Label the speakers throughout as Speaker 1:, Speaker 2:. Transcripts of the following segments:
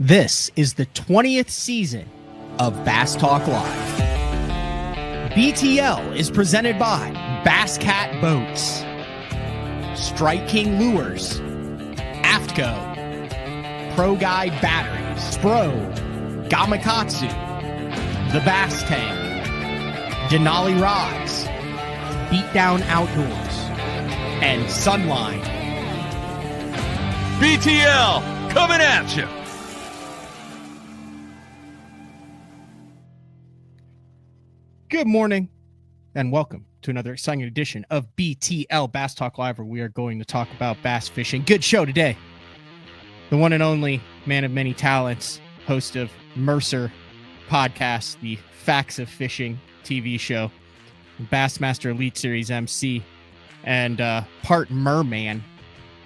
Speaker 1: This is the 20th season of Bass Talk Live. BTL is presented by Bass Cat Boats, Strike King Lures, AFTCO, Pro Guide Batteries, Spro, Gamakatsu, The Bass Tank, Denali Rods, Beatdown Outdoors, and Sunline.
Speaker 2: BTL coming at you.
Speaker 1: Good morning and welcome to another exciting edition of BTL Bass Talk Live, where we are going to talk about bass fishing. Good show today. The one and only man of many talents, host of Mercer podcast, the Facts of Fishing TV show, Bassmaster Elite Series Emcee, and part merman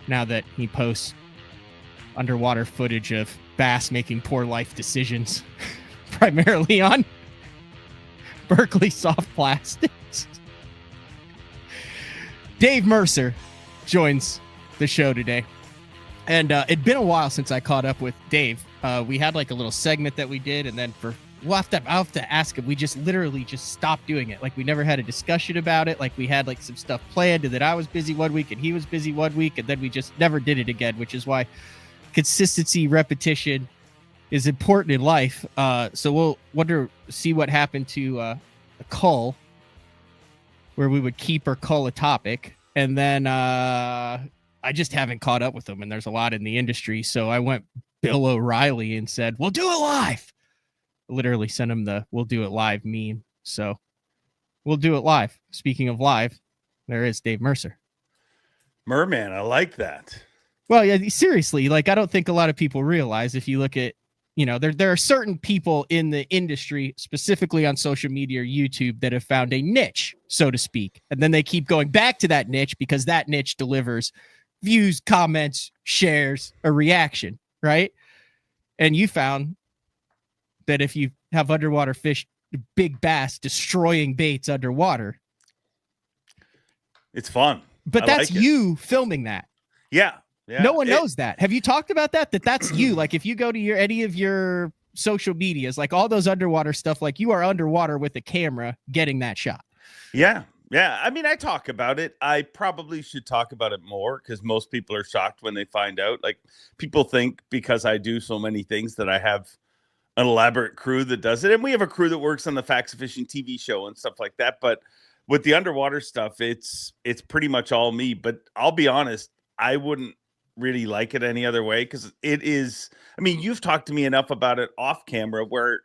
Speaker 1: now that he posts underwater footage of bass making poor life decisions, primarily on Berkeley soft plastics. Dave Mercer joins the show today. And it'd been a while since I caught up with Dave. We had like a little segment that we did, and then I'll have to ask him. We just literally stopped doing it. Like, we never had a discussion about it. Like, we had like some stuff planned, and then I was busy one week and he was busy one week, and then we just never did it again, which is why consistency, repetition is important in life. So we'll see what happened to a cull, where we would keep or cull a topic. And then I just haven't caught up with them, and there's a lot in the industry. So I went Bill O'Reilly and said, we'll do it live. Literally sent him the "we'll do it live" meme. So we'll do it live. Speaking of live, there is Dave Mercer.
Speaker 2: Merman, I like that.
Speaker 1: Well, yeah, seriously, like, I don't think a lot of people realize, if you look at, there are certain people in the industry, specifically on social media or YouTube, that have found a niche, so to speak. And then they keep going back to that niche because that niche delivers views, comments, shares, a reaction, right? And you found that if you have underwater fish, big bass destroying baits underwater,
Speaker 2: it's fun.
Speaker 1: But that's like you filming that.
Speaker 2: Yeah.
Speaker 1: No one knows that. Have you talked about that? That's you. Like, if you go to any of your social medias, like all those underwater stuff, like, you are underwater with a camera getting that shot.
Speaker 2: Yeah. Yeah. I mean, I talk about it. I probably should talk about it more, because most people are shocked when they find out. Like, people think because I do so many things that I have an elaborate crew that does it. And we have a crew that works on the Facts of Fishing TV show and stuff like that. But with the underwater stuff, it's pretty much all me. But I'll be honest, I wouldn't really like it any other way, because it is, I mean, you've talked to me enough about it off camera where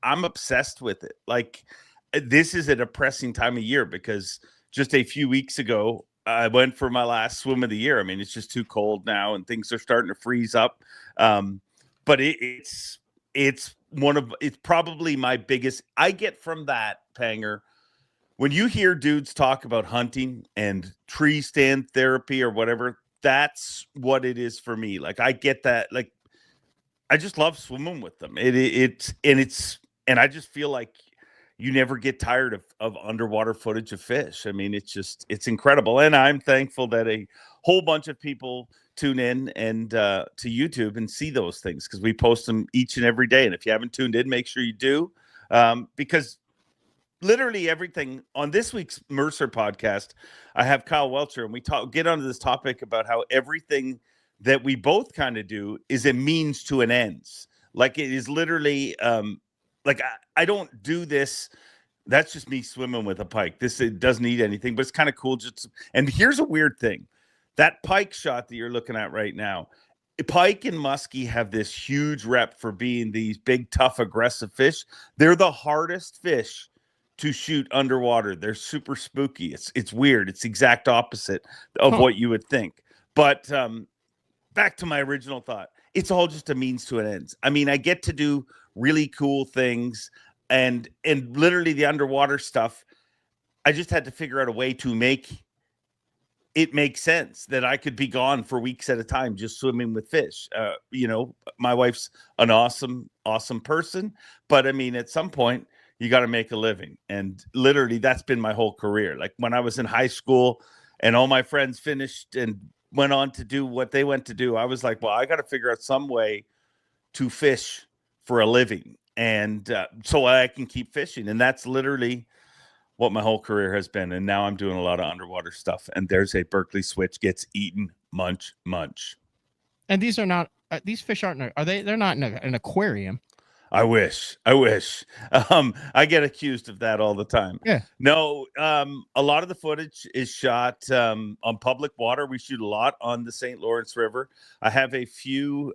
Speaker 2: I'm obsessed with it. Like, this is a depressing time of year, because just a few weeks ago I went for my last swim of the year. I mean, it's just too cold now and things are starting to freeze up. But it's probably my biggest, I get from that, Panger, when you hear dudes talk about hunting and tree stand therapy or whatever. That's what it is for me. Like, I get that. Like, I just love swimming with them. And I just feel like you never get tired of underwater footage of fish. I mean, it's incredible. And I'm thankful that a whole bunch of people tune in and to YouTube and see those things, because we post them each and every day. And if you haven't tuned in, make sure you do, because literally everything on this week's Mercer podcast, I have Kyle Welcher, and we get onto this topic about how everything that we both kind of do is a means to an ends. Like, it is literally, like, I don't do this. That's just me swimming with a pike. It doesn't need anything, but it's kind of cool. And here's a weird thing. That pike shot that you're looking at right now, pike and muskie have this huge rep for being these big, tough, aggressive fish. They're the hardest fish to shoot underwater. They're super spooky. It's weird. It's the exact opposite of what you would think. But back to my original thought. It's all just a means to an end. I mean, I get to do really cool things, and literally the underwater stuff, I just had to figure out a way to make it make sense that I could be gone for weeks at a time just swimming with fish. My wife's an awesome person, but I mean, at some point you got to make a living. And literally that's been my whole career. Like, when I was in high school and all my friends finished and went on to do what they went to do, I was like, well, I got to figure out some way to fish for a living. And so I can keep fishing. And that's literally what my whole career has been. And now I'm doing a lot of underwater stuff. And there's a Berkeley switch gets eaten, munch, munch.
Speaker 1: And these are not, these fish aren't, are they? They're not in an aquarium.
Speaker 2: I wish. I get accused of that all the time.
Speaker 1: Yeah.
Speaker 2: No, a lot of the footage is shot on public water. We shoot a lot on the St. Lawrence River. I have a few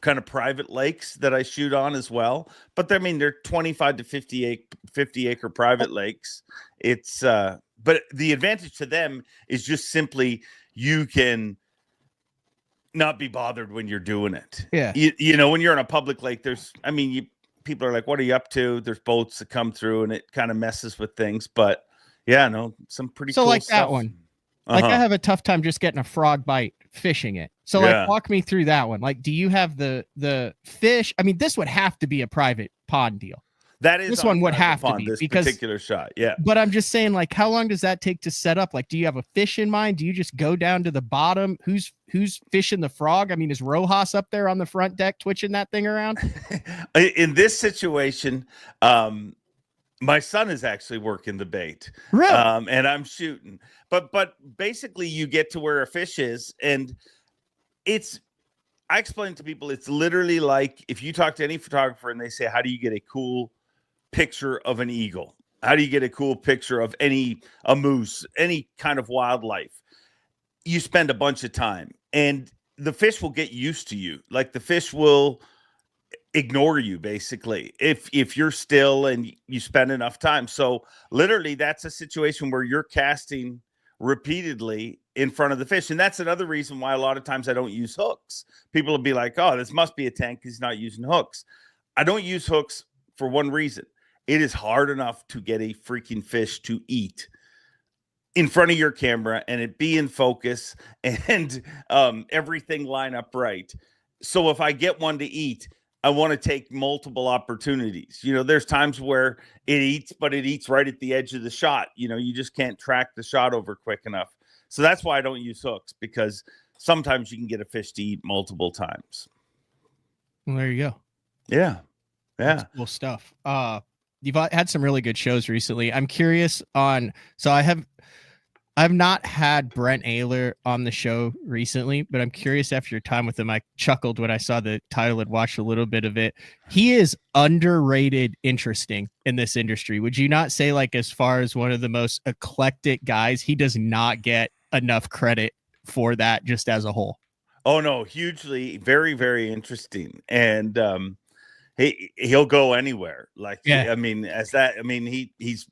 Speaker 2: kind of private lakes that I shoot on as well. But I mean, they're 25 to 50 acre private lakes. It's but the advantage to them is just simply you can not be bothered when you're doing it.
Speaker 1: Yeah.
Speaker 2: You know, when you're on a public lake, people are like, what are you up to? There's boats that come through and it kind of messes with things. But yeah, no, some pretty cool
Speaker 1: like
Speaker 2: stuff.
Speaker 1: that one. Like I have a tough time just getting a frog bite fishing it. So like walk me through that one. Like, do you have the fish? I mean, this would have to be a private pond deal.
Speaker 2: That is
Speaker 1: this one would have to be
Speaker 2: this
Speaker 1: because
Speaker 2: particular shot. Yeah.
Speaker 1: But I'm just saying, like, how long does that take to set up? Like, do you have a fish in mind? Do you just go down to the bottom? Who's fishing the frog? I mean, is Rojas up there on the front deck twitching that thing around?
Speaker 2: In this situation, my son is actually working the bait.
Speaker 1: Really?
Speaker 2: And I'm shooting. But basically you get to where a fish is, and I explain to people, it's literally like if you talk to any photographer and they say, how do you get a cool picture of an eagle? How do you get a cool picture of a moose, any kind of wildlife? You spend a bunch of time, and the fish will get used to you. Like the fish will ignore you basically if you're still and you spend enough time. So literally that's a situation where you're casting repeatedly in front of the fish. And that's another reason why a lot of times I don't use hooks. People will be like, oh, this must be a tank, he's not using hooks. I don't use hooks for one reason. It is hard enough to get a freaking fish to eat in front of your camera and it be in focus and everything line up right. So if I get one to eat, I want to take multiple opportunities. You know, there's times where it eats, but it eats right at the edge of the shot. You know, you just can't track the shot over quick enough. So that's why I don't use hooks, because sometimes you can get a fish to eat multiple times.
Speaker 1: Well, there you go.
Speaker 2: Yeah. Yeah.
Speaker 1: That's cool stuff. You've had some really good shows recently. I'm curious on, so I've not had Brent Ayler on the show recently, but I'm curious after your time with him. I chuckled when I saw the title and watched a little bit of it. He is underrated interesting in this industry. Would you not say, like, as far as one of the most eclectic guys, he does not get enough credit for that just as a whole?
Speaker 2: Oh, no, hugely, very, very interesting. And he'll go anywhere. Like, yeah. I mean, he's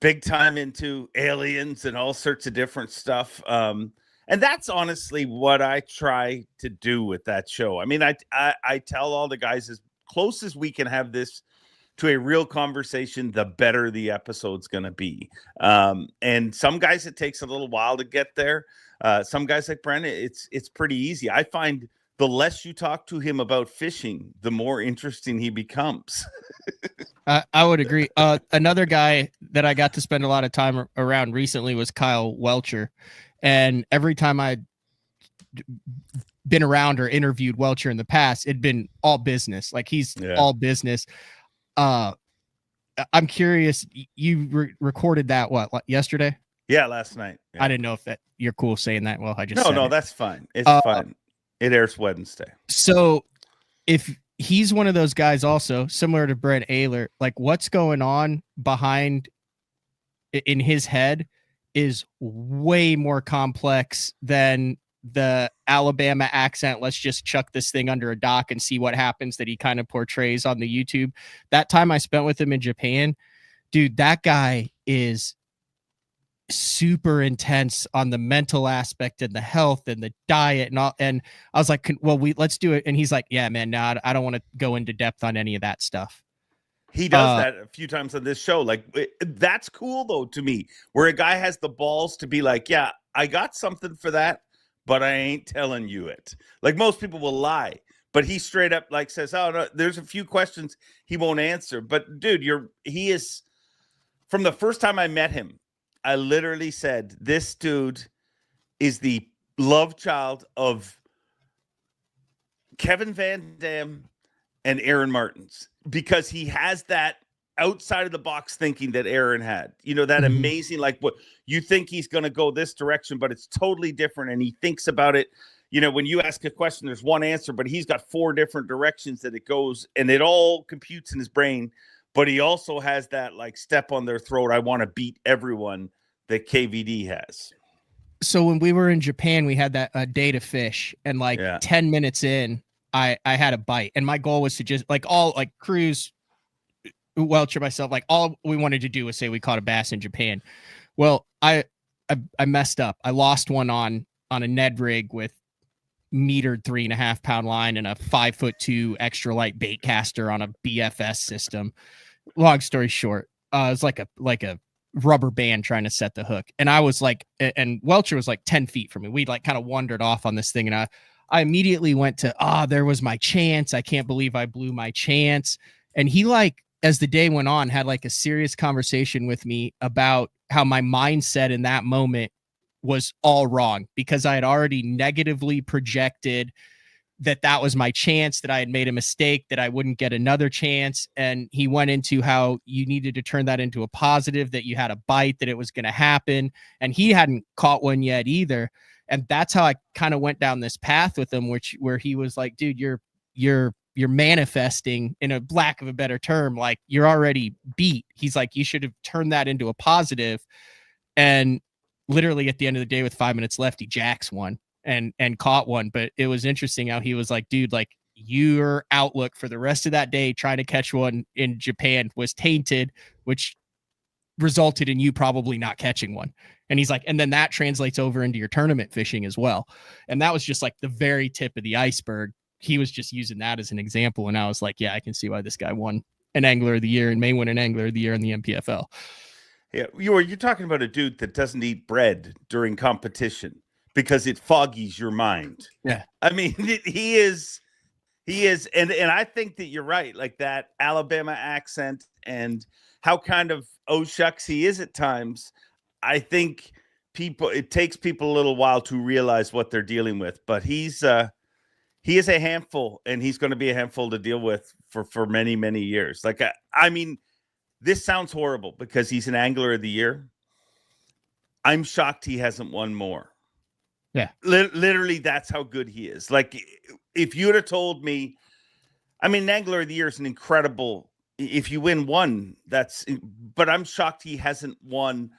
Speaker 2: big time into aliens and all sorts of different stuff. And that's honestly what I try to do with that show. I mean, I tell all the guys, as close as we can have this to a real conversation, the better the episode's going to be. And some guys, it takes a little while to get there. Some guys like Brent, it's pretty easy. I find the less you talk to him about fishing, the more interesting he becomes.
Speaker 1: I would agree. Another guy that I got to spend a lot of time around recently was Kyle Welcher. And every time I'd been around or interviewed Welcher in the past, it'd been all business. Like he's all business. I'm curious, you recorded that yesterday?
Speaker 2: Yeah, last night. Yeah.
Speaker 1: I didn't know if that you're cool saying that. Well, I just
Speaker 2: No, that's fine. It's fine. It airs Wednesday.
Speaker 1: So if he's one of those guys also similar to Brent Ayler, like what's going on behind in his head is way more complex than the Alabama accent. Let's just chuck this thing under a dock and see what happens that he kind of portrays on the YouTube. That time I spent with him in Japan, dude, that guy is super intense on the mental aspect and the health and the diet and all. And I was like, well, let's do it. And he's like, yeah, man, no, I don't want to go into depth on any of that stuff.
Speaker 2: He does that a few times on this show. Like that's cool though, to me, where a guy has the balls to be like, yeah, I got something for that, but I ain't telling you it. Like most people will lie, but he straight up like says, oh no, there's a few questions he won't answer. But dude, he is, from the first time I met him, I literally said, this dude is the love child of Kevin Van Dam and Aaron Martens, because he has that outside of the box thinking that Aaron had, that amazing, like, what you think he's going to go this direction, but it's totally different. And he thinks about it. When you ask a question, there's one answer, but he's got 4 different directions that it goes, and it all computes in his brain. But he also has that, like, step on their throat, I want to beat everyone, that KVD has.
Speaker 1: So when we were in Japan, we had that day to fish, and 10 minutes in, I had a bite, and my goal was to just Cruz, Welch, or myself, all we wanted to do was say we caught a bass in Japan. Well, I messed up. I lost one on a Ned rig with metered 3.5 pound line and a 5'2" extra light bait caster on a BFS system. Long story short, it was like a rubber band trying to set the hook, and I was and Welcher was 10 feet from me. We kind of wandered off on this thing, and I immediately went to, there was my chance. I can't believe I blew my chance. And he, as the day went on, had a serious conversation with me about how my mindset in that moment was all wrong, because I had already negatively projected that was my chance, that I had made a mistake, that I wouldn't get another chance. And he went into how you needed to turn that into a positive, that you had a bite, that it was going to happen. And he hadn't caught one yet either. And that's how I kind of went down this path with him, where he was like, dude, you're manifesting, in a lack of a better term, you're already beat. He's like, you should have turned that into a positive. And literally at the end of the day, with 5 minutes left, he jacks one and caught one. But it was interesting how he was like, dude, your outlook for the rest of that day trying to catch one in Japan was tainted, which resulted in you probably not catching one. And he's like, and then that translates over into your tournament fishing as well. And that was just the very tip of the iceberg. He was just using that as an example. And I was like, yeah, I can see why this guy won an Angler of the Year and may win an Angler of the Year in the MPFL. Yeah,
Speaker 2: you're talking about a dude that doesn't eat bread during competition because it foggies your mind.
Speaker 1: Yeah.
Speaker 2: I mean, he is, and I think that you're right, that Alabama accent and how kind of oh shucks he is at times. I think it takes people a little while to realize what they're dealing with, but he is a handful, and he's going to be a handful to deal with for many, many years. I mean, this sounds horrible because he's an Angler of the Year. I'm shocked he hasn't won more.
Speaker 1: Yeah.
Speaker 2: Literally, that's how good he is. If you'd have told me, I mean, Angler of the Year is an incredible, if you win one, but I'm shocked he hasn't won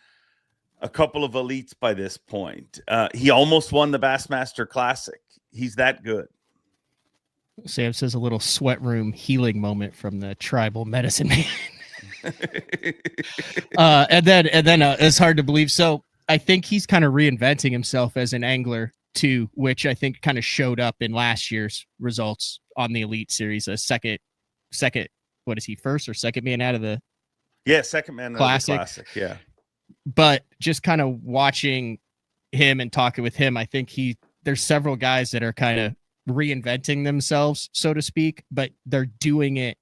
Speaker 2: a couple of elites by this point. He almost won the Bassmaster Classic. He's that good.
Speaker 1: Sam says a little sweat room healing moment from the tribal medicine man. And then it's hard to believe. So I think he's kind of reinventing himself as an angler too, which I think kind of showed up in last year's results on the Elite Series. A second, what is he, first or second man out of the?
Speaker 2: Yeah, second man
Speaker 1: classic.
Speaker 2: Out of the classic. Yeah.
Speaker 1: But just kind of watching him and talking with him, I think there's several guys that are kind of reinventing themselves, so to speak, but they're doing it.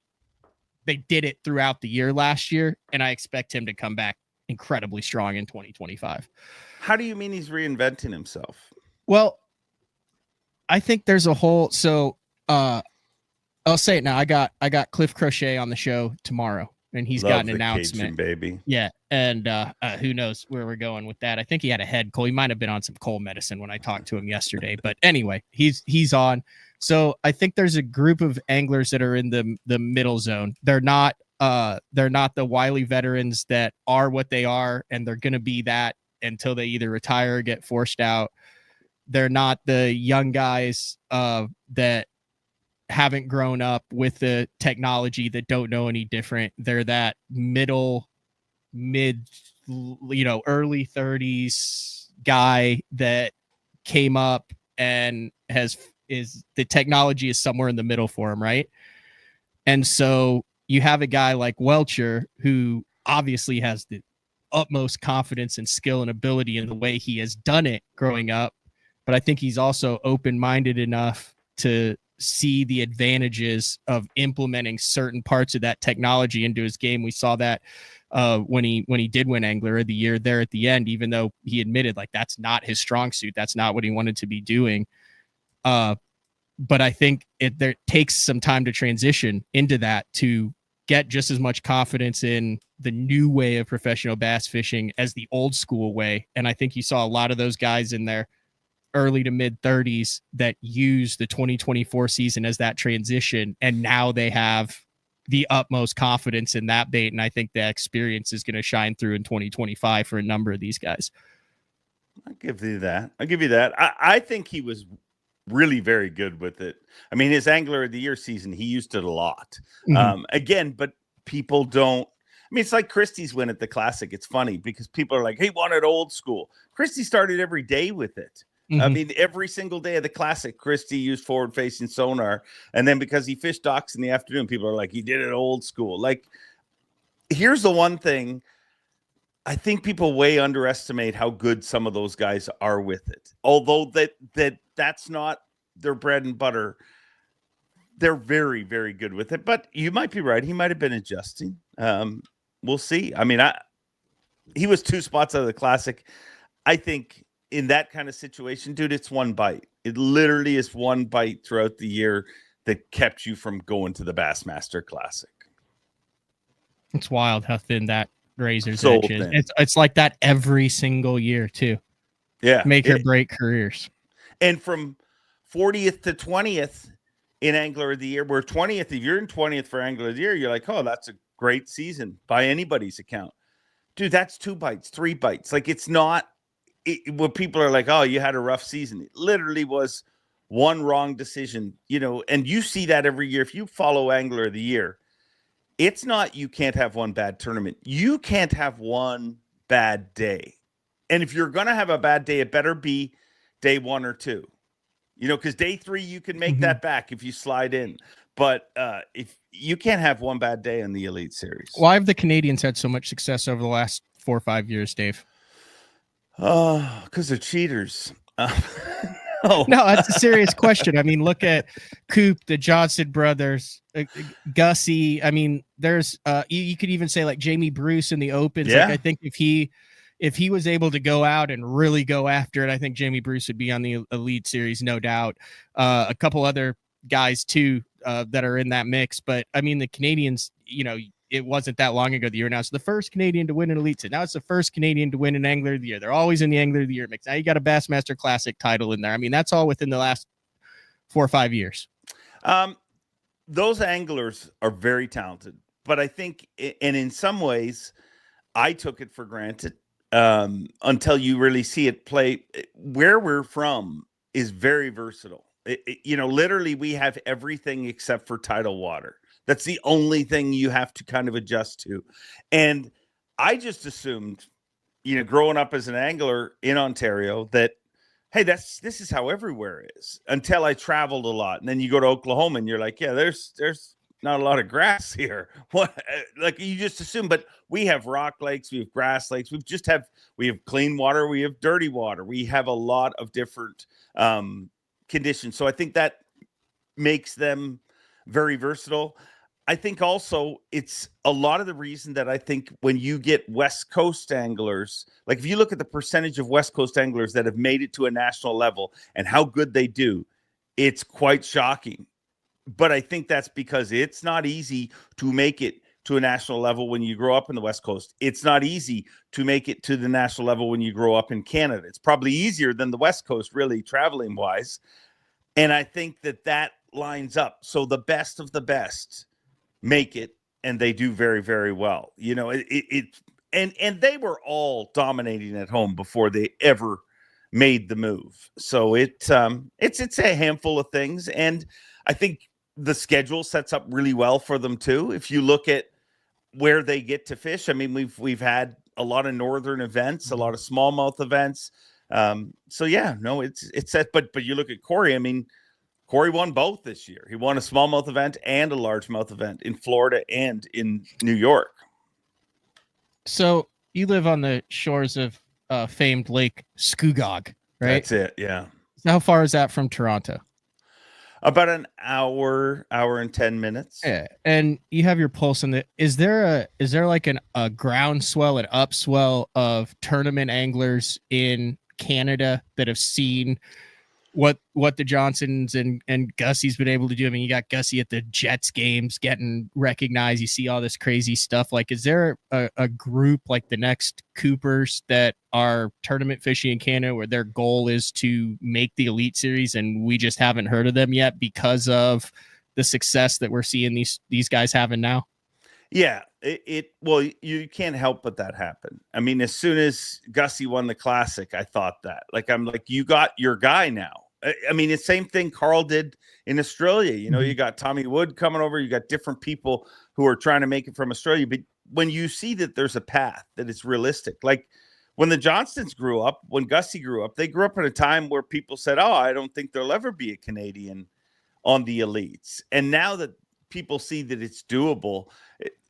Speaker 1: They did it throughout the year last year, and I expect him to come back incredibly strong in 2025.
Speaker 2: How do you mean he's reinventing himself?
Speaker 1: Well, I think there's a whole, so I'll say it now. I got Cliff Crochet on the show tomorrow, and he's got an announcement,
Speaker 2: Cajun baby.
Speaker 1: Yeah. And who knows where we're going with that. I think he had a head cold. He might've been on some cold medicine when I talked to him yesterday, but anyway, he's on. So I think there's a group of anglers that are in the middle zone. They're not the wily veterans that are what they are, and they're going to be that until they either retire or get forced out. They're not the young guys that haven't grown up with the technology, that don't know any different. They're that mid, early 30s guy that came up and the technology is somewhere in the middle for him, right? And so you have a guy like Welcher, who obviously has the utmost confidence and skill and ability in the way he has done it growing up, but I think he's also open-minded enough to see the advantages of implementing certain parts of that technology into his game. We saw that when he did win Angler of the Year there at the end, even though he admitted that's not his strong suit. That's not what he wanted to be doing. but I think there takes some time to transition into that to get just as much confidence in the new way of professional bass fishing as the old school way. And I think you saw a lot of those guys in their early to mid 30s that use the 2024 season as that transition. And now they have the utmost confidence in that bait. And I think that experience is going to shine through in 2025 for a number of these guys.
Speaker 2: I'll give you that. I think he was really very good with it. I mean, his Angler of the Year season, he used it a lot. Again, but people don't. I mean, it's like Christie's win at the Classic. It's funny because people are like, "He wanted old school." Christie started every day with it. I mean, every single day of the Classic, Christie used forward-facing sonar, and then because he fished docks in the afternoon, people are like, "He did it old school." Like, here's the one thing. I think people way underestimate how good some of those guys are with it. Although that's not their bread and butter, they're very, very good with it. But you might be right. He might have been adjusting. We'll see. I mean, he was 2 spots out of the Classic. I think in that kind of situation, dude, it's one bite. It literally is one bite throughout the year that kept you from going to the Bassmaster Classic.
Speaker 1: It's wild how thin that razor's
Speaker 2: So
Speaker 1: edge is.
Speaker 2: thin.
Speaker 1: It's like that every single year too.
Speaker 2: Yeah.
Speaker 1: Make or break careers.
Speaker 2: And from 40th to 20th in Angler of the Year, where 20th, if you're in 20th for Angler of the Year, you're like, oh, that's a great season by anybody's account. Dude, that's 2 bites, 3 bites. Like, it's not when people are like, oh, you had a rough season. It literally was one wrong decision, and you see that every year. If you follow Angler of the Year, it's not you can't have one bad tournament. You can't have one bad day. And if you're going to have a bad day, it better be day 1 or 2. Because day 3, you can make that back if you slide in. But if you can't have one bad day in the Elite Series.
Speaker 1: Why have the Canadians had so much success over the last 4 or 5 years, Dave?
Speaker 2: Because they're cheaters.
Speaker 1: No, that's a serious question. I mean, look at Coop, the Johnson brothers, Gussie. I mean, there's you could even say like Jamie Bruce in the Opens.
Speaker 2: Yeah.
Speaker 1: Like, I think if he was able to go out and really go after it, I think Jamie Bruce would be on the Elite Series, no doubt. A couple other guys too that are in that mix. But I mean, the Canadians, it wasn't that long ago the year announced the first Canadian to win an Elite Series. Now it's the first Canadian to win an Angler of the Year. They're always in the Angler of the Year mix. Now you got a Bassmaster Classic title in there. I mean, that's all within the last 4 or 5 years.
Speaker 2: Those anglers are very talented, but I think, and in some ways, I took it for granted until you really see it play. Where we're from is very versatile. Literally, we have everything except for tidal water. That's the only thing you have to kind of adjust to. And I just assumed, growing up as an angler in Ontario, that, hey, this is how everywhere is, until I traveled a lot. And then you go to Oklahoma and you're like, yeah, there's not a lot of grass here. What? Like, you just assume, but we have rock lakes, we have grass lakes, we have clean water, we have dirty water. We have a lot of different conditions. So I think that makes them very versatile. I think also it's a lot of the reason that I think when you get West Coast anglers, like if you look at the percentage of West Coast anglers that have made it to a national level and how good they do, it's quite shocking. But I think that's because it's not easy to make it to a national level when you grow up in the West Coast. It's not easy to make it to the national level when you grow up in Canada. It's probably easier than the West Coast, really, traveling wise. And I think that lines up. So the best of the best make it, and they do very, very well. And they were all dominating at home before they ever made the move. So it's a handful of things, and I think the schedule sets up really well for them too. If you look at where they get to fish, I mean, we've had a lot of northern events, a lot of smallmouth events. So yeah, no, it's set. But you look at Corey. I mean, Corey won both this year. He won a smallmouth event and a largemouth event in Florida and in New York.
Speaker 1: So you live on the shores of famed Lake Scugog, right?
Speaker 2: That's it. Yeah.
Speaker 1: So how far is that from Toronto?
Speaker 2: About an hour and 10 minutes.
Speaker 1: Yeah. And you have your pulse in the, is there like a groundswell, an upswell of tournament anglers in Canada that have seen what the Johnsons and Gussie's been able to do. I mean, you got Gussie at the Jets games getting recognized. You see all this crazy stuff. Like, is there a group like the next Coopers that are tournament fishing in Canada where their goal is to make the Elite Series and we just haven't heard of them yet because of the success that we're seeing these guys having now?
Speaker 2: Yeah, well, you can't help but that happen. I mean, as soon as Gussie won the Classic, I thought that. Like, I'm like, you got your guy now. I mean, the same thing Carl did in Australia. You know, you got Tommy Wood coming over. You got different people who are trying to make it from Australia. But when you see that there's a path, that it's realistic. Like when the Johnstons grew up, when Gussie grew up, they grew up at a time where people said, oh, I don't think there'll ever be a Canadian on the elites. And now that people see that it's doable,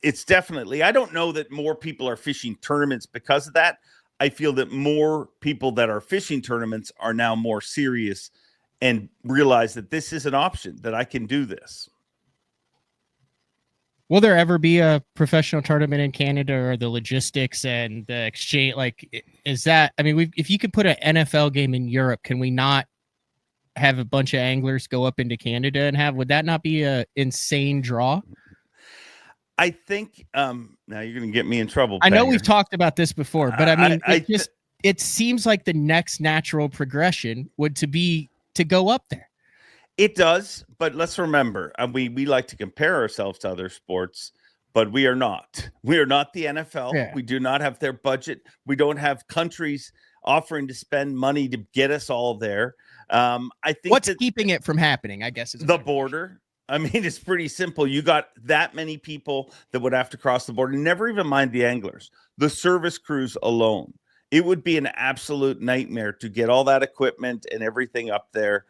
Speaker 2: it's definitely, I don't know that more people are fishing tournaments because of that. I feel that more people that are fishing tournaments are now more serious and realize that this is an option, that I can do this.
Speaker 1: Will there ever be a professional tournament in Canada, or the logistics and the exchange? Like, is that, I mean, if you could put an NFL game in Europe, can we not have a bunch of anglers go up into Canada and would that not be a insane draw?
Speaker 2: I think now you're going to get me in trouble.
Speaker 1: I know we've talked about this before, but I mean, it seems like the next natural progression would to go up there.
Speaker 2: It does, but let's remember, we like to compare ourselves to other sports, but we are not. We are not the NFL. Yeah. We do not have their budget. We don't have countries offering to spend money to get us all there. I think
Speaker 1: what's keeping it from happening, I guess, is
Speaker 2: the border. I mean, it's pretty simple. You got that many people that would have to cross the border. Never even mind the anglers, the service crews alone. It would be an absolute nightmare to get all that equipment and everything up there.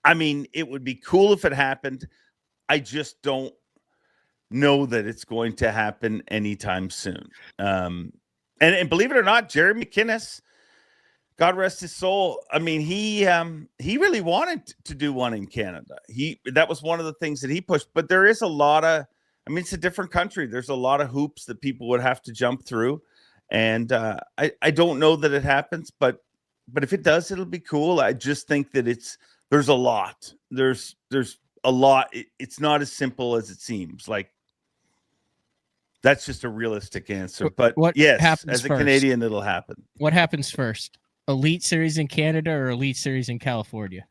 Speaker 2: I mean, it would be cool if it happened. I just don't know that it's going to happen anytime soon. And believe it or not, Jerry McInnes, God rest his soul. I mean, he really wanted to do one in Canada. That was one of the things that he pushed. But there is a lot of, I mean, it's a different country. There's a lot of hoops that people would have to jump through, and I don't know that it happens. But if it does, it'll be cool. I just think that there's a lot. There's a lot. It's not as simple as it seems. Like, that's just a realistic answer. But yes, as a Canadian, it'll happen.
Speaker 1: What happens first? Elite Series in Canada or Elite Series in California?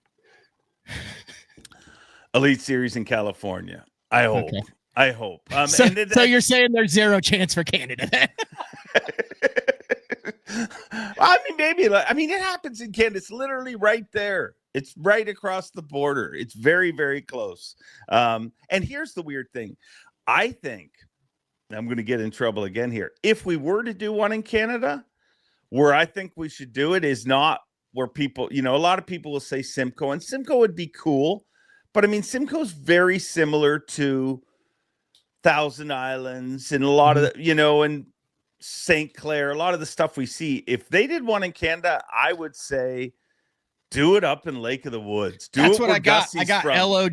Speaker 2: Elite Series in California. I hope. Okay. I hope.
Speaker 1: So you're saying there's zero chance for Canada then?
Speaker 2: I mean, maybe. I mean, it happens in Canada. It's literally right there. It's right across the border. It's very, very close. And here's the weird thing. I think, I'm going to get in trouble again here. If we were to do one in Canada, where I think we should do it is not where people, a lot of people will say Simcoe, and Simcoe would be cool. But I mean, Simcoe is very similar to Thousand Islands and a lot of the, and St. Clair, a lot of the stuff we see. If they did one in Canada, I would say do it up in Lake of the Woods.
Speaker 1: That's what I got. I got LOW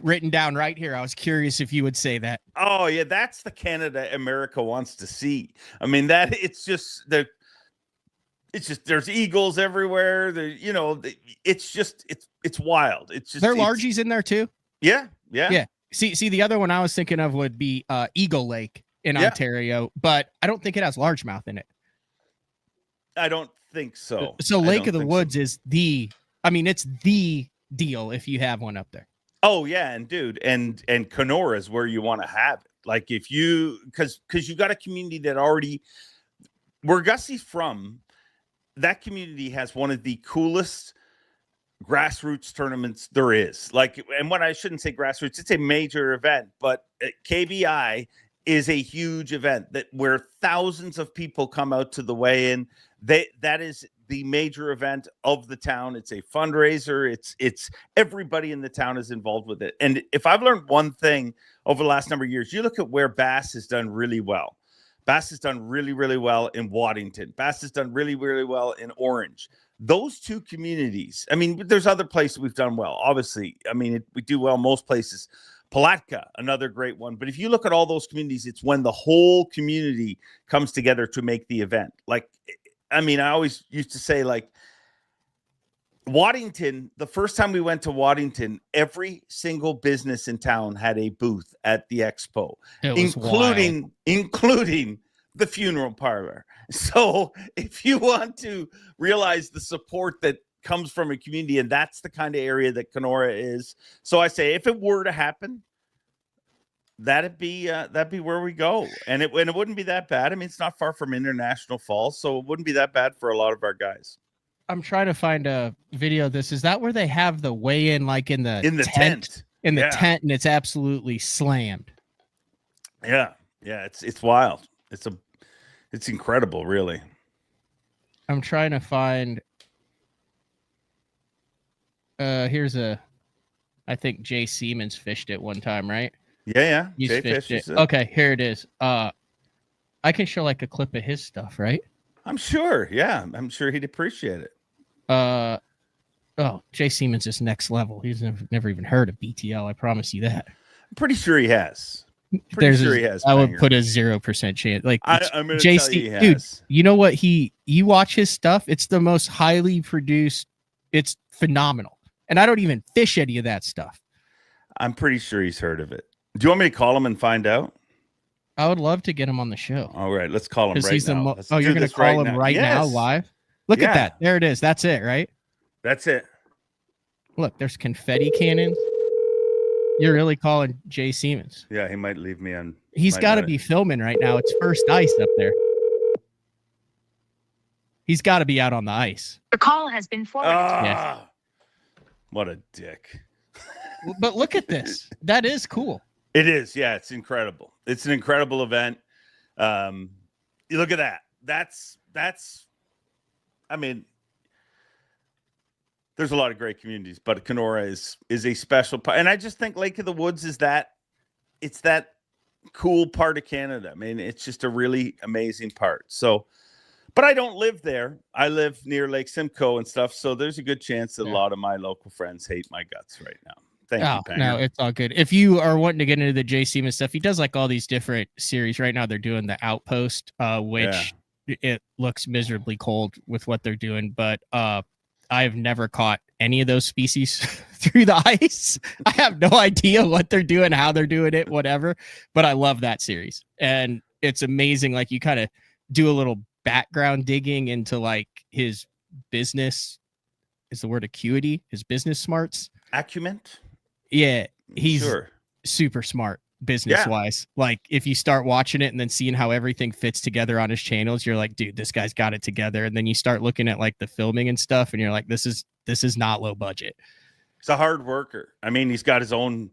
Speaker 1: written down right here. I was curious if you would say that.
Speaker 2: Oh yeah, that's the Canada America wants to see. I mean, it's just there's eagles everywhere. It's wild. It's just
Speaker 1: there are largies in there too.
Speaker 2: Yeah.
Speaker 1: See, the other one I was thinking of would be Eagle Lake in Ontario, but I don't think it has largemouth in it.
Speaker 2: I don't think so.
Speaker 1: So Lake of the Woods is it's the deal if you have one up there.
Speaker 2: Oh yeah, and dude, and Kenora is where you want to have it. Like if you, because you got a community that already, where Gussie's from, that community has one of the coolest grassroots tournaments there is. Like, and when I shouldn't say grassroots, it's a major event, but KBI is a huge event where thousands of people come out to the weigh-in. That is the major event of the town. It's a fundraiser. It's everybody in the town is involved with it. And if I've learned one thing over the last number of years, you look at where Bass has done really well. Bass has done really, really well in Waddington. Bass has done really, really well in Orange. Those two communities, I mean, there's other places we've done well. Obviously, I mean, we do well most places. Palatka, another great one. But if you look at all those communities, it's when the whole community comes together to make the event. Like, I mean, I always used to say, like, Waddington, the first time we went to Waddington, every single business in town had a booth at the expo, including the funeral parlor. So if you want to realize the support that comes from a community, and that's the kind of area that Kenora is. So I say, if it were to happen, that'd be where we go. And it wouldn't be that bad. I mean, it's not far from International Falls, so it wouldn't be that bad for a lot of our guys.
Speaker 1: I'm trying to find a video of this. Is that where they have the weigh-in, like in the tent? In the tent, and it's absolutely slammed.
Speaker 2: Yeah. It's wild. It's incredible, really.
Speaker 1: I'm trying to find. Here's I think Jay Siemens fished it one time, right?
Speaker 2: Yeah.
Speaker 1: He's fished it. Okay, here it is. I can show like a clip of his stuff, right?
Speaker 2: I'm sure. Yeah, I'm sure he'd appreciate it.
Speaker 1: Jay Siemens is next level. He's never even heard of BTL. I promise you that.
Speaker 2: I'm pretty sure he has. He has.
Speaker 1: I would put a 0% chance. Like
Speaker 2: I'm going to tell you he has.
Speaker 1: Dude, you know what? You watch his stuff. It's the most highly produced. It's phenomenal. And I don't even fish any of that stuff.
Speaker 2: I'm pretty sure he's heard of it. Do you want me to call him and find out?
Speaker 1: I would love to get him on the show.
Speaker 2: All right, let's call him right now.
Speaker 1: You're going to call him right now live? Look at that. There it is. That's it, right?
Speaker 2: That's it.
Speaker 1: Look, there's confetti cannons. You're really calling Jay Siemens.
Speaker 2: Yeah, he might leave me on.
Speaker 1: He's got to be filming right now. It's first ice up there. He's got to be out on the ice.
Speaker 3: Your call has been forwarded.
Speaker 2: Yes. What a dick.
Speaker 1: But look at this. That is cool.
Speaker 2: It is. Yeah, it's incredible. It's an incredible event. You look at that. That's I mean, there's a lot of great communities, but Kenora is a special part. And I just think Lake of the Woods is that cool part of Canada. I mean, it's just a really amazing part. So, but I don't live there. I live near Lake Simcoe and stuff. So there's a good chance that a lot of my local friends hate my guts right now. Thank you, Panger.
Speaker 1: No, it's all good. If you are wanting to get into the Jay Siemens stuff, he does like all these different series. Right now they're doing the Outpost, which it looks miserably cold with what they're doing. But I've never caught any of those species through the ice. I have no idea what they're doing, how they're doing it, whatever. But I love that series. And it's amazing. Like you kind of do a little background digging into like his business. Is the word acuity? His business smarts?
Speaker 2: Acumen?
Speaker 1: Yeah, he's super smart business-wise. Like, if you start watching it and then seeing how everything fits together on his channels, you're like, dude, this guy's got it together. And then you start looking at like the filming and stuff, and you're like, this is not low budget.
Speaker 2: He's a hard worker. I mean, he's got his own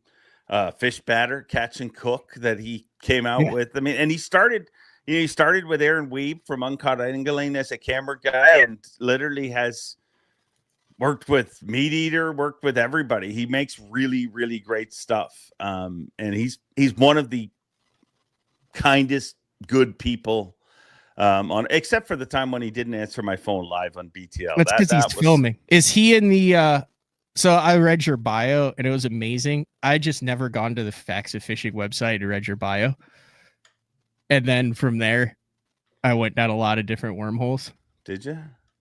Speaker 2: fish batter, catch and cook that he came out with. I mean, and he started with Aaron Weeb from Uncaught Angling as a camera guy, and literally has worked with Meat Eater, worked with everybody. He makes really, really great stuff. And he's one of the kindest, good people except for the time when he didn't answer my phone live on BTL.
Speaker 1: That's because he's filming. Is he in the so I read your bio and it was amazing. I just never gone to the Facts of Fishing website and read your bio. And then from there, I went down a lot of different wormholes.
Speaker 2: Did you?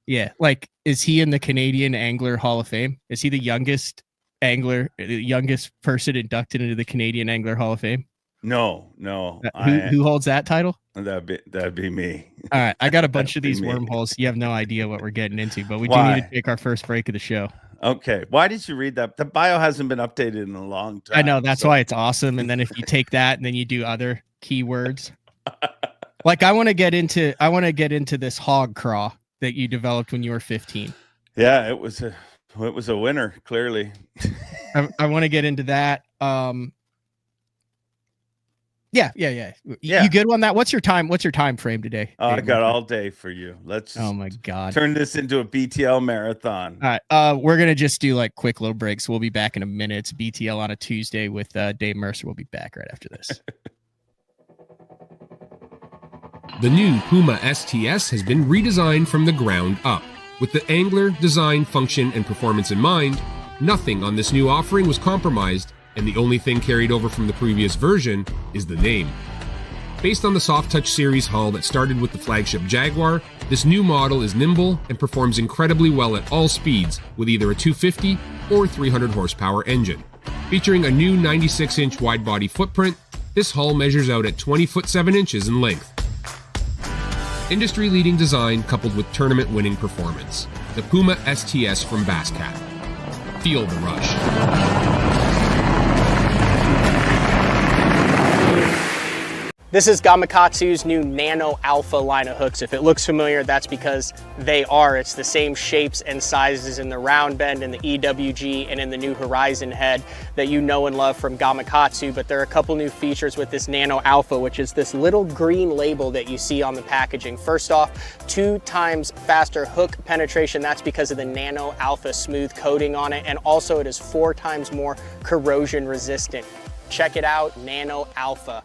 Speaker 1: Yeah, like, is he in the Canadian Angler Hall of Fame? Is he the youngest angler, the youngest person inducted into the Canadian Angler Hall of Fame?
Speaker 2: No.
Speaker 1: Who holds that title?
Speaker 2: That'd be me.
Speaker 1: All right, I got a bunch of these wormholes. You have no idea what we're getting into, but we do need to take our first break of the show.
Speaker 2: Okay, why did you read that? The bio hasn't been updated in a long time.
Speaker 1: I know, that's why it's awesome. And then if you take that and then you do other keywords, like I want to get into this hog craw that you developed when you were 15. Yeah,
Speaker 2: it was a winner, clearly.
Speaker 1: I want to get into that. Yeah. You good on that? What's your time frame today?
Speaker 2: I got all day for you. Let's
Speaker 1: oh my God,
Speaker 2: turn this into a BTL marathon.
Speaker 1: All right. We're going to just do like quick little breaks. We'll be back in a minute. It's BTL on a Tuesday with Dave Mercer. We'll be back right after this.
Speaker 4: The new Puma STS has been redesigned from the ground up. With the angler, design, function, and performance in mind, nothing on this new offering was compromised, and the only thing carried over from the previous version is the name. Based on the Soft Touch series hull that started with the flagship Jaguar, this new model is nimble and performs incredibly well at all speeds with either a 250 or 300 horsepower engine. Featuring a new 96-inch wide-body footprint, this hull measures out at 20 foot 7 inches in length. Industry-leading design coupled with tournament-winning performance. The Puma STS from Basscat. Feel the rush.
Speaker 5: This is Gamakatsu's new Nano Alpha line of hooks. If it looks familiar, that's because they are. It's the same shapes and sizes in the round bend and the EWG and in the new Horizon head that you know and love from Gamakatsu, but there are a couple new features with this Nano Alpha, which is this little green label that you see on the packaging. First off, 2 times faster hook penetration. That's because of the Nano Alpha smooth coating on it, and also it is 4 times more corrosion resistant. Check it out, Nano Alpha.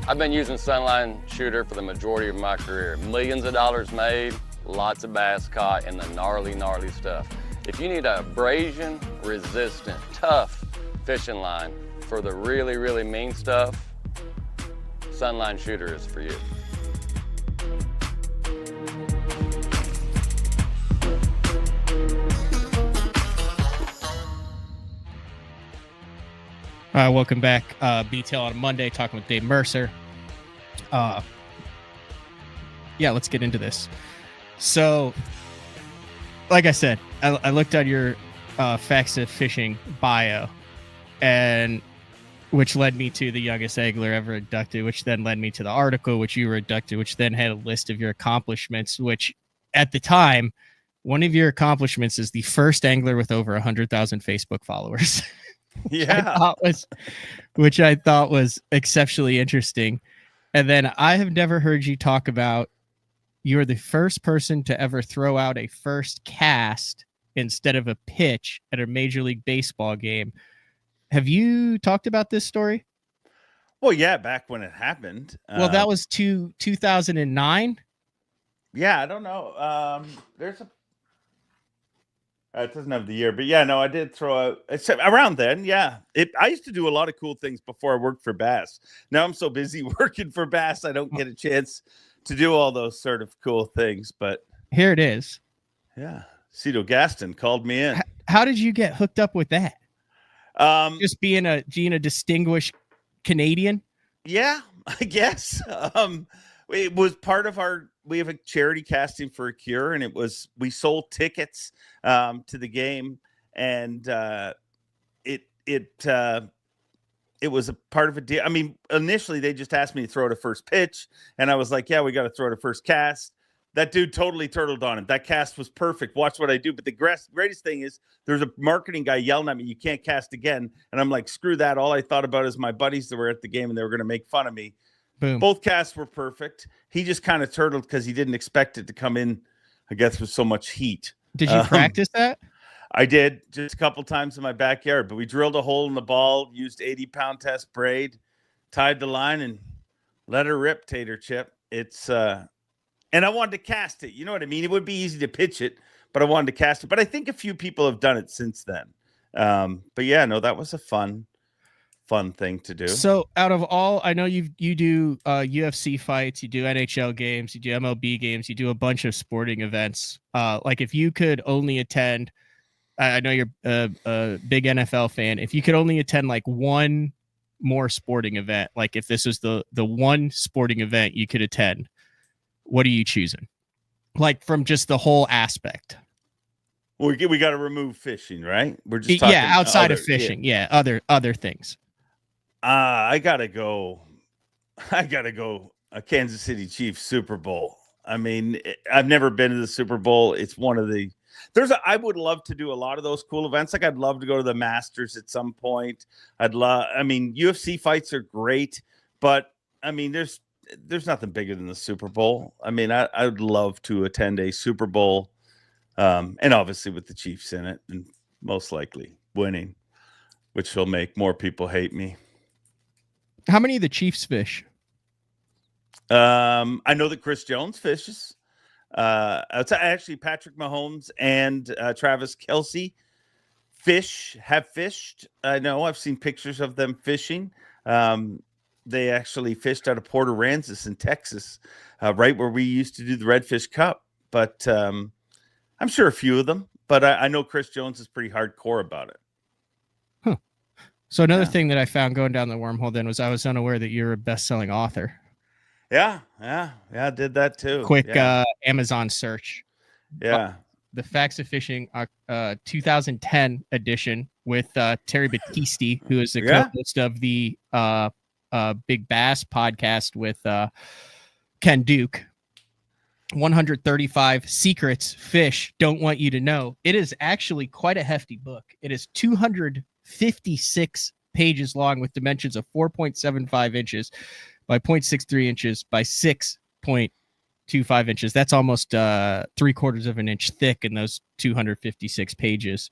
Speaker 6: I've been using Sunline Shooter for the majority of my career. Millions of dollars made, lots of bass caught, and the gnarly, gnarly stuff. If you need a abrasion resistant, tough fishing line for the really, really mean stuff, Sunline Shooter is for you.
Speaker 1: Welcome back. B-Tail on Monday, talking with Dave Mercer. Yeah, let's get into this. So, like I said, I looked at your Facts of Fishing bio, and which led me to the youngest angler ever inducted, which then led me to the article, which you were inducted, which then had a list of your accomplishments, which at the time, one of your accomplishments is the first angler with over 100,000 Facebook followers.
Speaker 2: Yeah.
Speaker 1: Which I thought was exceptionally interesting. And then I have never heard you talk about you're the first person to ever throw out a first cast instead of a pitch at a Major League Baseball game. Have you talked about this story?
Speaker 2: Well, yeah, back when it happened.
Speaker 1: Well, that was 2009.
Speaker 2: Yeah, I don't know. There's a it doesn't have the year, but yeah, no, I did throw out around then. Yeah, I used to do a lot of cool things before I worked for Bass. Now I'm so busy working for Bass, I don't get a chance to do all those sort of cool things. But
Speaker 1: here it is.
Speaker 2: Yeah, Cito Gaston called me in.
Speaker 1: How did you get hooked up with that? Just being a distinguished Canadian.
Speaker 2: Yeah, I guess. It was part of we have a charity casting for a cure, and we sold tickets to the game, and it was a part of a deal. I mean, initially they just asked me to throw it a first pitch, and I was like, yeah, we got to throw it a first cast. That dude totally turtled on it. That cast was perfect. Watch what I do. But the greatest thing is there's a marketing guy yelling at me, you can't cast again. And I'm like, screw that. All I thought about is my buddies that were at the game, and they were going to make fun of me.
Speaker 1: Boom.
Speaker 2: Both casts were perfect. He just kind of turtled because he didn't expect it to come in, I guess, with so much heat.
Speaker 1: Did you practice that?
Speaker 2: I did just a couple times in my backyard, but we drilled a hole in the ball, used 80-pound test braid, tied the line, and let her rip, Tater Chip. It's and I wanted to cast it. You know what I mean? It would be easy to pitch it, but I wanted to cast it. But I think a few people have done it since then. But yeah, no, that was a fun thing to do.
Speaker 1: So out of all, I know you do UFC fights, you do NHL games, you do MLB games, you do a bunch of sporting events. Like if you could only attend, I know you're a big NFL fan. If you could only attend like one more sporting event, like if this was the one sporting event you could attend, what are you choosing? Like from just the whole aspect.
Speaker 2: Well, we got to remove fishing, right? We're just talking
Speaker 1: outside of fishing. Yeah, other things.
Speaker 2: I gotta go a Kansas City Chiefs Super Bowl. I mean, I've never been to the Super Bowl. It's one of the I would love to do a lot of those cool events. Like I'd love to go to the Masters at some point. UFC fights are great, but I mean, there's nothing bigger than the Super Bowl. I mean, I would love to attend a Super Bowl, and obviously with the Chiefs in it, and most likely winning, which will make more people hate me.
Speaker 1: How many of the Chiefs fish?
Speaker 2: I know that Chris Jones fishes. It's actually Patrick Mahomes and Travis Kelce have fished. I know I've seen pictures of them fishing. They actually fished out of Port Aransas in Texas, right where we used to do the Redfish Cup. But I'm sure a few of them. But I know Chris Jones is pretty hardcore about it.
Speaker 1: Huh. So another thing that I found going down the wormhole then was I was unaware that you're a best-selling author.
Speaker 2: Yeah. I did that too.
Speaker 1: Quick Amazon search.
Speaker 2: Yeah.
Speaker 1: The Facts of Fishing 2010 edition with Terry Battisti, who is the co-host of the Big Bass podcast with Ken Duke. 135 Secrets Fish Don't Want You to Know. It is actually quite a hefty book. It is 256 pages long with dimensions of 4.75 inches by 0.63 inches by 6.25 inches. That's almost 3/4 of an inch thick in those 256 pages.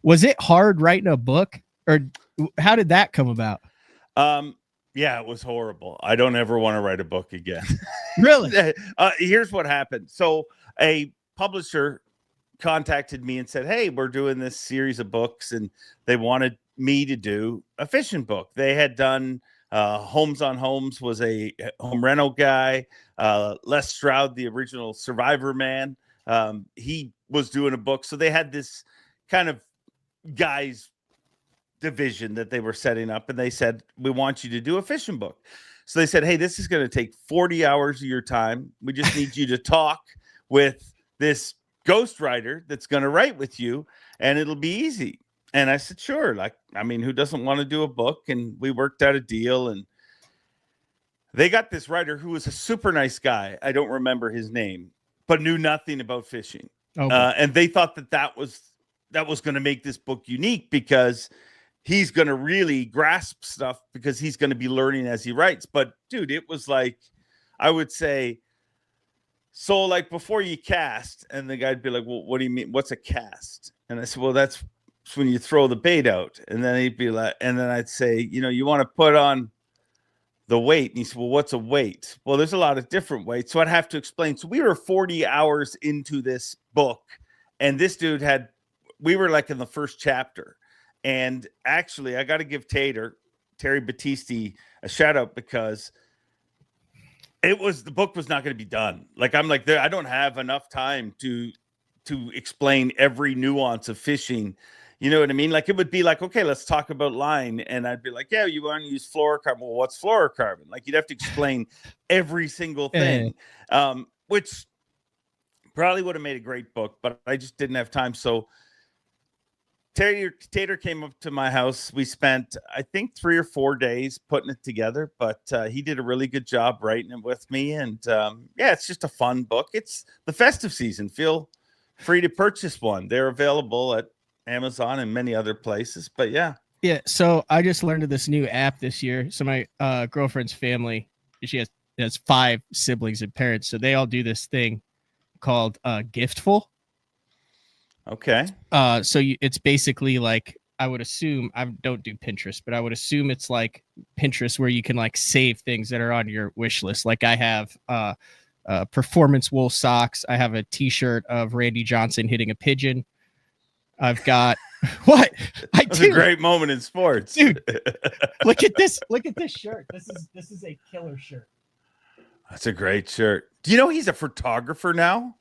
Speaker 1: Was it hard writing a book, or how did that come about?
Speaker 2: Yeah, it was horrible. I don't ever want to write a book again.
Speaker 1: Really?
Speaker 2: Here's what happened. So a publisher contacted me and said, hey, we're doing this series of books, and they wanted me to do a fishing book. They had done Homes on Homes, was a home rental guy. Les Stroud, the original Survivor man, he was doing a book. So they had this kind of guys division that they were setting up, and they said, we want you to do a fishing book. So they said, hey, this is going to take 40 hours of your time. We just need you to talk with this ghostwriter that's going to write with you, and it'll be easy. And I said, sure. Like, I mean, who doesn't want to do a book? And we worked out a deal, and they got this writer who was a super nice guy. I don't remember his name, but knew nothing about fishing. Okay. And they thought that was going to make this book unique, because he's going to really grasp stuff, because he's going to be learning as he writes. But dude, it was like, I would say, so like before you cast, and the guy'd be like, well, what do you mean? What's a cast? And I said, well, that's when you throw the bait out. And then he'd be like, and then I'd say, you want to put on the weight. And he said, well, what's a weight? Well, there's a lot of different weights. So I'd have to explain. So we were 40 hours into this book, and this dude we were like in the first chapter. And actually, I got to give Terry Battisti a shout out, because the book was not going to be done. Like, I'm like, I don't have enough time to explain every nuance of fishing. You know what I mean? Like, it would be like, okay, let's talk about line. And I'd be like, yeah, you want to use fluorocarbon. Well, what's fluorocarbon? Like, you'd have to explain every single thing, which probably would have made a great book, but I just didn't have time. So Tater came up to my house. We spent, I think, 3 or 4 days putting it together, but he did a really good job writing it with me. And it's just a fun book. It's the festive season. Feel free to purchase one. They're available at Amazon and many other places, but yeah.
Speaker 1: So I just learned of this new app this year. So my girlfriend's family, she has 5 siblings and parents. So they all do this thing called Giftful.
Speaker 2: Okay.
Speaker 1: So it's basically like, I would assume, I don't do Pinterest, but I would assume it's like Pinterest, where you can like save things that are on your wish list. Like, I have performance wool socks. I have a t-shirt of Randy Johnson hitting a pigeon. I've got what?
Speaker 2: That's a great moment in sports.
Speaker 1: Dude, look at this shirt. This is a killer shirt.
Speaker 2: That's a great shirt. Do you know he's a photographer now?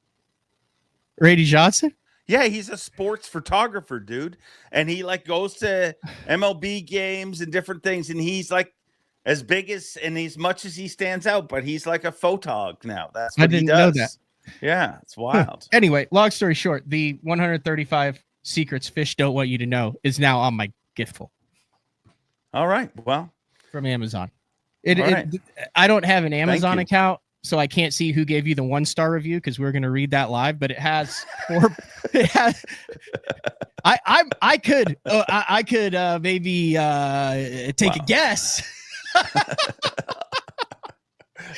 Speaker 1: Randy Johnson?
Speaker 2: Yeah, he's a sports photographer, dude. And he like goes to MLB games and different things. And he's like as big as much as he stands out, but he's like a photog now. That's what he does. I didn't know that. Yeah, it's wild.
Speaker 1: Anyway, long story short, the 135 Secrets Fish Don't Want You to Know is now on my Giftful.
Speaker 2: All right. Well,
Speaker 1: from Amazon. I don't have an Amazon account, so I can't see who gave you the 1-star review, because we're going to read that live. But it has 4. I could maybe take a guess.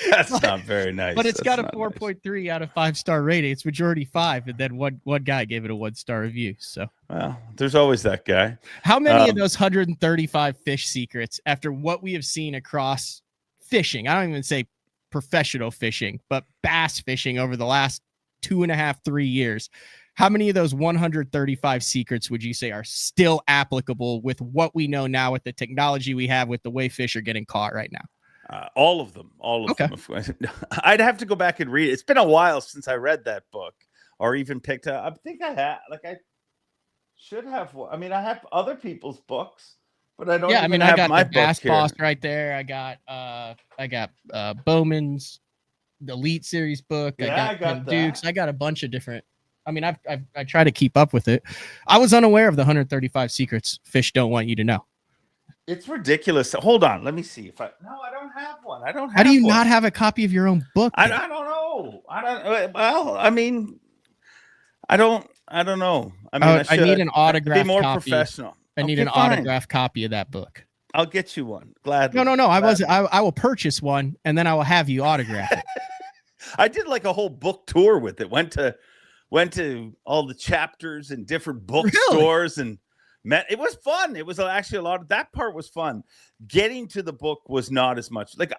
Speaker 2: That's not very nice.
Speaker 1: But it's got a 4.3 out of 5-star rating. It's majority 5, and then one guy gave it a 1-star review. So,
Speaker 2: well, there's always that guy.
Speaker 1: How many of those 135 fish secrets, after what we have seen across fishing, I don't even say professional fishing, but bass fishing over the last 2.5-3 years, how many of those 135 secrets would you say are still applicable with what we know now, with the technology we have, with the way fish are getting caught right now?
Speaker 2: All of them.
Speaker 1: Okay.
Speaker 2: I'd have to go back and read it. It's been a while since I read that book or even picked up. I think I had, I should have. I mean, I have other people's books, but I don't.
Speaker 1: Yeah,
Speaker 2: even
Speaker 1: I mean,
Speaker 2: have
Speaker 1: I got
Speaker 2: my
Speaker 1: the Bass
Speaker 2: book here.
Speaker 1: Boss right there. I got Bowman's Elite Series book.
Speaker 2: Yeah,
Speaker 1: I got
Speaker 2: that.
Speaker 1: Duke's. I got a bunch of different. I mean, I try to keep up with it. I was unaware of the 135 secrets fish don't want you to know.
Speaker 2: It's ridiculous. Hold on, let me see if I. No, I don't have one. I don't have.
Speaker 1: How do you
Speaker 2: one.
Speaker 1: not have a copy of your own book?
Speaker 2: I don't know. I don't. Well, I mean, I don't know. I mean,
Speaker 1: I need an autograph.
Speaker 2: Be more
Speaker 1: copy.
Speaker 2: professional.
Speaker 1: I need an autograph copy of that book.
Speaker 2: I'll get you one. Gladly.
Speaker 1: No. I will purchase one and then I will have you autograph it.
Speaker 2: I did like a whole book tour with it. Went to all the chapters and different bookstores and met. It was fun. It was actually a lot of that part was fun. Getting to the book was not as much. Like,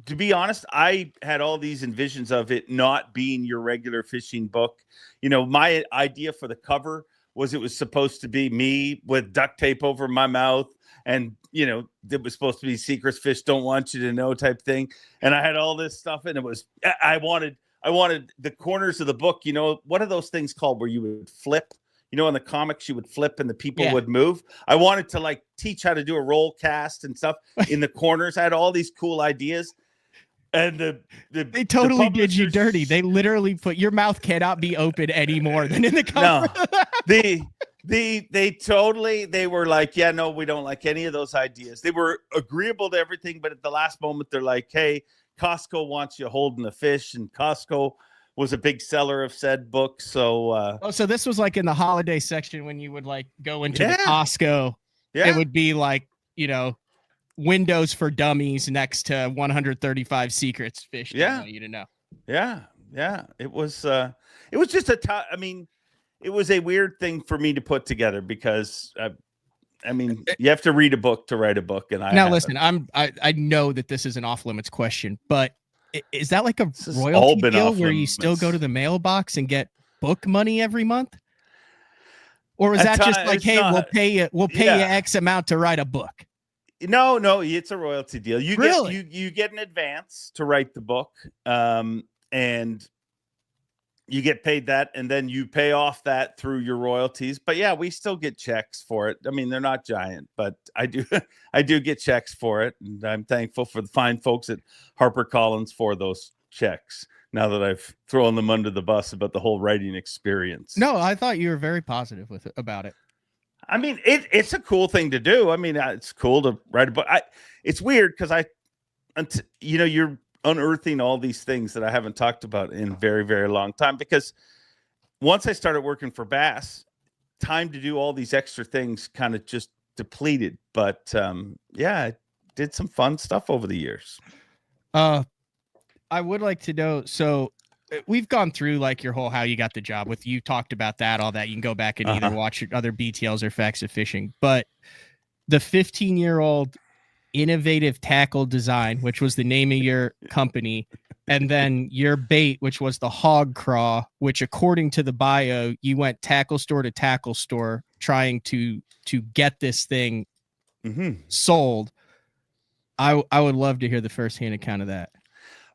Speaker 2: to be honest, I had all these envisions of it not being your regular fishing book. You know, my idea for the cover was it was supposed to be me with duct tape over my mouth. And, you know, it was supposed to be secrets fish don't want you to know type thing. And I had all this stuff. And it was, I wanted the corners of the book. You know, what are those things called where you would flip? You know, in the comics, you would flip and the people would move. I wanted to like teach how to do a roll cast and stuff in the corners. I had all these cool ideas. And
Speaker 1: they totally did you dirty. They literally put your mouth cannot be open any more than in the cover.
Speaker 2: No, they were like, yeah, no, we don't like any of those ideas. They were agreeable to everything, but at the last moment, they're like, hey, Costco wants you holding a fish, and Costco was a big seller of said book. So,
Speaker 1: so this was like in the holiday section when you would like go into the Costco. Yeah, it would be like, you know, Windows for Dummies next to 135 secrets fish.
Speaker 2: Yeah,
Speaker 1: you to know.
Speaker 2: Yeah. It was just I mean, it was a weird thing for me to put together because I mean, you have to read a book to write a book, and listen.
Speaker 1: I know that this is an off limits question, but is that like a royalty deal where you still go to the mailbox and get book money every month, or is that just like, hey, we'll pay you X amount to write a book?
Speaker 2: No, it's a royalty deal. You get an advance to write the book, and you get paid that, and then you pay off that through your royalties. But yeah, we still get checks for it. I mean, they're not giant, but I do get checks for it, and I'm thankful for the fine folks at HarperCollins for those checks. Now that I've thrown them under the bus about the whole writing experience.
Speaker 1: No, I thought you were very positive about it.
Speaker 2: I mean, it's a cool thing to do. I mean, it's cool to write a book. It's weird because you're unearthing all these things that I haven't talked about in a very, very long time, because once I started working for Bass, time to do all these extra things kind of just depleted. But I did some fun stuff over the years.
Speaker 1: I would like to know, so we've gone through like your whole how you got the job with, you talked about that, all that. You can go back and either watch your other BTLs or Facts of Fishing, but the 15-year-old Innovative Tackle Design, which was the name of your company, and then your bait, which was the Hog Craw, which according to the bio, you went tackle store to tackle store trying to get this thing sold. I would love to hear the firsthand account of that.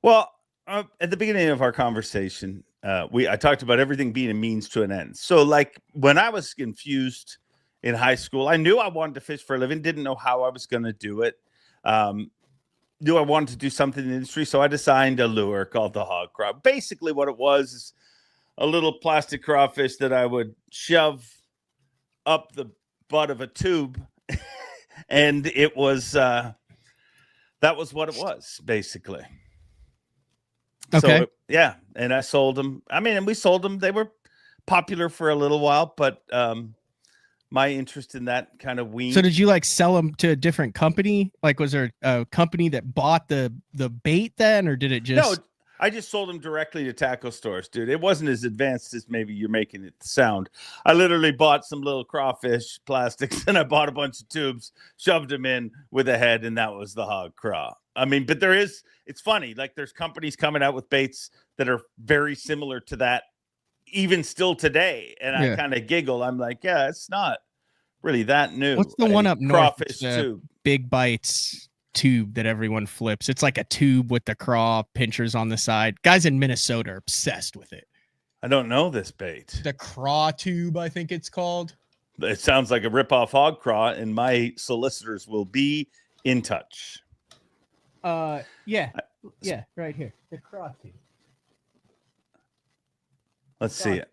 Speaker 2: Well, at the beginning of our conversation, I talked about everything being a means to an end. So like when I was confused in high school, I knew I wanted to fish for a living, didn't know how I was going to do it. Knew I wanted to do something in the industry. So I designed a lure called the Hog Craw. Basically what it was is a little plastic crawfish that I would shove up the butt of a tube. And it was, that was what it was basically.
Speaker 1: Okay.
Speaker 2: So, and I sold them. I mean, and we sold them. They were popular for a little while, but my interest in that kind of weaned.
Speaker 1: So did you like sell them to a different company? Like, was there a company that bought the bait then, or did it just?
Speaker 2: No, I just sold them directly to tackle stores, dude. It wasn't as advanced as maybe you're making it sound. I literally bought some little crawfish plastics and I bought a bunch of tubes, shoved them in with a head, and that was the Hog Craw. I mean, but it's funny. Like there's companies coming out with baits that are very similar to that even still today. And I
Speaker 1: Yeah.
Speaker 2: kind of giggle. I'm like, yeah, it's not really that new.
Speaker 1: What's the one up north?
Speaker 2: Crawfish
Speaker 1: It's the
Speaker 2: tube.
Speaker 1: Big Bites tube that everyone flips. It's like a tube with the craw pinchers on the side. Guys in Minnesota are obsessed with it.
Speaker 2: I don't know this bait.
Speaker 1: The craw tube, I think it's called.
Speaker 2: It sounds like a rip-off hog craw, and my solicitors will be in touch.
Speaker 1: Yeah, right here. The craw tube.
Speaker 2: Let's see it.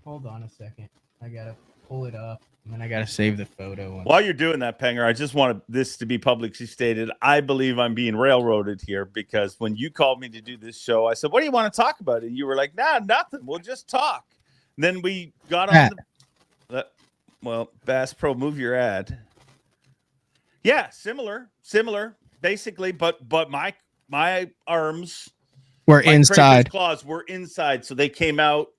Speaker 1: Hold on a second. I gotta pull it up, and then I gotta save the photo.
Speaker 2: While you're doing that, Penger, I just wanted this to be publicly stated. I believe I'm being railroaded here because when you called me to do this show, I said, "What do you want to talk about?" And you were like, "Nah, nothing. We'll just talk." And then we got on the Bass Pro, move your ad. Yeah, similar, basically, but my arms
Speaker 1: We're
Speaker 2: my
Speaker 1: inside.
Speaker 2: claws were inside, so they came out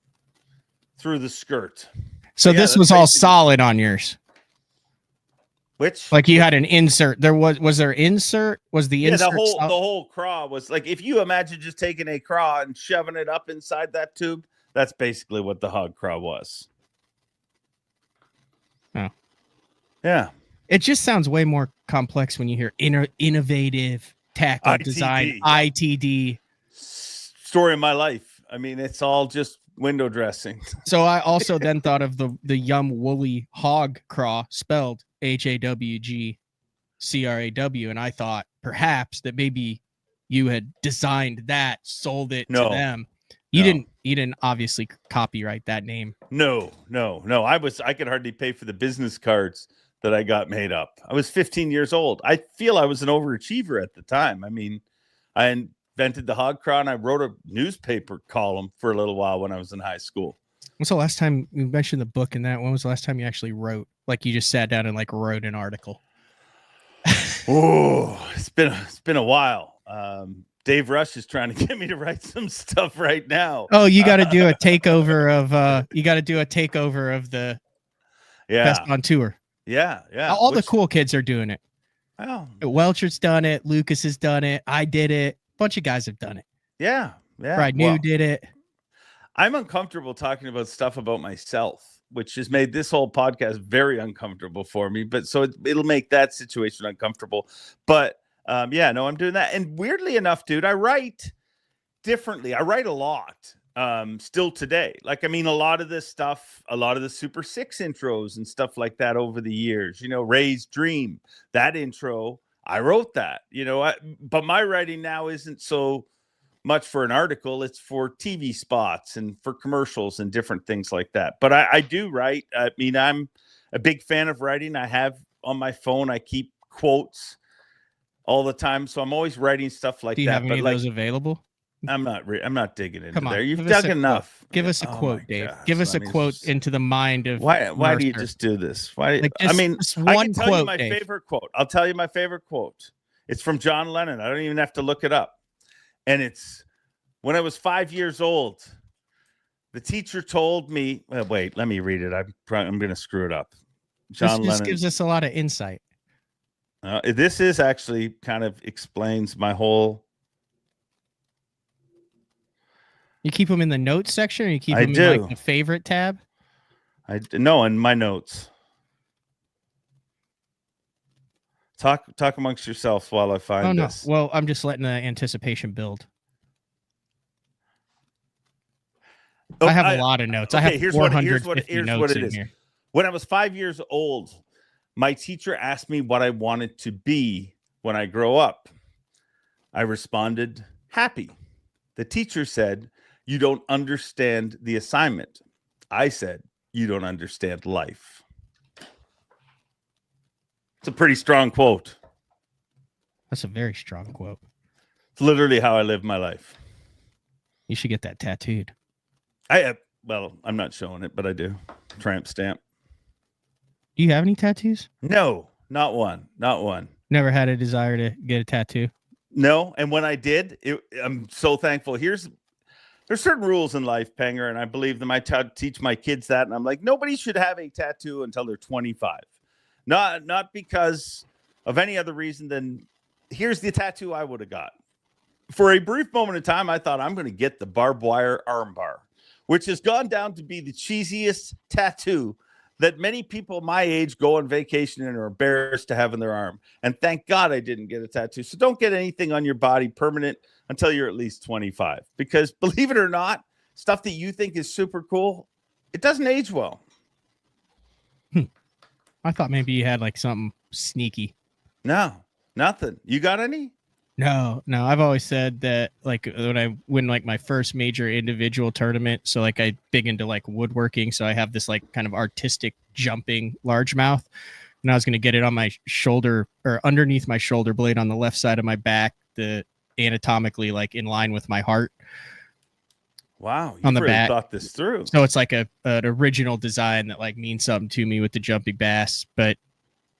Speaker 2: through the skirt.
Speaker 1: So
Speaker 2: Yeah,
Speaker 1: this
Speaker 2: that's
Speaker 1: was all
Speaker 2: basically-
Speaker 1: solid on yours.
Speaker 2: Which
Speaker 1: Like you had an insert. Was there insert? Was the insert?
Speaker 2: the whole craw was like, if you imagine just taking a craw and shoving it up inside that tube, that's basically what the hog craw was.
Speaker 1: Oh.
Speaker 2: Yeah.
Speaker 1: It just sounds way more complex when you hear innovative tackle
Speaker 2: ITD.
Speaker 1: design, ITD.
Speaker 2: Story of my life. I mean, it's all just window dressing.
Speaker 1: So I also then thought of the Yum Woolly Hog Craw, spelled HAWGCRAW, and I thought perhaps that maybe you had designed that, sold it to them. You didn't obviously copyright that name.
Speaker 2: No. I could hardly pay for the business cards that I got made up. I was 15 years old. I feel I was an overachiever at the time. I mean, I invented the hog craw and I wrote a newspaper column for a little while when I was in high school.
Speaker 1: When's the last time you mentioned the book and that? When was the last time you actually wrote? Like you just sat down and like wrote an article?
Speaker 2: Oh, it's been a while. Dave Rush is trying to get me to write some stuff right now.
Speaker 1: Oh, you got to do a takeover of the Best on Tour.
Speaker 2: Yeah.
Speaker 1: All the cool kids are doing it.
Speaker 2: Oh,
Speaker 1: Welcher's done it. Lucas has done it. I did it. A bunch of guys have done it.
Speaker 2: yeah.
Speaker 1: Brad New did it.
Speaker 2: I'm uncomfortable talking about stuff about myself, which has made this whole podcast very uncomfortable for me. But so it'll make that situation uncomfortable. But I'm doing that. And weirdly enough, dude, I write differently. I write a lot still today. Like, I mean, a lot of this stuff, a lot of the Super 6 intros and stuff like that over the years, Ray's Dream, that intro, I wrote that, but my writing now isn't so much for an article. It's for TV spots and for commercials and different things like that. But I do write. I mean, I'm a big fan of writing. I have on my phone, I keep quotes all the time. So I'm always writing stuff like that.
Speaker 1: Do you have any of
Speaker 2: like,
Speaker 1: those available?
Speaker 2: I'm not digging into
Speaker 1: Come on,
Speaker 2: there. You've
Speaker 1: give us
Speaker 2: dug
Speaker 1: a
Speaker 2: enough.
Speaker 1: Give us a
Speaker 2: Oh
Speaker 1: quote,
Speaker 2: my
Speaker 1: Dave.
Speaker 2: gosh.
Speaker 1: Give us
Speaker 2: I
Speaker 1: a
Speaker 2: mean,
Speaker 1: quote
Speaker 2: just-
Speaker 1: into the mind of
Speaker 2: Why do you
Speaker 1: Mercer.
Speaker 2: just do this? Why?
Speaker 1: Like,
Speaker 2: I
Speaker 1: just-
Speaker 2: mean,
Speaker 1: just
Speaker 2: I
Speaker 1: one
Speaker 2: can tell you
Speaker 1: quote,
Speaker 2: my
Speaker 1: Dave.
Speaker 2: favorite quote. I'll tell you my favorite quote. It's from John Lennon. I don't even have to look it up. And it's when I was 5 years old. The teacher told me. Wait, let me read it. I'm going to screw it up. John
Speaker 1: This
Speaker 2: Lennon.
Speaker 1: gives us a lot of insight.
Speaker 2: This is actually kind of explains my whole.
Speaker 1: You keep them in the notes section, or you keep
Speaker 2: I
Speaker 1: them in
Speaker 2: do.
Speaker 1: like the favorite tab?
Speaker 2: No, in my notes. Talk amongst yourselves while I find
Speaker 1: Oh no.
Speaker 2: this.
Speaker 1: Well, I'm just letting the anticipation build. I have a lot of notes. I have
Speaker 2: here's
Speaker 1: 450 notes
Speaker 2: what it
Speaker 1: in
Speaker 2: is.
Speaker 1: here.
Speaker 2: When I was 5 years old, my teacher asked me what I wanted to be when I grow up. I responded, happy. The teacher said, you don't understand the assignment. I said, you don't understand life. It's a pretty strong quote.
Speaker 1: That's a very strong quote.
Speaker 2: It's literally how I live my life.
Speaker 1: You should get that tattooed.
Speaker 2: I'm not showing it, but I do. Tramp stamp.
Speaker 1: Do you have any tattoos?
Speaker 2: No, not one.
Speaker 1: Never had a desire to get a tattoo.
Speaker 2: No, and when I did, I'm so thankful. There's certain rules in life, Penger, and I believe them. I teach my kids that, and I'm like, nobody should have a tattoo until they're 25. Not because of any other reason than here's the tattoo I would have got. For a brief moment in time, I thought I'm going to get the barbed wire armbar, which has gone down to be the cheesiest tattoo that many people my age go on vacation and are embarrassed to have in their arm. And thank God I didn't get a tattoo. So don't get anything on your body permanent until you're at least 25. Because believe it or not, stuff that you think is super cool, it doesn't age well.
Speaker 1: I thought maybe you had like something sneaky.
Speaker 2: No, nothing. You got any?
Speaker 1: No. I've always said that like when I win like my first major individual tournament, so like I big into like woodworking, so I have this like kind of artistic jumping largemouth, and I was gonna get it on my shoulder or underneath my shoulder blade on the left side of my back, the anatomically like in line with my heart.
Speaker 2: Wow, you
Speaker 1: on the
Speaker 2: really
Speaker 1: back.
Speaker 2: thought this through.
Speaker 1: So it's like an original design that like means something to me with the jumping bass, but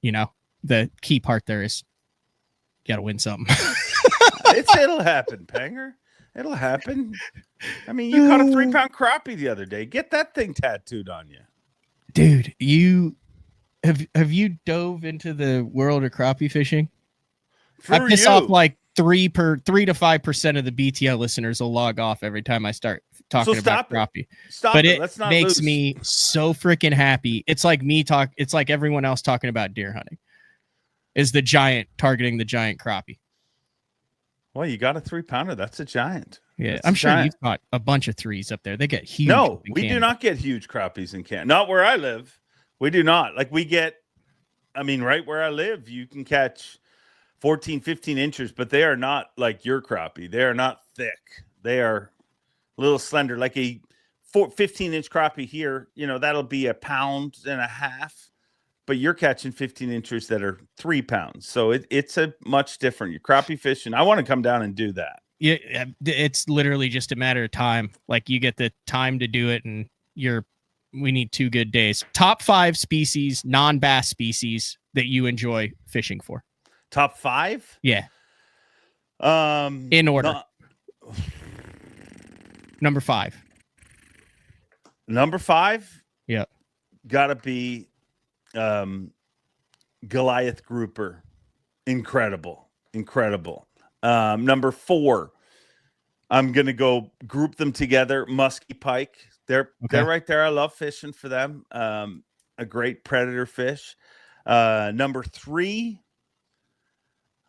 Speaker 1: you know the key part there is you gotta win something.
Speaker 2: It'll happen, Panger. It'll happen. I mean, you caught a 3-pound crappie the other day. Get that thing tattooed on you,
Speaker 1: dude. You have you dove into the world of crappie fishing? I piss off like 3 to 5% of the BTL listeners will log off every time I start talking about crappie.
Speaker 2: But
Speaker 1: it
Speaker 2: Let's not
Speaker 1: makes
Speaker 2: lose.
Speaker 1: me so freaking happy. It's like it's like everyone else talking about deer hunting. Is the giant targeting the giant crappie?
Speaker 2: Well, you got a 3-pounder. That's a giant.
Speaker 1: Yeah,
Speaker 2: That's
Speaker 1: I'm
Speaker 2: a
Speaker 1: sure
Speaker 2: giant.
Speaker 1: you've got a bunch of 3s up there. They get huge.
Speaker 2: No,
Speaker 1: in
Speaker 2: we do
Speaker 1: Canada.
Speaker 2: not get huge crappies in Canada. Not where I live. We do not. Like we get, I mean, right where I live, you can catch 14, 15 inches, but they are not like your crappie. They are not thick. They are a little slender, like a 15-inch crappie here. You know, that'll be 1.5 pounds. But you're catching 15 inches that are 3 pounds. So it's a much different. You're crappie fishing. I want to come down and do that.
Speaker 1: Yeah, it's literally just a matter of time. Like you get the time to do it, and we need 2 good days. Top 5 species, non-bass species that you enjoy fishing for.
Speaker 2: Top 5?
Speaker 1: Yeah. In order. Number 5.
Speaker 2: Number 5?
Speaker 1: Yeah.
Speaker 2: Gotta be Goliath grouper. Incredible. Number 4, I'm gonna go group them together. Musky pike. They're right there. I love fishing for them. A great predator fish. Number 3.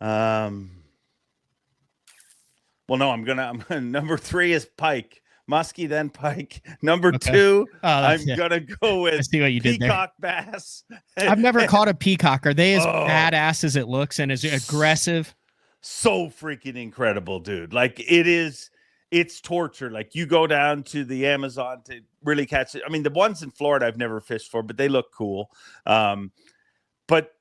Speaker 2: Well, no, I'm gonna number 3 is pike. Musky, then pike. Number 2, I'm gonna go with peacock bass.
Speaker 1: I've never caught a peacock. Are they as badass as it looks and as aggressive?
Speaker 2: So freaking incredible, dude. Like it's torture. Like you go down to the Amazon to really catch it. I mean, the ones in Florida I've never fished for, but they look cool. But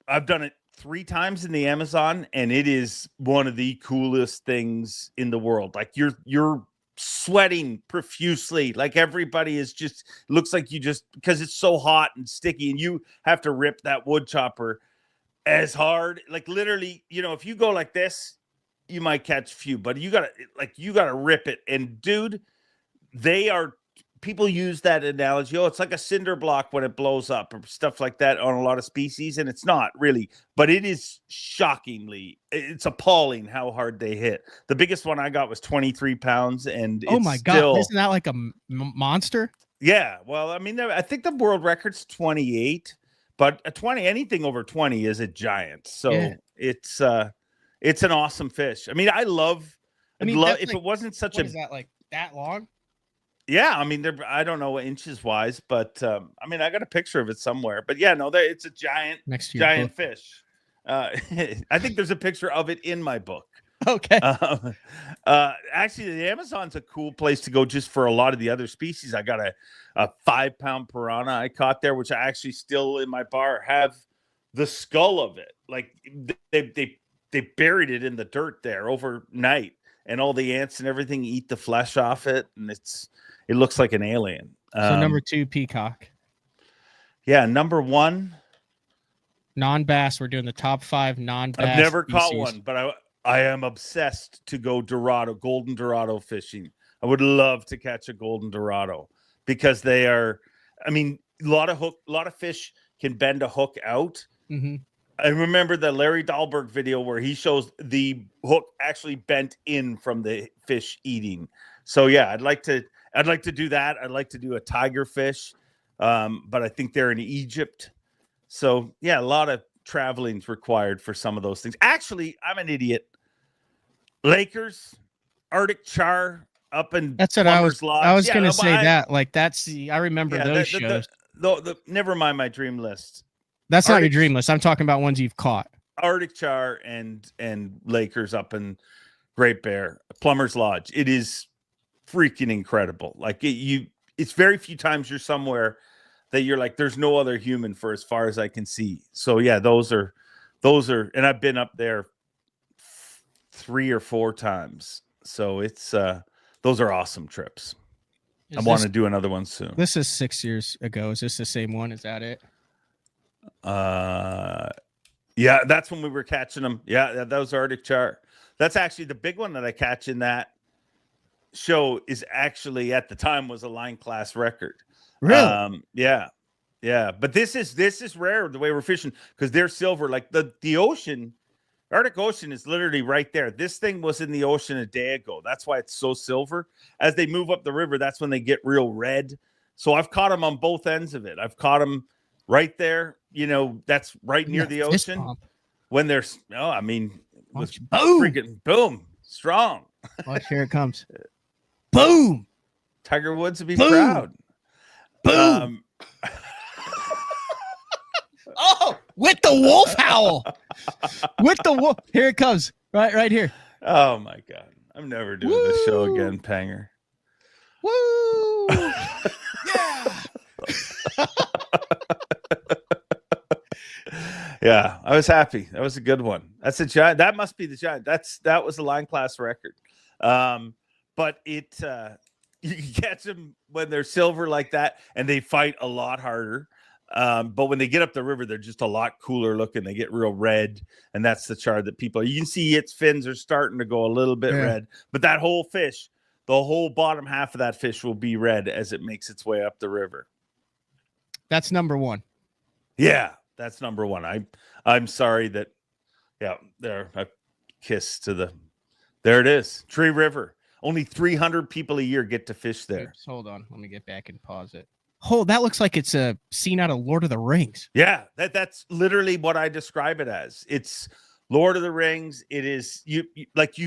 Speaker 2: I've done it 3 times in the Amazon, and it is one of the coolest things in the world. Like you're sweating profusely, like everybody is just looks like you just because it's so hot and sticky, and you have to rip that wood chopper as hard. Like literally, you know, if you go like this, you might catch a few, but you gotta rip it. And dude, people use that analogy. Oh, it's like a cinder block when it blows up or stuff like that on a lot of species. And it's not really, but it is it's appalling how hard they hit. The biggest one I got was 23 pounds. And
Speaker 1: oh my God, isn't that like a monster?
Speaker 2: Yeah. Well, I mean, I think the world record's 28, but anything over 20 is a giant. So yeah. It's an awesome fish. I mean, if it wasn't such
Speaker 1: is that like that long?
Speaker 2: Yeah, I mean, I don't know inches wise, but I mean, I got a picture of it somewhere. But yeah, no, it's a giant fish. I think there's a picture of it in my book.
Speaker 1: Okay.
Speaker 2: Actually, the Amazon's a cool place to go just for a lot of the other species. I got a 5-pound piranha I caught there, which I actually still in my bar have the skull of it. Like they buried it in the dirt there overnight, and all the ants and everything eat the flesh off it, and it looks like an alien.
Speaker 1: So number 2, peacock.
Speaker 2: Yeah, number 1,
Speaker 1: non-bass. We're doing the top 5 non-bass.
Speaker 2: I've never
Speaker 1: species.
Speaker 2: caught one, but I am obsessed to go golden Dorado fishing. I would love to catch a golden Dorado because they are. I mean, a lot of fish can bend a hook out.
Speaker 1: Mm-hmm.
Speaker 2: I remember the Larry Dahlberg video where he shows the hook actually bent in from the fish eating. So yeah, I'd like to. I'd like to do that. I'd like to do a tiger fish, but I think they're in Egypt. So yeah, a lot of traveling's required for some of those things. Actually, I'm an idiot. Lakers, Arctic char up in
Speaker 1: That's what
Speaker 2: Plumber's Lodge.
Speaker 1: I was
Speaker 2: Yeah,
Speaker 1: gonna
Speaker 2: no,
Speaker 1: say
Speaker 2: but
Speaker 1: that. Like that's I remember
Speaker 2: yeah,
Speaker 1: those shows.
Speaker 2: Never mind my dream list.
Speaker 1: That's not your
Speaker 2: Arctic-
Speaker 1: dream list. I'm talking about ones you've caught.
Speaker 2: Arctic char and Lakers up in Great Bear, Plumber's Lodge. It is freaking incredible. Like it's very few times you're somewhere that you're like, there's no other human for as far as I can see. So yeah, those are, and I've been up there 3 or 4 times. So it's, those are awesome trips. I want to do another one soon.
Speaker 1: This is 6 years ago. Is this the same one? Is that it?
Speaker 2: Yeah, that's when we were catching them. Yeah, that was Arctic char. That's actually the big one that I catch in that show is actually at the time was a line class record.
Speaker 1: Really?
Speaker 2: Yeah. But this is rare the way we're fishing because they're silver. Like the ocean, Arctic Ocean is literally right there. This thing was in the ocean a day ago. That's why it's so silver. As they move up the river, that's when they get real red. So I've caught them on both ends of it. I've caught them right there. You know, that's right near the ocean. When there's, with
Speaker 1: boom,
Speaker 2: freaking boom, strong.
Speaker 1: Watch, here it comes. Boom.
Speaker 2: Tiger Woods would be
Speaker 1: Boom.
Speaker 2: proud.
Speaker 1: Boom. Oh, with the wolf howl. With the wolf. Here it comes. Right here.
Speaker 2: Oh my God. I'm never doing this show again, Panger.
Speaker 1: Woo. Yeah.
Speaker 2: Yeah, I was happy. That was a good one. That's a giant. That must be the giant. That was a line class record. But it you can catch them when they're silver like that, and they fight a lot harder. But when they get up the river, they're just a lot cooler looking. They get real red, and that's the char that people. You can see its fins are starting to go a little bit red, but that whole fish, the whole bottom half of that fish will be red as it makes its way up the river.
Speaker 1: That's number one.
Speaker 2: Yeah, that's number one. I'm sorry that. Yeah, there a kiss to the. There it is, Tree River. Only 300 people a year get to fish there.
Speaker 1: Oops, hold on, let me get back and pause it. Oh, that looks like it's a scene out of Lord of the Rings.
Speaker 2: Yeah, that's literally what I describe it as. It's Lord of the Rings. It is you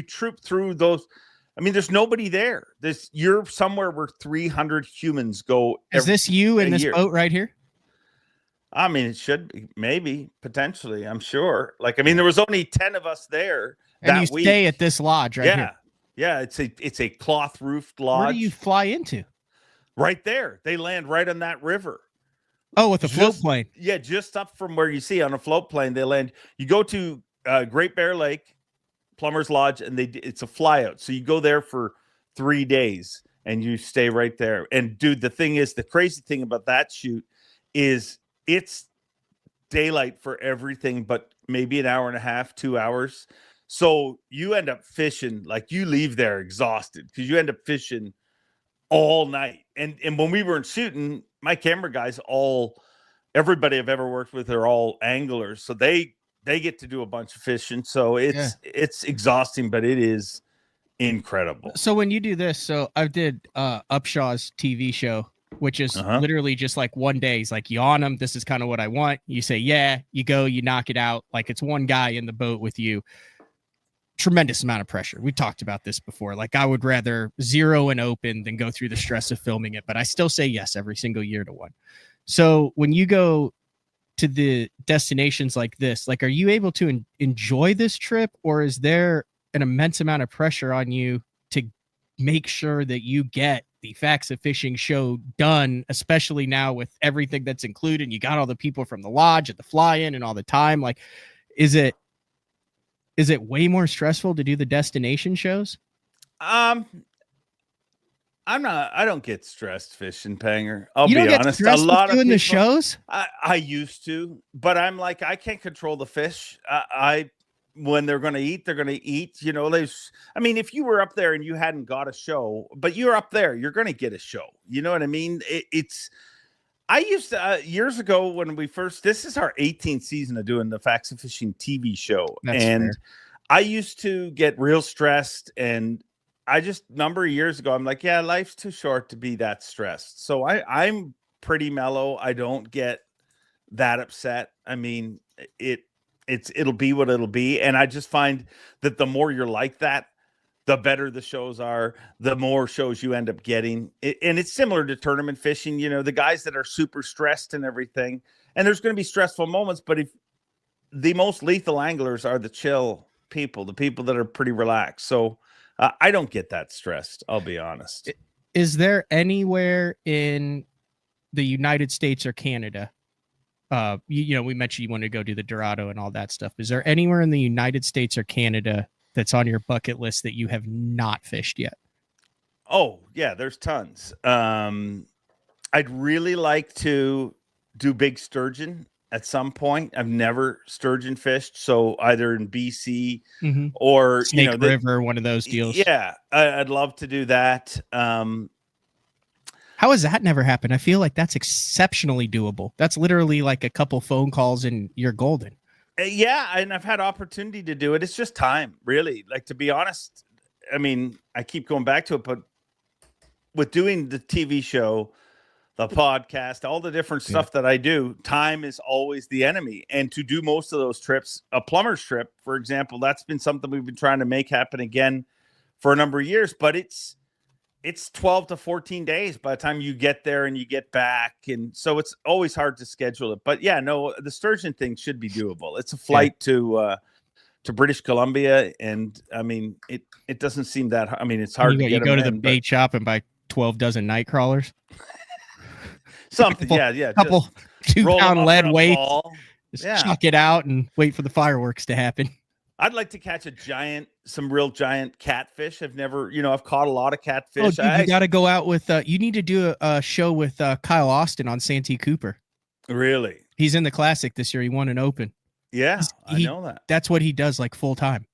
Speaker 2: troop through those. I mean, there's nobody there. You're somewhere where 300 humans go.
Speaker 1: Is this you in this boat right here?
Speaker 2: I mean, it should be, maybe, potentially, I'm sure. Like, I mean, there was only 10 of us there
Speaker 1: and
Speaker 2: that
Speaker 1: you
Speaker 2: week.
Speaker 1: Stay at this lodge right here.
Speaker 2: Yeah, it's a cloth roofed lodge.
Speaker 1: Where do you fly into?
Speaker 2: Right there. They land right on that river.
Speaker 1: Oh, with a float plane.
Speaker 2: Yeah, just up from where you see on a float plane, they land. You go to Great Bear Lake, Plumber's Lodge, and it's a flyout. So you go there for 3 days and you stay right there. And dude, the thing is, the crazy thing about that shoot is it's daylight for everything, but maybe an hour and a half, 2 hours. So you end up fishing, like you leave there exhausted because you end up fishing all night. And when we weren't shooting, my camera guys, everybody I've ever worked with are all anglers. So they get to do a bunch of fishing. So it's exhausting, but it is incredible.
Speaker 1: So when you do this, so I did Upshaw's TV show, which is literally just like 1 day. He's like, you on them. This is kind of what I want. You say, yeah, you go, you knock it out. Like it's one guy in the boat with you. Tremendous amount of pressure. We talked about this before. Like I would rather 0 and open than go through the stress of filming it, but I still say yes every single year to one. So when you go to the destinations like this, like, are you able to enjoy this trip, or is there an immense amount of pressure on you to make sure that you get the Facts of Fishing show done, especially now with everything that's included? You got all the people from the lodge at the fly-in and all the time. Like, is it way more stressful to do the destination shows?
Speaker 2: I don't get stressed fishing, Panger. I'll
Speaker 1: you
Speaker 2: be
Speaker 1: don't
Speaker 2: honest.
Speaker 1: Get
Speaker 2: a lot of
Speaker 1: doing
Speaker 2: people,
Speaker 1: the shows.
Speaker 2: I used to, but I'm like, I can't control the fish. When they're going to eat, they're going to eat. You know, if you were up there and you hadn't got a show, but you're up there, you're going to get a show. You know what I mean? I used to, years ago when this is our 18th season of doing the Facts of Fishing TV show. That's fair. I used to get real stressed and I just number of years ago, I'm like, yeah, life's too short to be that stressed. So I'm pretty mellow. I don't get that upset. I mean, it'll be what it'll be. And I just find that the more you're like that, the better the shows are, the more shows you end up getting. And it's similar to tournament fishing, the guys that are super stressed and everything. And there's going to be stressful moments, but if the most lethal anglers are the chill people, the people that are pretty relaxed. So I don't get that stressed. I'll be honest.
Speaker 1: Is there anywhere in the United States or Canada? We mentioned you want to go do the Dorado and all that stuff. Is there anywhere in the United States or Canada that's on your bucket list that you have not fished yet?
Speaker 2: Oh yeah, there's tons. I'd really like to do big sturgeon at some point. I've never sturgeon fished, so either in BC or
Speaker 1: Snake River, one of those deals.
Speaker 2: Yeah, I'd love to do that.
Speaker 1: How has that never happened? I feel like that's exceptionally doable. That's literally like a couple phone calls and you're golden.
Speaker 2: Yeah, and I've had opportunity to do it. It's just time, really. Like, to be honest, I mean, I keep going back to it, but with doing the TV show, the podcast, all the different stuff that I do, time is always the enemy. And to do most of those trips, a plumber's trip, for example, that's been something we've been trying to make happen again for a number of years, but it's 12 to 14 days by the time you get there and you get back. And so it's always hard to schedule it. But yeah, no, the sturgeon thing should be doable. It's a flight to British Columbia. And I mean, it doesn't seem that, I mean, it's hard to get.
Speaker 1: You go to the bait shop and buy 12 dozen night crawlers.
Speaker 2: Something. Yeah.
Speaker 1: Couple 2-pound lead weight.
Speaker 2: Just
Speaker 1: chuck it out and wait for the fireworks to happen.
Speaker 2: I'd like to catch some real giant catfish. I've never, I've caught a lot of catfish.
Speaker 1: Oh, dude, you got to go out with, you need to do a show with Kyle Austin on Santee Cooper.
Speaker 2: Really?
Speaker 1: He's in the Classic this year. He won an Open.
Speaker 2: Yeah, I know that.
Speaker 1: That's what he does like full time.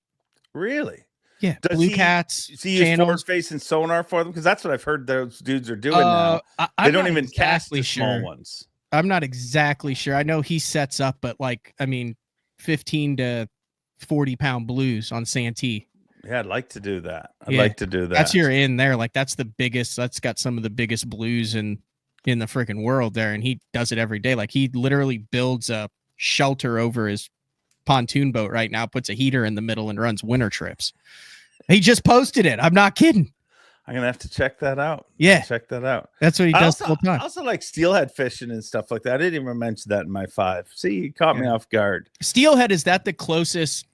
Speaker 2: Really?
Speaker 1: Yeah.
Speaker 2: Does
Speaker 1: Blue Cats.
Speaker 2: He use forward facing sonar for them? Because that's what I've heard those dudes are doing now. They don't even cast the small ones.
Speaker 1: I'm not exactly sure. I know he sets up, but 15 to 40-pound blues on Santee.
Speaker 2: Yeah, I'd like to do that. I'd like to do that.
Speaker 1: That's your in there. That's the biggest. That's got some of the biggest blues in the freaking world there, and he does it every day. Like, he literally builds a shelter over his pontoon boat right now, puts a heater in the middle, and runs winter trips. He just posted it. I'm not kidding.
Speaker 2: I'm gonna have to check that out.
Speaker 1: Yeah,
Speaker 2: check that out.
Speaker 1: That's what he does full time.
Speaker 2: I also like steelhead fishing and stuff like that. I didn't even mention that in my 5. See, you caught me off guard.
Speaker 1: Steelhead, is that the closest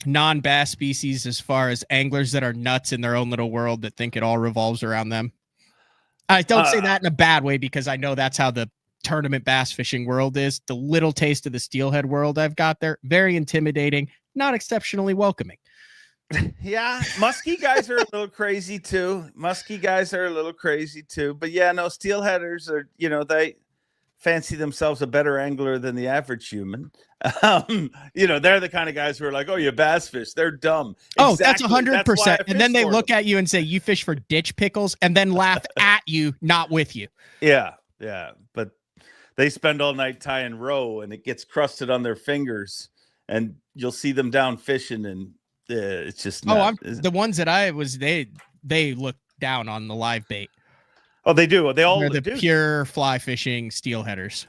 Speaker 1: non-bass species as far as anglers that are nuts in their own little world that think it all revolves around them? I don't say that in a bad way, because I know that's how the tournament bass fishing world is. The little taste of the steelhead world I've got there, very intimidating, not exceptionally welcoming.
Speaker 2: Yeah, musky guys are a little crazy too. But yeah, no, steelheaders are, they fancy themselves a better angler than the average human. They're the kind of guys who are like, oh, you bass fish. They're dumb.
Speaker 1: Oh, exactly. That's 100%. And then they look at you and say, you fish for ditch pickles, and then laugh at you, not with you.
Speaker 2: Yeah. But they spend all night tying row, and it gets crusted on their fingers, and you'll see them down fishing, and it's just
Speaker 1: the ones that I was, they look down on the live bait.
Speaker 2: Oh, they do. They're
Speaker 1: the pure fly fishing steelheaders.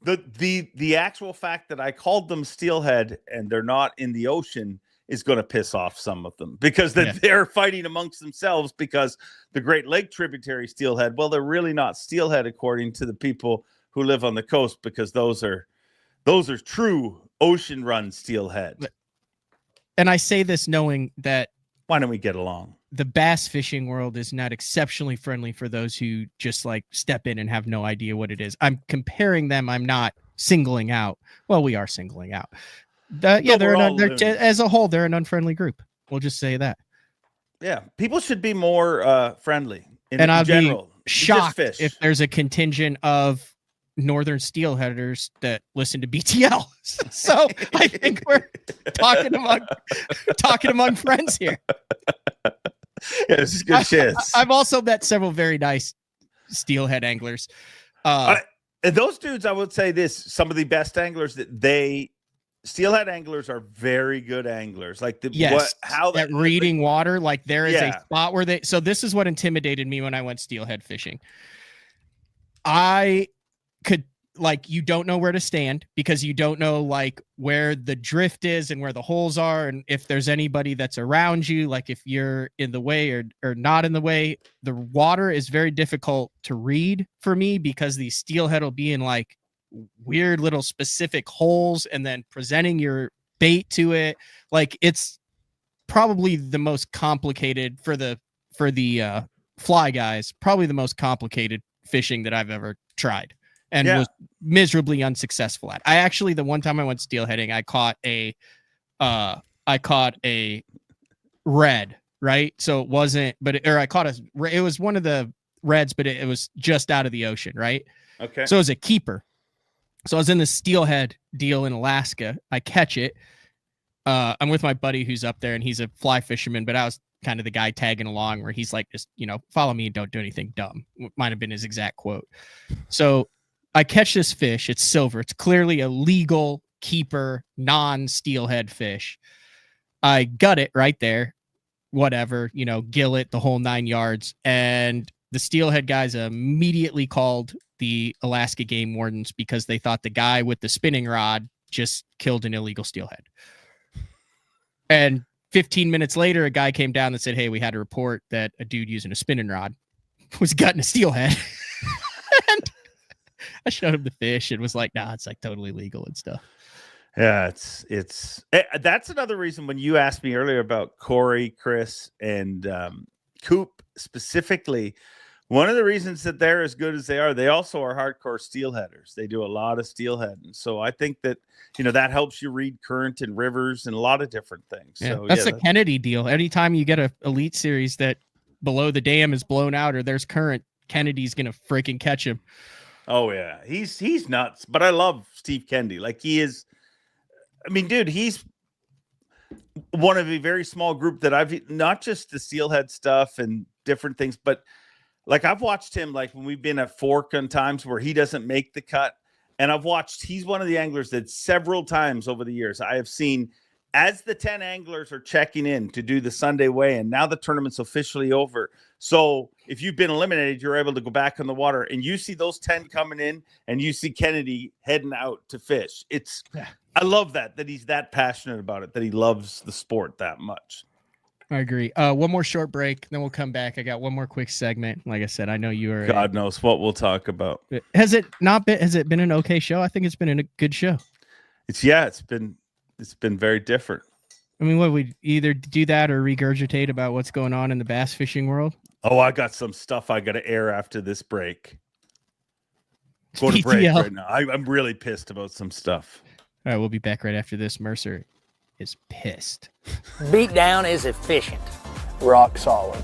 Speaker 2: The actual fact that I called them steelhead and they're not in the ocean is going to piss off some of them, because they're fighting amongst themselves, because the Great Lake tributary steelhead, well, they're really not steelhead according to the people who live on the coast, because those are true ocean run steelhead.
Speaker 1: And I say this knowing that,
Speaker 2: why don't we get along?
Speaker 1: The bass fishing world is not exceptionally friendly for those who just step in and have no idea what it is. I'm comparing them. I'm not singling out. Well, we are singling out. As a whole, they're an unfriendly group. We'll just say that.
Speaker 2: Yeah, people should be more friendly in
Speaker 1: I'd
Speaker 2: general.
Speaker 1: Be shocked if there's a contingent of northern steelheaders that listen to BTL. So I think we're talking among friends here.
Speaker 2: Yeah, this is good shit.
Speaker 1: I've also met several very nice steelhead anglers.
Speaker 2: And those dudes, I would say this: some of the best anglers that they steelhead anglers are very good anglers. Like how
Speaker 1: that reading water, like there is a
Speaker 2: Yeah.
Speaker 1: spot where so this is what intimidated me when I went steelhead fishing. I could, like, you don't know where to stand because you don't know like where the drift is and where the holes are. And if there's anybody that's around you, like if you're in the way or not in the way, the water is very difficult to read for me because the steelhead will be in like weird little specific holes and then presenting your bait to it. Like it's probably the most complicated for the fly guys, probably the most complicated fishing that I've ever tried and was miserably unsuccessful at. I actually, the one time I went steelheading, I caught a red, right? So it wasn't, it was one of the reds, but it was just out of the ocean, right?
Speaker 2: Okay.
Speaker 1: So it was a keeper. So I was in the steelhead deal in Alaska. I catch it. I'm with my buddy who's up there and he's a fly fisherman, but I was kind of the guy tagging along where he's like, just, follow me and don't do anything dumb. Might have been his exact quote. So I catch this fish. It's silver. It's clearly a legal keeper, non-steelhead fish. I gut it right there, whatever, gill it, the whole 9 yards. And the steelhead guys immediately called the Alaska game wardens because they thought the guy with the spinning rod just killed an illegal steelhead. And 15 minutes later, a guy came down and said, hey, we had a report that a dude using a spinning rod was gutting a steelhead. And I showed him the fish and was like, nah, it's like totally legal and stuff.
Speaker 2: Yeah, that's another reason when you asked me earlier about Corey, Chris, and Coop specifically, one of the reasons that they're as good as they also are hardcore steelheaders. They do a lot of steelhead. And so I think that, that helps you read current and rivers and a lot of different things.
Speaker 1: Yeah,
Speaker 2: so
Speaker 1: that's a Kennedy deal. Anytime you get a Elite Series that below the dam is blown out or there's current, Kennedy's going to freaking catch him.
Speaker 2: Oh yeah. He's nuts, but I love Steve Kennedy. Like he is, I mean, dude, he's one of a very small group that I've not just the steelhead stuff and different things, but like I've watched him, like when we've been at Fork on times where he doesn't make the cut. And he's one of the anglers that several times over the years I have seen as the 10 anglers are checking in to do the Sunday weigh, and now the tournament's officially over. So if you've been eliminated, you're able to go back in the water and you see those 10 coming in and you see Kennedy heading out to fish. I love that he's that passionate about it, that he loves the sport that much.
Speaker 1: I agree. One more short break, then we'll come back. I got one more quick segment. Like I said, I know you are.
Speaker 2: God knows what we'll talk about.
Speaker 1: Has it been an okay show? I think it's been a good show.
Speaker 2: It's been very different.
Speaker 1: I mean, what we either do that or regurgitate about what's going on in the bass fishing world.
Speaker 2: Oh, I got some stuff I got to air after this break. Go to break right now. I'm really pissed about some stuff.
Speaker 1: All right, we'll be back right after this. Mercer is pissed.
Speaker 7: Beatdown is efficient.
Speaker 5: Rock solid.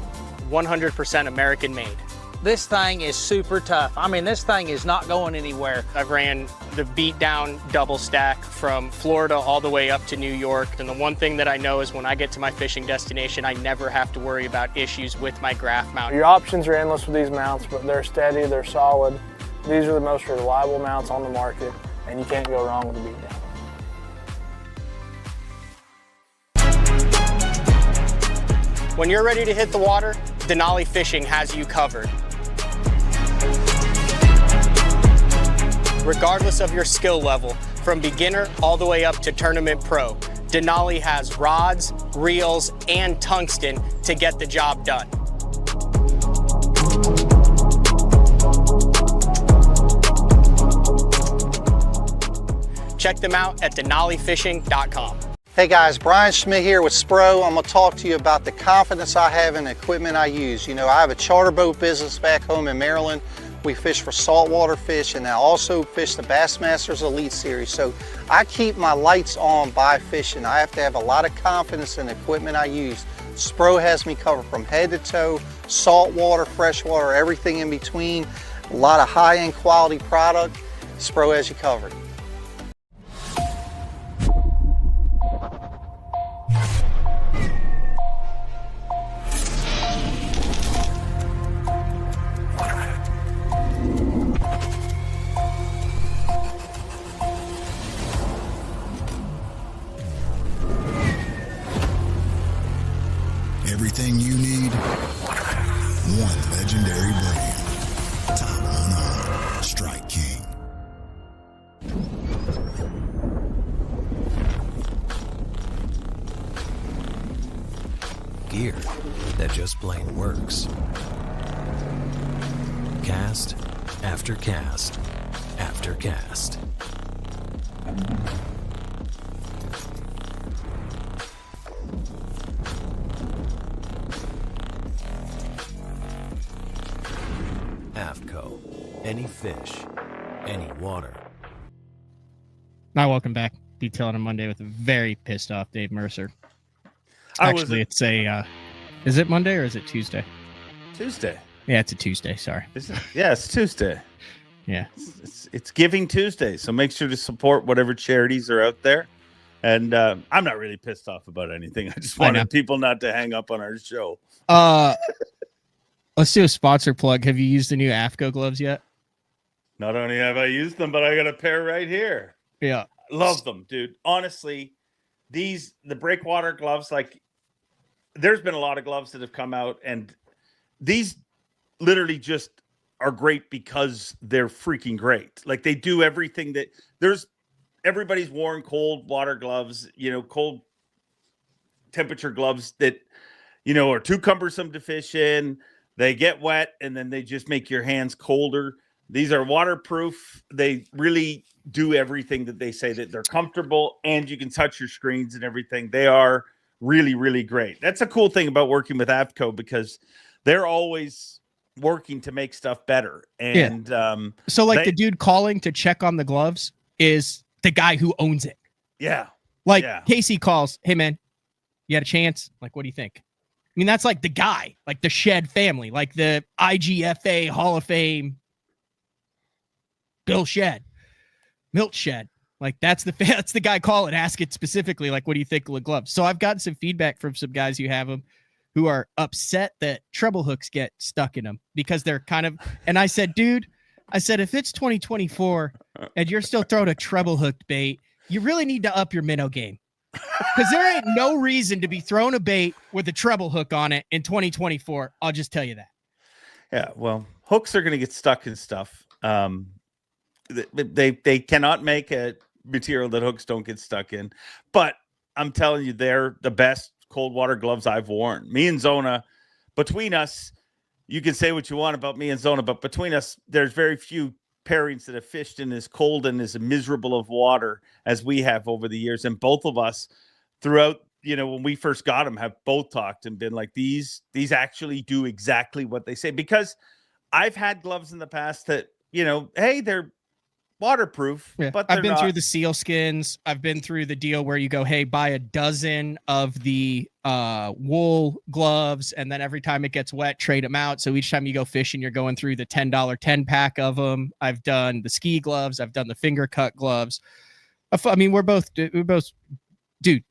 Speaker 5: 100% American made.
Speaker 7: This thing is super tough. I mean, this thing is not going anywhere.
Speaker 5: I've ran the Beatdown double stack from Florida all the way up to New York. And the one thing that I know is when I get to my fishing destination, I never have to worry about issues with my graph mount.
Speaker 8: Your options are endless with these mounts, but they're steady, they're solid. These are the most reliable mounts on the market, and you can't go wrong with the Beatdown.
Speaker 5: When you're ready to hit the water, Denali Fishing has you covered. Regardless of your skill level, from beginner all the way up to tournament pro, Denali has rods, reels, and tungsten to get the job done. Check them out at denalifishing.com.
Speaker 9: Hey guys, Brian Schmidt here with Spro. I'm going to talk to you about the confidence I have in the equipment I use. I have a charter boat business back home in Maryland. We fish for saltwater fish, and I also fish the Bassmaster Elite Series. So I keep my lights on by fishing. I have to have a lot of confidence in the equipment I use. Spro has me covered from head to toe, saltwater, freshwater, everything in between. A lot of high-end quality product. Spro has you covered.
Speaker 10: everything you need. One legendary brand. Top one, Strike King.
Speaker 11: Gear that just plain works. Cast after cast after cast. AFCO. Any fish, any water.
Speaker 1: Now, welcome back. Detailing on Monday with a very pissed off Dave Mercer.
Speaker 2: Actually,
Speaker 1: it's a. Is it Monday or is it Tuesday?
Speaker 2: Tuesday.
Speaker 1: Yeah, it's a Tuesday. Sorry.
Speaker 2: Yeah, it's Tuesday.
Speaker 1: Yeah.
Speaker 2: It's Giving Tuesday, so make sure to support whatever charities are out there. And I'm not really pissed off about anything. I just wanted people not to hang up on our show.
Speaker 1: Let's do a sponsor plug. Have you used the new AFCO gloves yet?
Speaker 2: Not only have I used them, but I got a pair right here.
Speaker 1: Yeah.
Speaker 2: Love them, dude. Honestly, the breakwater gloves, like, there's been a lot of gloves that have come out, and these literally just are great because they're freaking great. Like, they do everything that everybody's worn cold water gloves, cold temperature gloves that, are too cumbersome to fish in. They get wet and then they just make your hands colder. These are waterproof. They really do everything that they say, that they're comfortable and you can touch your screens and everything. They are really, really great. That's a cool thing about working with AFCO, because they're always working to make stuff better. And
Speaker 1: so the dude calling to check on the gloves is the guy who owns it.
Speaker 2: Yeah.
Speaker 1: Casey calls, hey man, you had a chance? Like, what do you think? I mean, that's like the guy, like the Shed family, like the IGFA Hall of Fame Bill Shed, Milt Shed. Like, that's the guy calling, ask it specifically, like, what do you think of the gloves? So I've gotten some feedback from some guys who have them, who are upset that treble hooks get stuck in them because they're kind of, and I said, dude, if it's 2024 and you're still throwing a treble hooked bait, you really need to up your minnow game. Because there ain't no reason to be throwing a bait with a treble hook on it in 2024. I'll just tell you that.
Speaker 2: Yeah, well, hooks are going to get stuck in stuff. They cannot make a material that hooks don't get stuck in. But I'm telling you, they're the best cold water gloves I've worn. Me and Zona, between us, you can say what you want about me and Zona, but between us, there's very few pairings that have fished in as cold and as miserable of water as we have over the years. And both of us throughout, when we first got them, have both talked and been like, these actually do exactly what they say. Because I've had gloves in the past that, hey, they're waterproof, but
Speaker 1: I've been through the seal skins. I've been through the deal where you go, hey, buy a dozen of the wool gloves, and then every time it gets wet, trade them out. So each time you go fishing, you're going through the $10 10-pack of them. I've done the ski gloves. I've done the finger cut gloves. I mean, we're both, dude,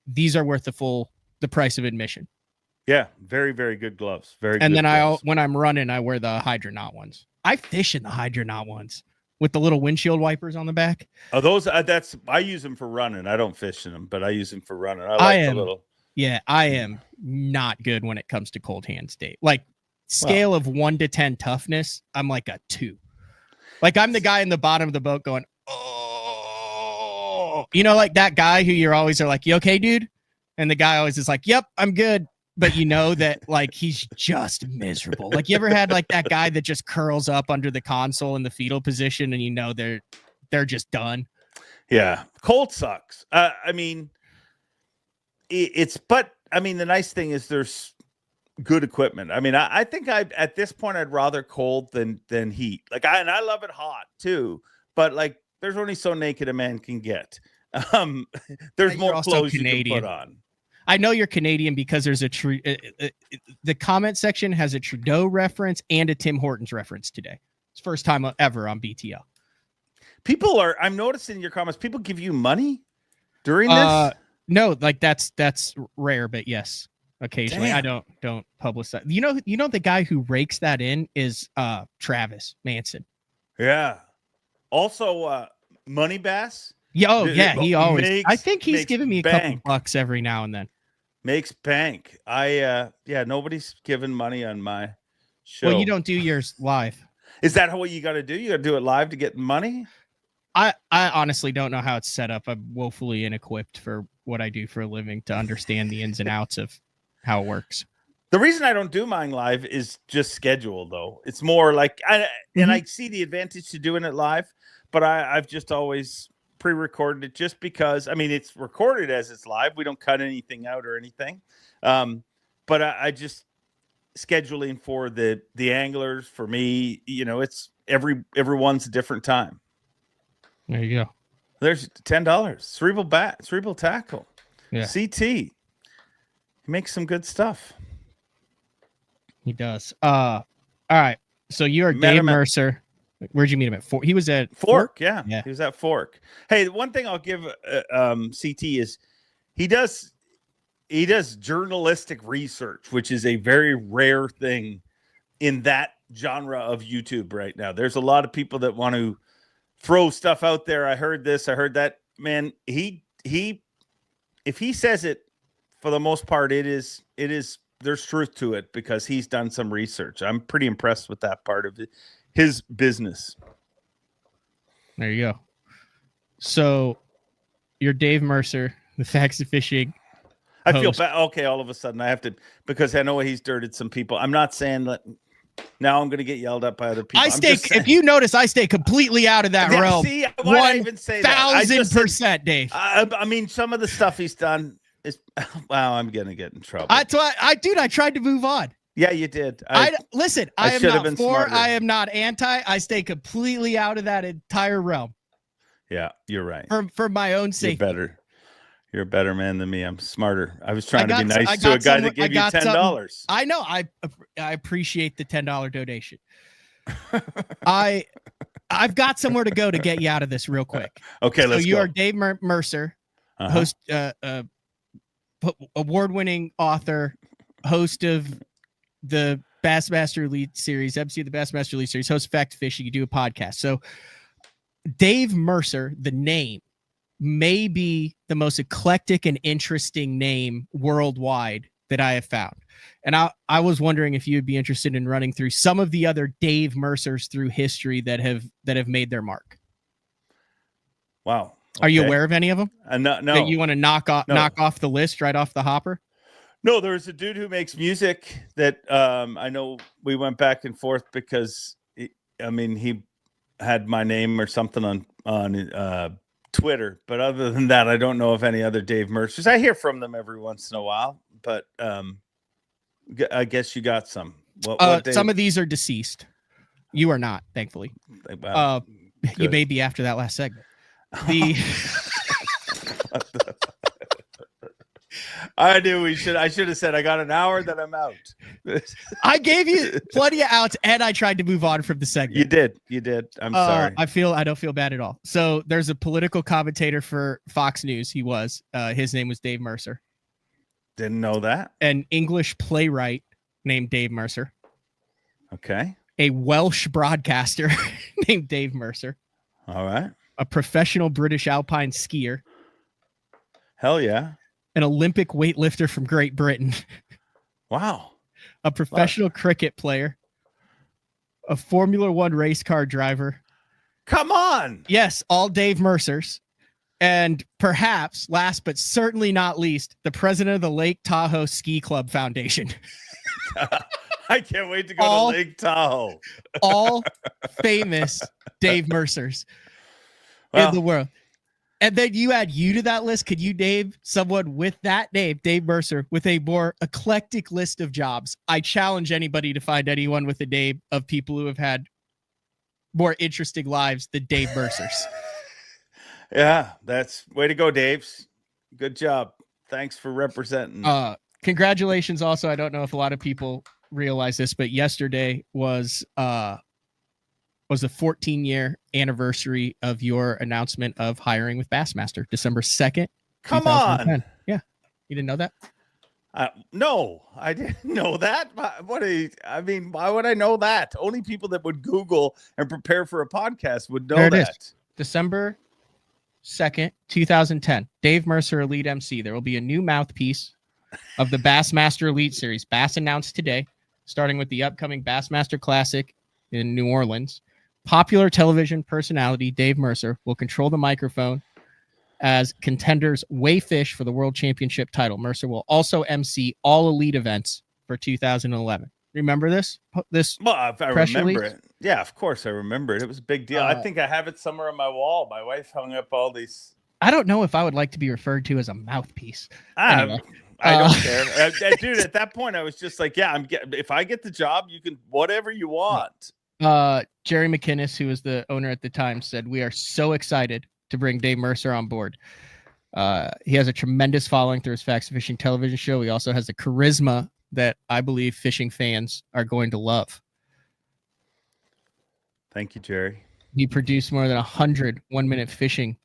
Speaker 1: these are worth the price of admission.
Speaker 2: Yeah, very, very good gloves.
Speaker 1: And then when I'm running, I wear the Hydronaut ones. I fish in the Hydronaut ones with the little windshield wipers on the back.
Speaker 2: Oh, those I use them for running. I don't fish in them, but I use them for running. I little.
Speaker 1: Yeah, I am not good when it comes to cold hands, Dave. Like, scale of 1 to 10 toughness, I'm like a 2. Like, I'm the guy in the bottom of the boat going, oh, like that guy who you're always are like, you okay, dude? And the guy always is like, yep, I'm good. But that, like, he's just miserable. Like, you ever had like that guy that just curls up under the console in the fetal position and they're just done?
Speaker 2: Yeah. Cold sucks. I mean, but the nice thing is there's good equipment. I mean, I think at this point, I'd rather cold than heat. Like, I love it hot too, but like, there's only so naked a man can get. There's more clothes you can put on.
Speaker 1: I know you're Canadian because there's the comment section has a Trudeau reference and a Tim Hortons reference today. It's first time ever on BTL.
Speaker 2: I'm noticing in your comments, people give you money during this?
Speaker 1: No, like that's rare, but yes, occasionally.
Speaker 2: Damn.
Speaker 1: I don't publicize. You know the guy who rakes that in is Travis Manson.
Speaker 2: Yeah. Also, Money Bass.
Speaker 1: Yeah, he always. I think he's giving me a couple bucks every now and then.
Speaker 2: Makes bank. Nobody's giving money on my show.
Speaker 1: Well, you don't do yours live.
Speaker 2: Is that what you got to do? You got to do it live to get money?
Speaker 1: I honestly don't know how it's set up. I'm woefully inequipped for what I do for a living to understand the ins and outs of how it works.
Speaker 2: The reason I don't do mine live is just schedule, though. It's more like, and I see the advantage to doing it live, but I've just always pre-recorded it just because, I mean, it's recorded as it's live. We don't cut anything out or anything. But I just scheduling for the anglers, for me, it's everyone's a different time.
Speaker 1: There you go.
Speaker 2: There's $10. Cerebral tackle.
Speaker 1: Yeah.
Speaker 2: CT. He makes some good stuff.
Speaker 1: He does. All right. So you are Dave Mercer. Where'd you meet him at? He was at
Speaker 2: Fork. Yeah. He was at Fork. Hey, the one thing I'll give CT is he does journalistic research, which is a very rare thing in that genre of YouTube right now. There's a lot of people that want to throw stuff out there. I heard this, I heard that. Man, he if he says it, for the most part, it is there's truth to it because he's done some research. I'm pretty impressed with that part of his business.
Speaker 1: There you go. So you're Dave Mercer, the Facts of Fishing.
Speaker 2: I feel bad. Okay, all of a sudden I have to, because I know he's dirted some people. I'm not saying that now I'm going to get yelled at by other people.
Speaker 1: If you notice, I stay completely out of that realm.
Speaker 2: See, why did I even say that?
Speaker 1: 1,000%, Dave.
Speaker 2: I mean, some of the stuff he's done is, wow, I'm going to get in trouble.
Speaker 1: I tried to move on.
Speaker 2: Yeah, you did.
Speaker 1: Listen, I am not for, I am not anti. I stay completely out of that entire realm.
Speaker 2: Yeah, you're right.
Speaker 1: For my own safety.
Speaker 2: You're a better man than me. I'm smarter. I was trying to be nice to a guy that gave you $10.
Speaker 1: I know. I appreciate the $10 donation. I've got somewhere to go to get you out of this real quick.
Speaker 2: Okay, let's go.
Speaker 1: So you are Dave Mercer, host, award-winning author, host of the Bassmaster Elite Series, MC of the Bassmaster Elite Series, host of Fact Fishing. You do a podcast. So Dave Mercer, the name, may be the most eclectic and interesting name worldwide that I have found. And I was wondering if you would be interested in running through some of the other Dave Mercers through history that have made their mark.
Speaker 2: Wow. Okay.
Speaker 1: Are you aware of any of them?
Speaker 2: No.
Speaker 1: That you want to knock off the list right off the hopper?
Speaker 2: No, there's a dude who makes music that I know we went back and forth because he had my name or something on Twitter, but other than that, I don't know of any other Dave Mercers. I hear from them every once in a while, but I guess you got some. What
Speaker 1: some of these are deceased. You are not, thankfully. You may be after that last segment.
Speaker 2: I knew I should have said I got an hour, then I'm out.
Speaker 1: I gave you plenty of outs, and I tried to move on from the segment.
Speaker 2: You did. I'm sorry.
Speaker 1: I don't feel bad at all. So there's a political commentator for Fox News. His name was Dave Mercer.
Speaker 2: Didn't know that.
Speaker 1: An English playwright named Dave Mercer.
Speaker 2: Okay.
Speaker 1: A Welsh broadcaster named Dave Mercer.
Speaker 2: All right.
Speaker 1: A professional British alpine skier.
Speaker 2: Hell yeah.
Speaker 1: An Olympic weightlifter from Great Britain.
Speaker 2: Wow.
Speaker 1: A professional cricket player. A Formula One race car driver.
Speaker 2: Come on.
Speaker 1: Yes, all Dave Mercers. And perhaps, last but certainly not least, the president of the Lake Tahoe Ski Club Foundation.
Speaker 2: I can't wait to go to Lake Tahoe.
Speaker 1: All famous Dave Mercers in the world. And then you add you to that list. Could you name someone with that name, Dave Mercer, with a more eclectic list of jobs? I challenge anybody to find anyone with a name of people who have had more interesting lives than Dave Mercer's.
Speaker 2: Yeah, that's way to go, Dave's. Good job. Thanks for representing.
Speaker 1: Congratulations. Also, I don't know if a lot of people realize this, but yesterday was the 14-year anniversary of your announcement of hiring with Bassmaster, December 2nd.
Speaker 2: Come on.
Speaker 1: Yeah. You didn't know that?
Speaker 2: No, I didn't know that. Why would I know that? Only people that would Google and prepare for a podcast would know
Speaker 1: there it
Speaker 2: that.
Speaker 1: Is. December 2nd, 2010. Dave Mercer, Elite MC. There will be a new mouthpiece of the Bassmaster Elite Series. Bass announced today, starting with the upcoming Bassmaster Classic in New Orleans. Popular television personality Dave Mercer will control the microphone as contenders weigh fish for the World Championship title. Mercer will also MC all elite events for 2011. Remember this?
Speaker 2: Well, if I remember
Speaker 1: release?
Speaker 2: it. Yeah, of course I remember it. It was a big deal. I think I have it somewhere on my wall. My wife hung up all these.
Speaker 1: I don't know if I would like to be referred to as a mouthpiece.
Speaker 2: Anyway, I don't care. Dude, at that point, I was just like, yeah, if I get the job, you can whatever you want.
Speaker 1: Jerry McInnes, who was the owner at the time, said, "We are so excited to bring Dave Mercer on board. He has a tremendous following through his Facts of Fishing television show. He also has a charisma that I believe fishing fans are going to love."
Speaker 2: Thank you, Jerry.
Speaker 1: He produced more than 100 one-minute fishing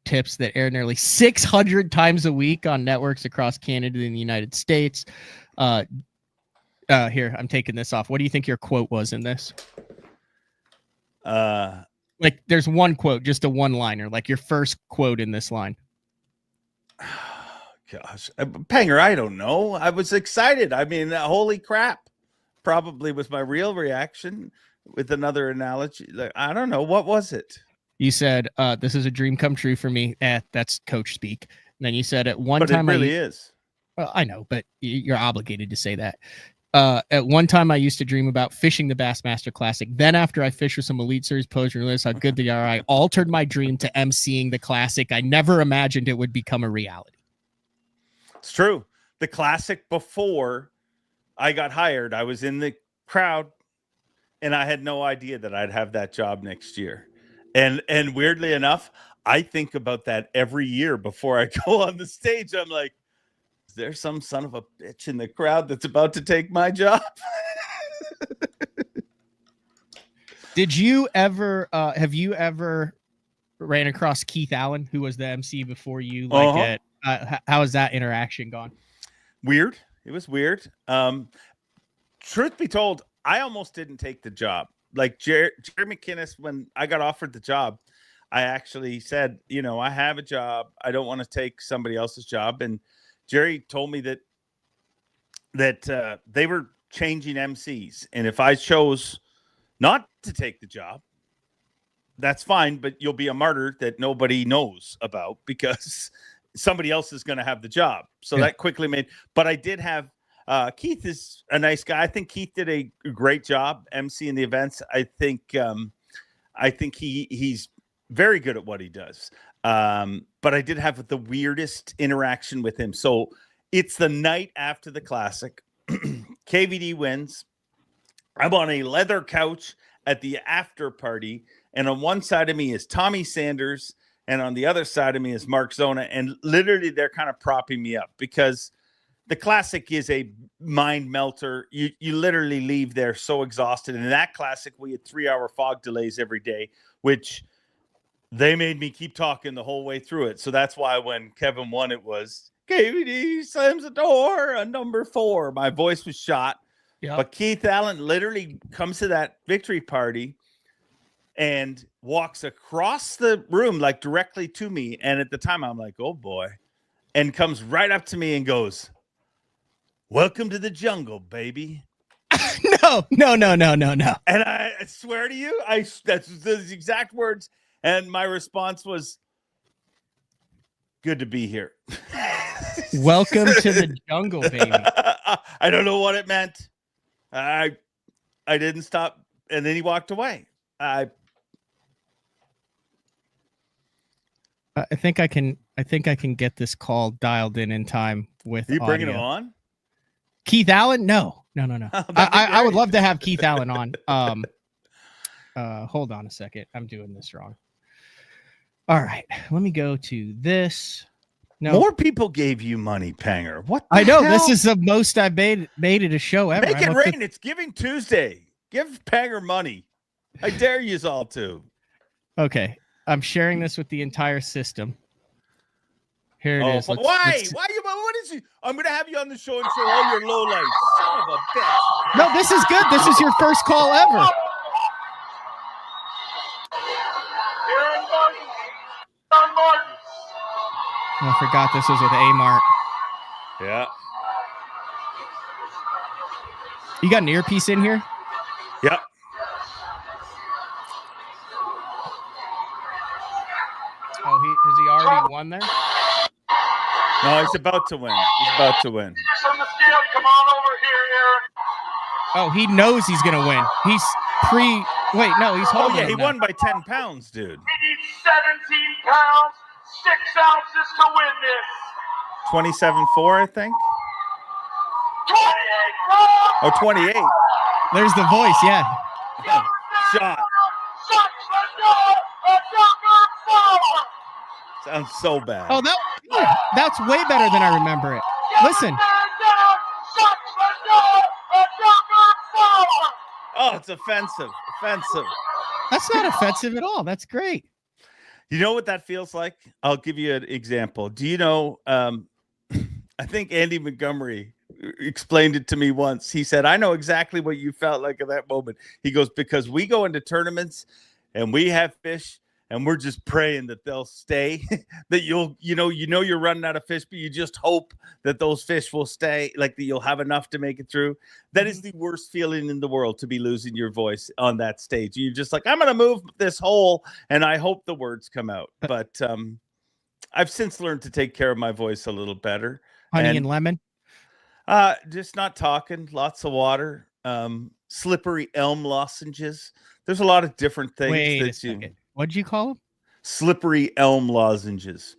Speaker 1: tips that air nearly 600 times a week on networks across Canada and the United States. Here, I'm taking this off. What do you think your quote was in this? Like, there's one quote, just a one-liner, like your first quote in this line.
Speaker 2: Gosh, Panger, I don't know. I was excited. I mean, holy crap, probably was my real reaction with another analogy. Like, I don't know. What was it?
Speaker 1: You said, this is a dream come true for me. That's coach speak. And then you said at one
Speaker 2: but
Speaker 1: time,
Speaker 2: it really is.
Speaker 1: Well, I know, but you're obligated to say that. At one time, I used to dream about fishing the Bassmaster Classic. Then after I fished with some Elite Series pros and realized how good they are, I altered my dream to emceeing the Classic. I never imagined it would become a reality.
Speaker 2: It's true. The Classic, before I got hired, I was in the crowd and I had no idea that I'd have that job next year. And weirdly enough, I think about that every year before I go on the stage. I'm like, is there some son of a bitch in the crowd that's about to take my job?
Speaker 1: Did you ever, have you ever ran across Keith Allen, who was the MC before you? Like, how has that interaction gone?
Speaker 2: Weird. It was weird. Truth be told, I almost didn't take the job. Like Jerry McInnes, when I got offered the job, I actually said, you know, I have a job. I don't want to take somebody else's job. And Jerry told me that they were changing MCs. And if I chose not to take the job, that's fine, but you'll be a martyr that nobody knows about because somebody else is going to have the job. So that quickly made, but I did have, Keith is a nice guy. I think Keith did a great job emceeing the events. I think he's very good at what he does. But I did have the weirdest interaction with him. So it's the night after the Classic. KVD wins. I'm on a leather couch at the after party. And on one side of me is Tommy Sanders. And on the other side of me is Mark Zona. And literally they're kind of propping me up because the Classic is a mind melter. You literally leave there so exhausted. And in that Classic, we had 3-hour fog delays every day, which they made me keep talking the whole way through it. So that's why when Kevin won, it was KVD slams the door on number 4. My voice was shot. Yep. But Keith Allen literally comes to that victory party and walks across the room, like directly to me. And at the time, I'm like, oh boy. And comes right up to me and goes, "Welcome to the jungle, baby."
Speaker 1: No. And
Speaker 2: I swear to you, that's the exact words. And my response was, "Good to be here."
Speaker 1: Welcome to the jungle, baby.
Speaker 2: I don't know what it meant. I didn't stop. And then he walked away. I
Speaker 1: think I can get this call dialed in time with
Speaker 2: you bringing
Speaker 1: audio.
Speaker 2: him on?
Speaker 1: Keith Allen? No. I would love to have Keith Allen on. Hold on a second. I'm doing this wrong. All right. Let me go to this. No.
Speaker 2: More people gave you money, Panger. What?
Speaker 1: I know.
Speaker 2: hell?
Speaker 1: This is the most I've made it a show ever.
Speaker 2: Make it rain. It's Giving Tuesday. Give Panger money. I dare you all to.
Speaker 1: Okay. I'm sharing this with the entire system. Here it is.
Speaker 2: Why? What is it? I'm going to have you on the show and show all your low lights. Son of a bitch.
Speaker 1: No, this is good. This is your first call ever.
Speaker 12: Oh,
Speaker 1: I forgot this was with A-Mart.
Speaker 2: Yeah.
Speaker 1: You got an earpiece in here?
Speaker 2: Yep.
Speaker 1: Oh, has he already won there?
Speaker 2: No, he's about to win. He's about to win.
Speaker 12: Come on over here, Aaron.
Speaker 1: Oh, he knows he's gonna win. He's wait, no, he's holding.
Speaker 2: Oh yeah, he won by 10 pounds, dude.
Speaker 12: He needs 17 pounds, 6 ounces to win this.
Speaker 2: 27.4, I think.
Speaker 12: 28 pounds.
Speaker 2: Oh, 28.
Speaker 1: There's the voice, yeah.
Speaker 2: Shot. Sounds so bad.
Speaker 1: Oh, that's way better than I remember it. Listen.
Speaker 2: Oh, it's offensive. Offensive.
Speaker 1: That's not offensive at all. That's great.
Speaker 2: You know what that feels like? I'll give you an example. Do you know, I think Andy Montgomery explained it to me once. He said, I know exactly what you felt like at that moment. He goes, because we go into tournaments and we have fish and we're just praying that they'll stay, that you're running out of fish, but you just hope that those fish will stay, like that you'll have enough to make it through. That is the worst feeling in the world, to be losing your voice on that stage. You're just like, I'm going to move this hole and I hope the words come out. But I've since learned to take care of my voice a little better.
Speaker 1: Honey and lemon?
Speaker 2: Just not talking, lots of water, slippery elm lozenges. There's a lot of different things.
Speaker 1: Wait a second. What'd you call them?
Speaker 2: Slippery elm lozenges.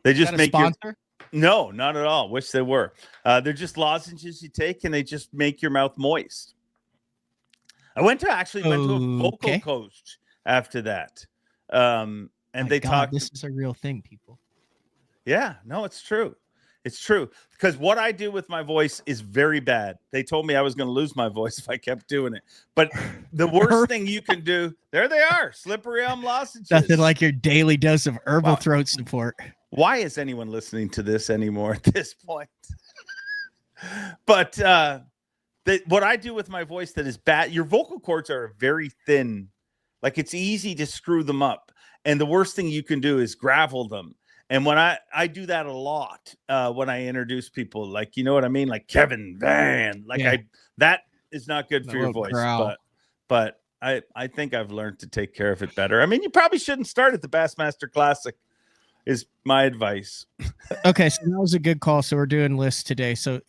Speaker 2: They just make
Speaker 1: sponsor?
Speaker 2: No, not at all. Wish they were. They're just lozenges you take and they just make your mouth moist. I went to a vocal coach after that. And they talked.
Speaker 1: This is a real thing, people.
Speaker 2: Yeah, no, it's true. It's true, because what I do with my voice is very bad. They told me I was going to lose my voice if I kept doing it. But the worst thing you can do, there they are, slippery elm lozenges.
Speaker 1: Nothing like your daily dose of herbal throat support.
Speaker 2: Why is anyone listening to this anymore at this point? But what I do with my voice that is bad, your vocal cords are very thin. Like, it's easy to screw them up. And the worst thing you can do is gravel them. And when I do that a lot, when I introduce people, like, you know what I mean? Like Kevin Van, that is not good for your voice, but I think I've learned to take care of it better. I mean, you probably shouldn't start at the Bassmaster Classic is my advice.
Speaker 1: Okay. So that was a good call. So we're doing lists today. So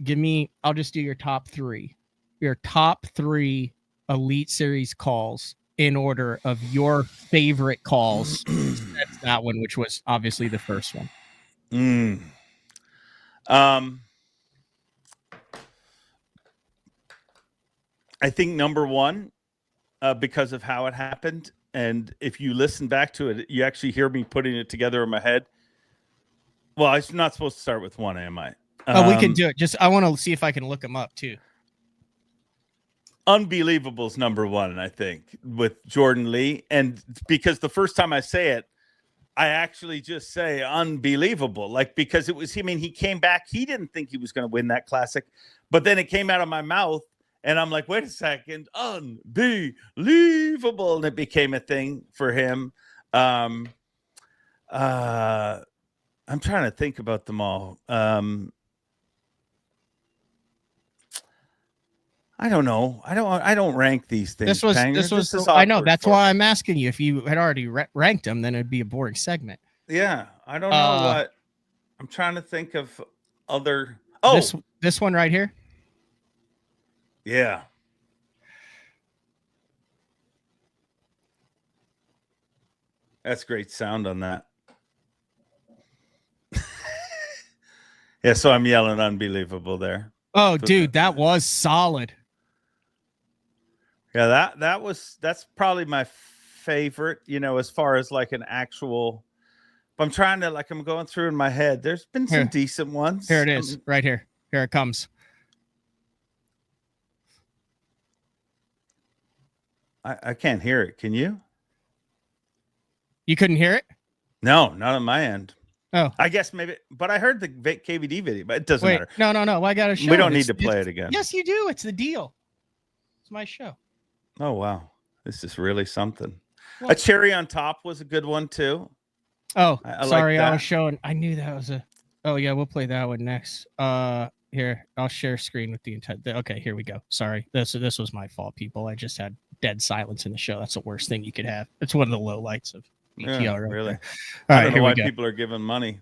Speaker 1: I'll just do your top three Elite Series calls in order of your favorite calls. That's that one, which was obviously the first one.
Speaker 2: I think number one, because of how it happened, and if you listen back to it, you actually hear me putting it together in my head. Well, I'm not supposed to start with one, am I?
Speaker 1: We can do it. I want to see if I can look them up too.
Speaker 2: Unbelievable's number one, I think, with Jordan Lee. And because the first time I say it, I actually just say unbelievable. Like, because it was him. I mean, he came back. He didn't think he was going to win that classic. But then it came out of my mouth. And I'm like, wait a second. Unbelievable. And it became a thing for him. I'm trying to think about them all. I don't know. I don't rank these things.
Speaker 1: This was I know. That's why I'm asking you. If you had already ranked them, then it'd be a boring segment.
Speaker 2: Yeah. I don't know what. I'm trying to think of other. Oh,
Speaker 1: this one right here.
Speaker 2: Yeah. That's great sound on that. Yeah. So I'm yelling unbelievable there.
Speaker 1: Oh, dude, that was solid.
Speaker 2: Yeah, that's probably my favorite, as far as like an actual. I'm trying to, I'm going through in my head. There's been some decent ones.
Speaker 1: Here it is, right here. Here it comes.
Speaker 2: I can't hear it. Can you?
Speaker 1: You couldn't hear it?
Speaker 2: No, not on my end.
Speaker 1: Oh,
Speaker 2: I guess maybe, but I heard the KVD video, but it doesn't matter.
Speaker 1: No. I got to show.
Speaker 2: We don't need to play it again.
Speaker 1: Yes, you do. It's the deal. It's my show.
Speaker 2: Oh, wow. This is really something. Well, a cherry on top was a good one, too.
Speaker 1: Oh, sorry. I was showing. I knew that was a. Oh, yeah. We'll play that one next. Here, I'll share screen with the entire. Okay, here we go. Sorry, this was my fault, people. I just had dead silence in the show. That's the worst thing you could have. It's one of the low lights of BTR.
Speaker 2: Yeah,
Speaker 1: right
Speaker 2: really.
Speaker 1: there.
Speaker 2: I
Speaker 1: All
Speaker 2: don't
Speaker 1: right,
Speaker 2: know
Speaker 1: here
Speaker 2: why
Speaker 1: we go.
Speaker 2: people are giving money.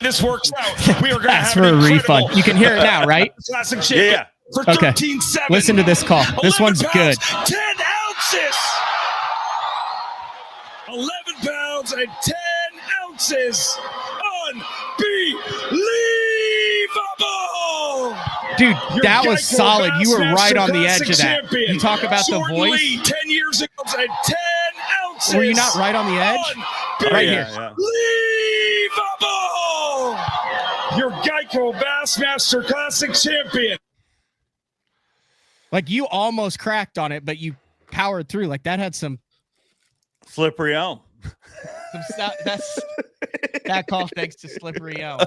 Speaker 13: This works out. We are going to
Speaker 1: Ask
Speaker 13: have
Speaker 1: for
Speaker 13: an
Speaker 1: a
Speaker 13: incredible
Speaker 1: refund. You can hear it now, right?
Speaker 13: Classic chicken
Speaker 2: Yeah.
Speaker 13: for
Speaker 1: Okay.
Speaker 13: 13.7.
Speaker 1: Listen to this call. This
Speaker 13: 11
Speaker 1: one's good.
Speaker 13: pounds, 10 ounces. 11 pounds and 10 ounces. Unbelievable.
Speaker 1: Dude,
Speaker 13: Your
Speaker 1: that was
Speaker 13: Geico
Speaker 1: solid. You were right
Speaker 13: Bassmaster
Speaker 1: on the edge of
Speaker 13: Classic
Speaker 1: that.
Speaker 13: champion.
Speaker 1: You talk about the
Speaker 13: Jordan
Speaker 1: voice.
Speaker 13: Lee, 10 years ago and 10 ounces.
Speaker 1: Were you not right on the edge? Right here.
Speaker 13: Unbelievable. Your Geico Bassmaster Classic champion.
Speaker 1: Like you almost cracked on it, but you powered through. Like that had some
Speaker 2: Slippery elm.
Speaker 1: that's that call thanks to Slippery Elm.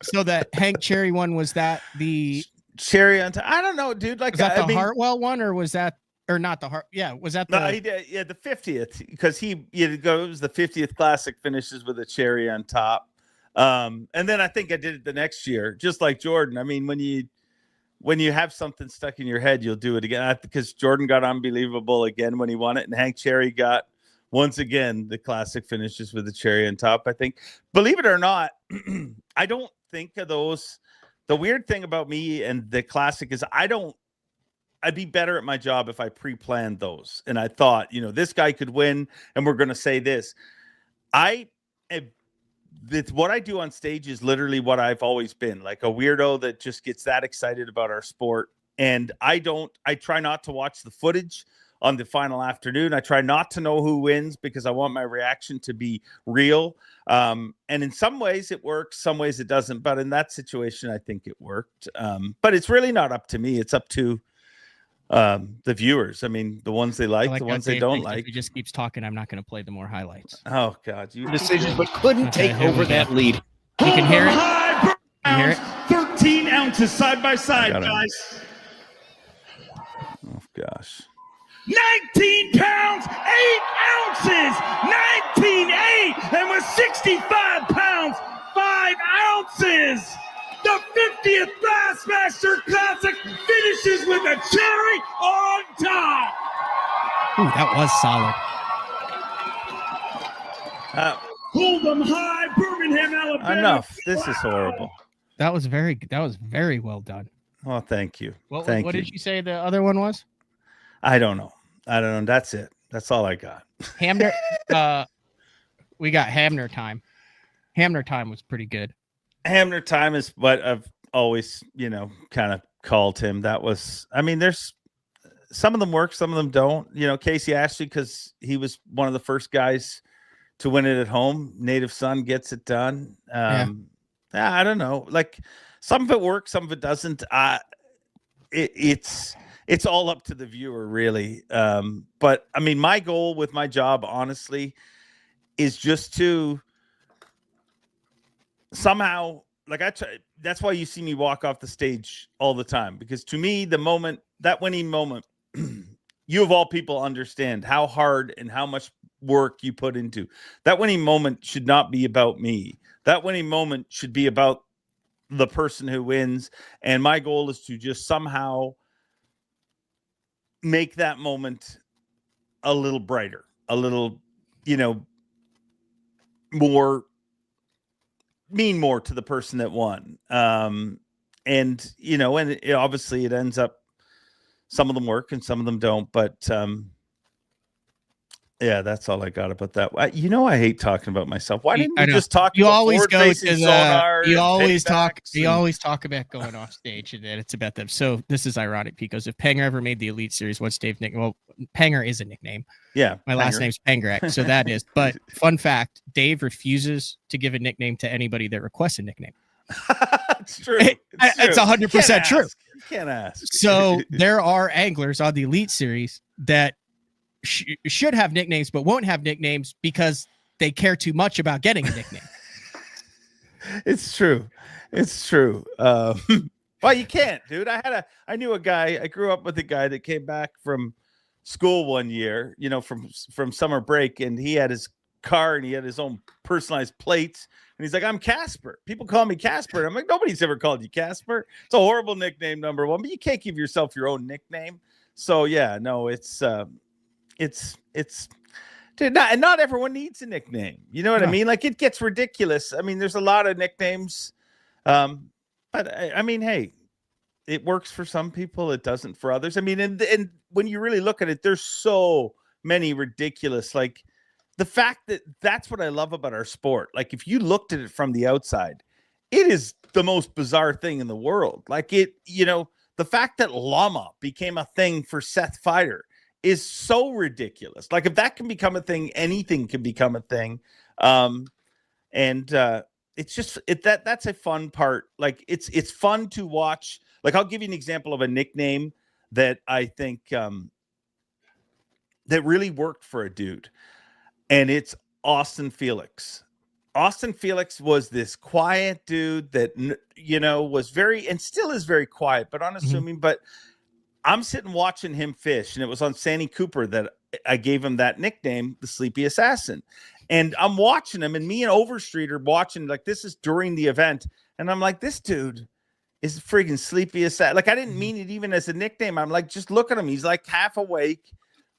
Speaker 1: So that Hank Cherry one, was that the
Speaker 2: Cherry on top? I don't know, dude. Like
Speaker 1: was that the
Speaker 2: I mean,
Speaker 1: Hartwell one, or was that or not the Hart? Yeah, was that the
Speaker 2: no, he did, yeah, the 50th, because it was the 50th classic finishes with a cherry on top. And then I think I did it the next year, just like Jordan. I mean, when you have something stuck in your head, you'll do it again. Because Jordan got unbelievable again when he won it, and Hank Cherry got once again the classic finishes with the cherry on top. I think, believe it or not, I don't think of those. The weird thing about me and the classic is I'd be better at my job if I pre-planned those. And I thought, this guy could win and we're going to say this. What I do on stage is literally what I've always been, like a weirdo that just gets that excited about our sport. And I try not to watch the footage on the final afternoon. I try not to know who wins because I want my reaction to be real. And in some ways it works, some ways it doesn't. But in that situation, I think it worked. But it's really not up to me. It's up to the viewers. I mean, the ones they like the ones they don't like.
Speaker 1: If he just keeps talking, I'm not going to play the more highlights.
Speaker 2: Oh God,
Speaker 14: decisions, but couldn't take over that lead.
Speaker 1: You can hear it. You hear it?
Speaker 12: 13 ounces side by side, guys.
Speaker 2: Oh gosh.
Speaker 12: 19 pounds, 8 ounces, 19.8, and with 65 pounds, 5 ounces. The 50th Bassmaster Classic finishes with a cherry on top.
Speaker 1: Ooh, that was solid.
Speaker 12: Hold 'em high, Birmingham, Alabama.
Speaker 2: Enough. This is horrible.
Speaker 1: That was very well done.
Speaker 2: Oh, thank you.
Speaker 1: What
Speaker 2: Thank you.
Speaker 1: did you say the other one was?
Speaker 2: I don't know. That's it. That's all I got.
Speaker 1: Hamner. We got Hamner time. Hamner time was pretty good.
Speaker 2: Hamner time is what I've always, kind of called him. That was, I mean, there's some of them work, some of them don't. Casey Ashley, because he was one of the first guys to win it at home. Native son gets it done. I don't know. Like some of it works, some of it doesn't. It's all up to the viewer, really. But I mean, my goal with my job, honestly, is just to somehow, that's why you see me walk off the stage all the time, because to me, that winning moment, you of all people understand how hard and how much work you put into that winning moment. Should not be about me. That winning moment should be about the person who wins. And my goal is to just somehow make that moment a little brighter, a little, mean more to the person that won. Obviously it ends up, some of them work and some of them don't, but that's all I got about that. I hate talking about myself. Why didn't you just talk?
Speaker 1: You always go to
Speaker 2: sonar.
Speaker 1: You always talk about going off stage, and then it's about them. So this is ironic because if Panger ever made the Elite Series, what's Dave's nickname? Well, Panger is a nickname.
Speaker 2: Yeah,
Speaker 1: my last name's Pangerak, so that is. But fun fact: Dave refuses to give a nickname to anybody that requests a nickname.
Speaker 2: It's true.
Speaker 1: It's 100% true.
Speaker 2: You can't ask.
Speaker 1: So there are anglers on the Elite Series that should have nicknames but won't have nicknames because they care too much about getting a nickname.
Speaker 2: It's true. Well, you can't, dude. I knew a guy. I grew up with a guy that came back from school one year, from summer break, and he had his car, and he had his own personalized plates. And he's like, I'm Casper. People call me Casper. And I'm like, nobody's ever called you Casper. It's a horrible nickname, number one, but you can't give yourself your own nickname. So yeah, no, it's dude, not everyone needs a nickname. You know what I mean? Like, it gets ridiculous. I mean, there's a lot of nicknames. But I mean, hey, it works for some people. It doesn't for others. I mean, and when you really look at it, there's so many ridiculous, like the fact that that's what I love about our sport. Like, if you looked at it from the outside, it is the most bizarre thing in the world. Like, it, you know, the fact that llama became a thing for Seth Feider is so ridiculous. Like, if that can become a thing, anything can become a thing. It's just that's a fun part. Like, it's fun to watch. Like, I'll give you an example of a nickname that I think that really worked for a dude, and it's Austin Felix. Austin Felix was this quiet dude that, you know, was very, and still is very quiet, but unassuming. But I'm sitting watching him fish, and it was on Sandy Cooper that I gave him that nickname, the Sleepy Assassin. And I'm watching him, and me and Overstreet are watching, like, this is during the event. And I'm like, this dude is friggin' Sleepy Assassin. Like, I didn't mean it even as a nickname. I'm like, just look at him. He's like half awake,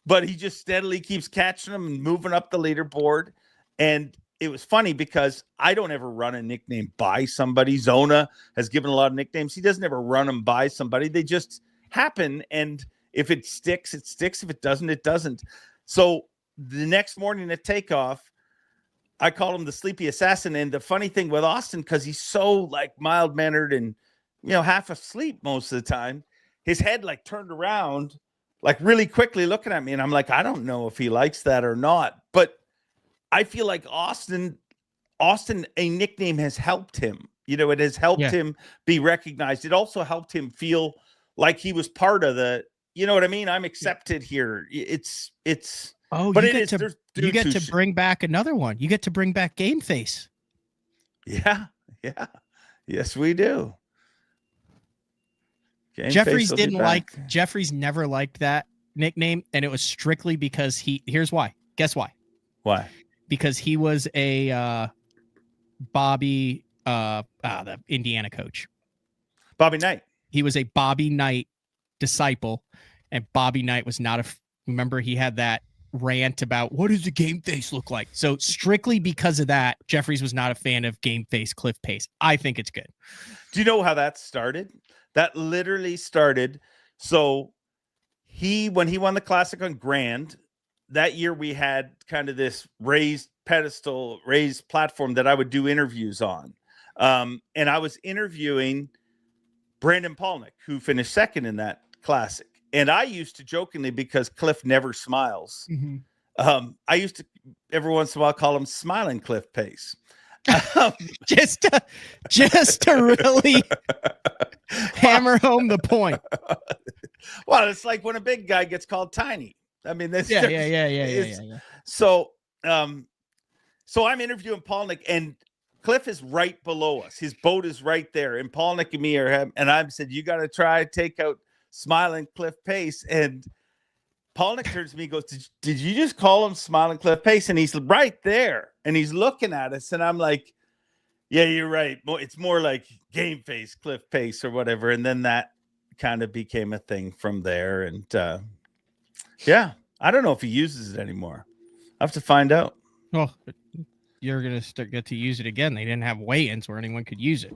Speaker 2: but he just steadily keeps catching them and moving up the leaderboard. And it was funny because I don't ever run a nickname by somebody. Zona has given a lot of nicknames. He doesn't ever run them by somebody. They just happen. And if it sticks, it sticks. If it doesn't, it doesn't. So the next morning at takeoff, I called him the Sleepy Assassin. And the funny thing with Austin, because he's so like mild-mannered and, you know, half asleep most of the time, his head like turned around like really quickly looking at me. And I'm like, I don't know if he likes that or not. But I feel like Austin, a nickname has helped him. You know, it has helped him be recognized. It also helped him feel like he was part of the, you know what I mean? I'm accepted here. It's but
Speaker 1: you get to bring back another one. You get to bring back Game Face.
Speaker 2: Yeah. Yes, we do.
Speaker 1: Jeffries never liked that nickname, and it was strictly because here's why. Guess why?
Speaker 2: Why?
Speaker 1: Because he was a Bobby the Indiana coach.
Speaker 2: Bobby Knight.
Speaker 1: He was a Bobby Knight disciple, and Bobby Knight was not remember he had that rant about what does the Game Face look like? So strictly because of that, Jeffries was not a fan of Game Face Cliff Pace. I think it's good.
Speaker 2: Do you know how that started? That literally started. So when he won the Classic on Grand, that year we had kind of this raised platform that I would do interviews on. And I was interviewing Brandon Palnick, who finished second in that Classic. And I used to jokingly, because Cliff never smiles, I used to every once in a while call him Smiling Cliff Pace.
Speaker 1: just to really hammer home the point.
Speaker 2: Well, it's like when a big guy gets called tiny. I mean, that's
Speaker 1: yeah.
Speaker 2: So I'm interviewing Palnick, and Cliff is right below us. His boat is right there, and Palnick and me are, and I said, you got to try take out Smiling Cliff Pace. And Palnick turns to me and goes, did you just call him Smiling Cliff Pace? And he's right there, and he's looking at us, and I'm like, yeah, you're right. It's more like Game Face Cliff Pace or whatever. And then that kind of became a thing from there. And yeah, I don't know if he uses it anymore. I have to find out.
Speaker 1: Well, you're going to get to use it again. They didn't have weigh-ins where anyone could use it.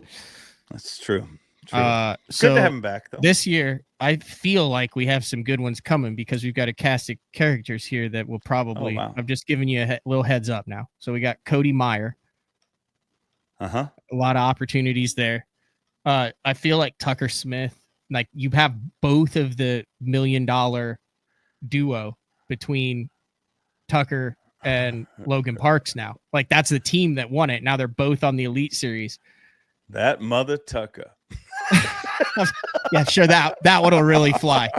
Speaker 2: That's true.
Speaker 1: So
Speaker 2: good to have him back, though.
Speaker 1: This year, I feel like we have some good ones coming because we've got a cast of characters here that will probably. I'm just giving you a little heads up now. So we got Cody Meyer. A lot of opportunities there. I feel like Tucker Smith. Like, you have both of the $1 million duo between Tucker and Logan Parks now. Like, that's the team that won it. Now they're both on the Elite Series.
Speaker 2: That mother Tucker.
Speaker 1: Yeah, sure. That one will really fly.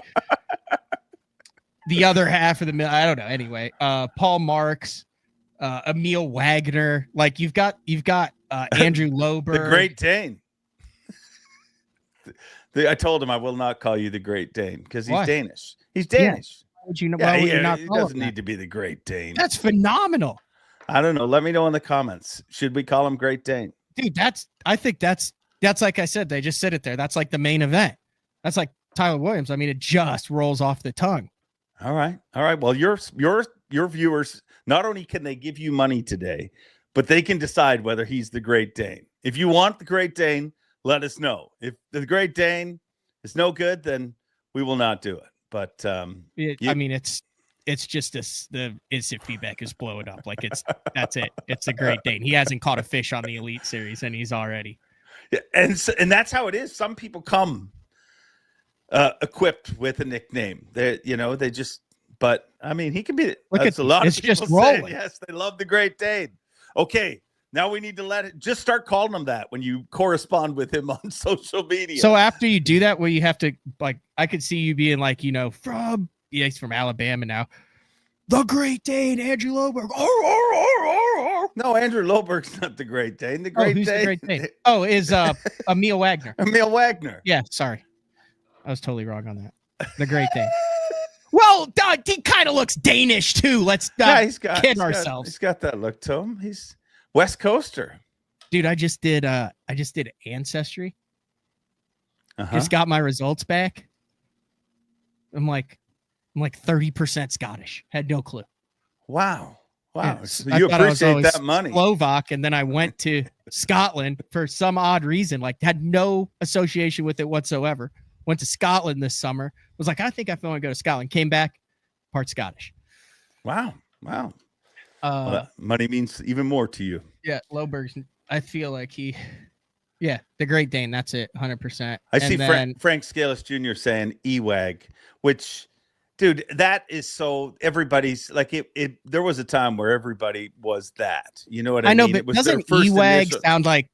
Speaker 1: The other half of the I don't know. Anyway, Paul Marks, Emil Wagner. Like, you've got Andrew Lober,
Speaker 2: the Great Dane. I told him I will not call you the Great Dane because he's Danish. He's Danish.
Speaker 1: Why would you not? He
Speaker 2: doesn't need to be the Great Dane.
Speaker 1: That's phenomenal.
Speaker 2: I don't know. Let me know in the comments. Should we call him Great Dane?
Speaker 1: Dude, I think that's like I said, they just said it there. That's like the main event. That's like Tyler Williams. I mean, it just rolls off the tongue.
Speaker 2: All right. Well, your viewers, not only can they give you money today, but they can decide whether he's the Great Dane. If you want the Great Dane, let us know. If the Great Dane is no good, then we will not do it. But
Speaker 1: I mean, it's just the instant feedback is blowing up. Like that's it. It's a Great Dane. He hasn't caught a fish on the Elite Series, and he's already.
Speaker 2: Yeah, and that's how it is. Some people come equipped with a nickname. They just. But I mean, he can be. That's a lot of people saying yes. They love the Great Dane. Okay, now we need to just start calling him that when you correspond with him on social media.
Speaker 1: So after you do that, where you have to I could see you being like, he's from Alabama now. The Great Dane, Andrew Loberg.
Speaker 2: No, Andrew Loberg's not the Great Dane. The Great Dane.
Speaker 1: The Great Dane? Oh, is Emil Wagner.
Speaker 2: Emil Wagner.
Speaker 1: Yeah, sorry, I was totally wrong on that. The Great Dane. Well, he kind of looks Danish too. Let's kid ourselves.
Speaker 2: He's got that look to him. He's West Coaster.
Speaker 1: Dude, I just did Ancestry. Just got my results back. I'm like 30% Scottish. Had no clue.
Speaker 2: Wow.
Speaker 1: Yeah,
Speaker 2: so you appreciate that money.
Speaker 1: Slovak, and then I went to Scotland for some odd reason. Like, had no association with it whatsoever. Went to Scotland this summer. Was like, I think I want to go to Scotland. Came back, part Scottish.
Speaker 2: Wow. Well, money means even more to you.
Speaker 1: Yeah, Loberg's. I feel like the Great Dane. That's it, 100%.
Speaker 2: I see Frank Scalise Jr. saying Ewag, which, dude, that is so everybody's like it. There was a time where everybody was that. You know what I mean?
Speaker 1: I know, but
Speaker 2: it was
Speaker 1: doesn't Ewag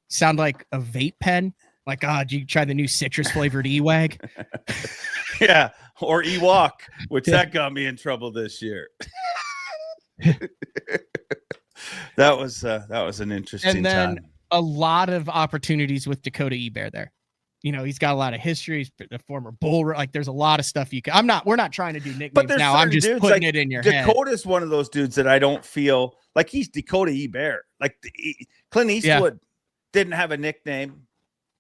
Speaker 1: sound like a vape pen? Like, did you try the new citrus flavored Ewag?
Speaker 2: Yeah, or Ewok, which that got me in trouble this year. That was an interesting
Speaker 1: and then
Speaker 2: time.
Speaker 1: A lot of opportunities with Dakota Ebear there. He's got a lot of history. He's a former bull. Like, there's a lot of stuff you can. We're not trying to do nicknames now. I'm just putting it in your head.
Speaker 2: Dakota's one of those dudes that I don't feel like he's Dakota Ebear. Like Clint Eastwood didn't have a nickname.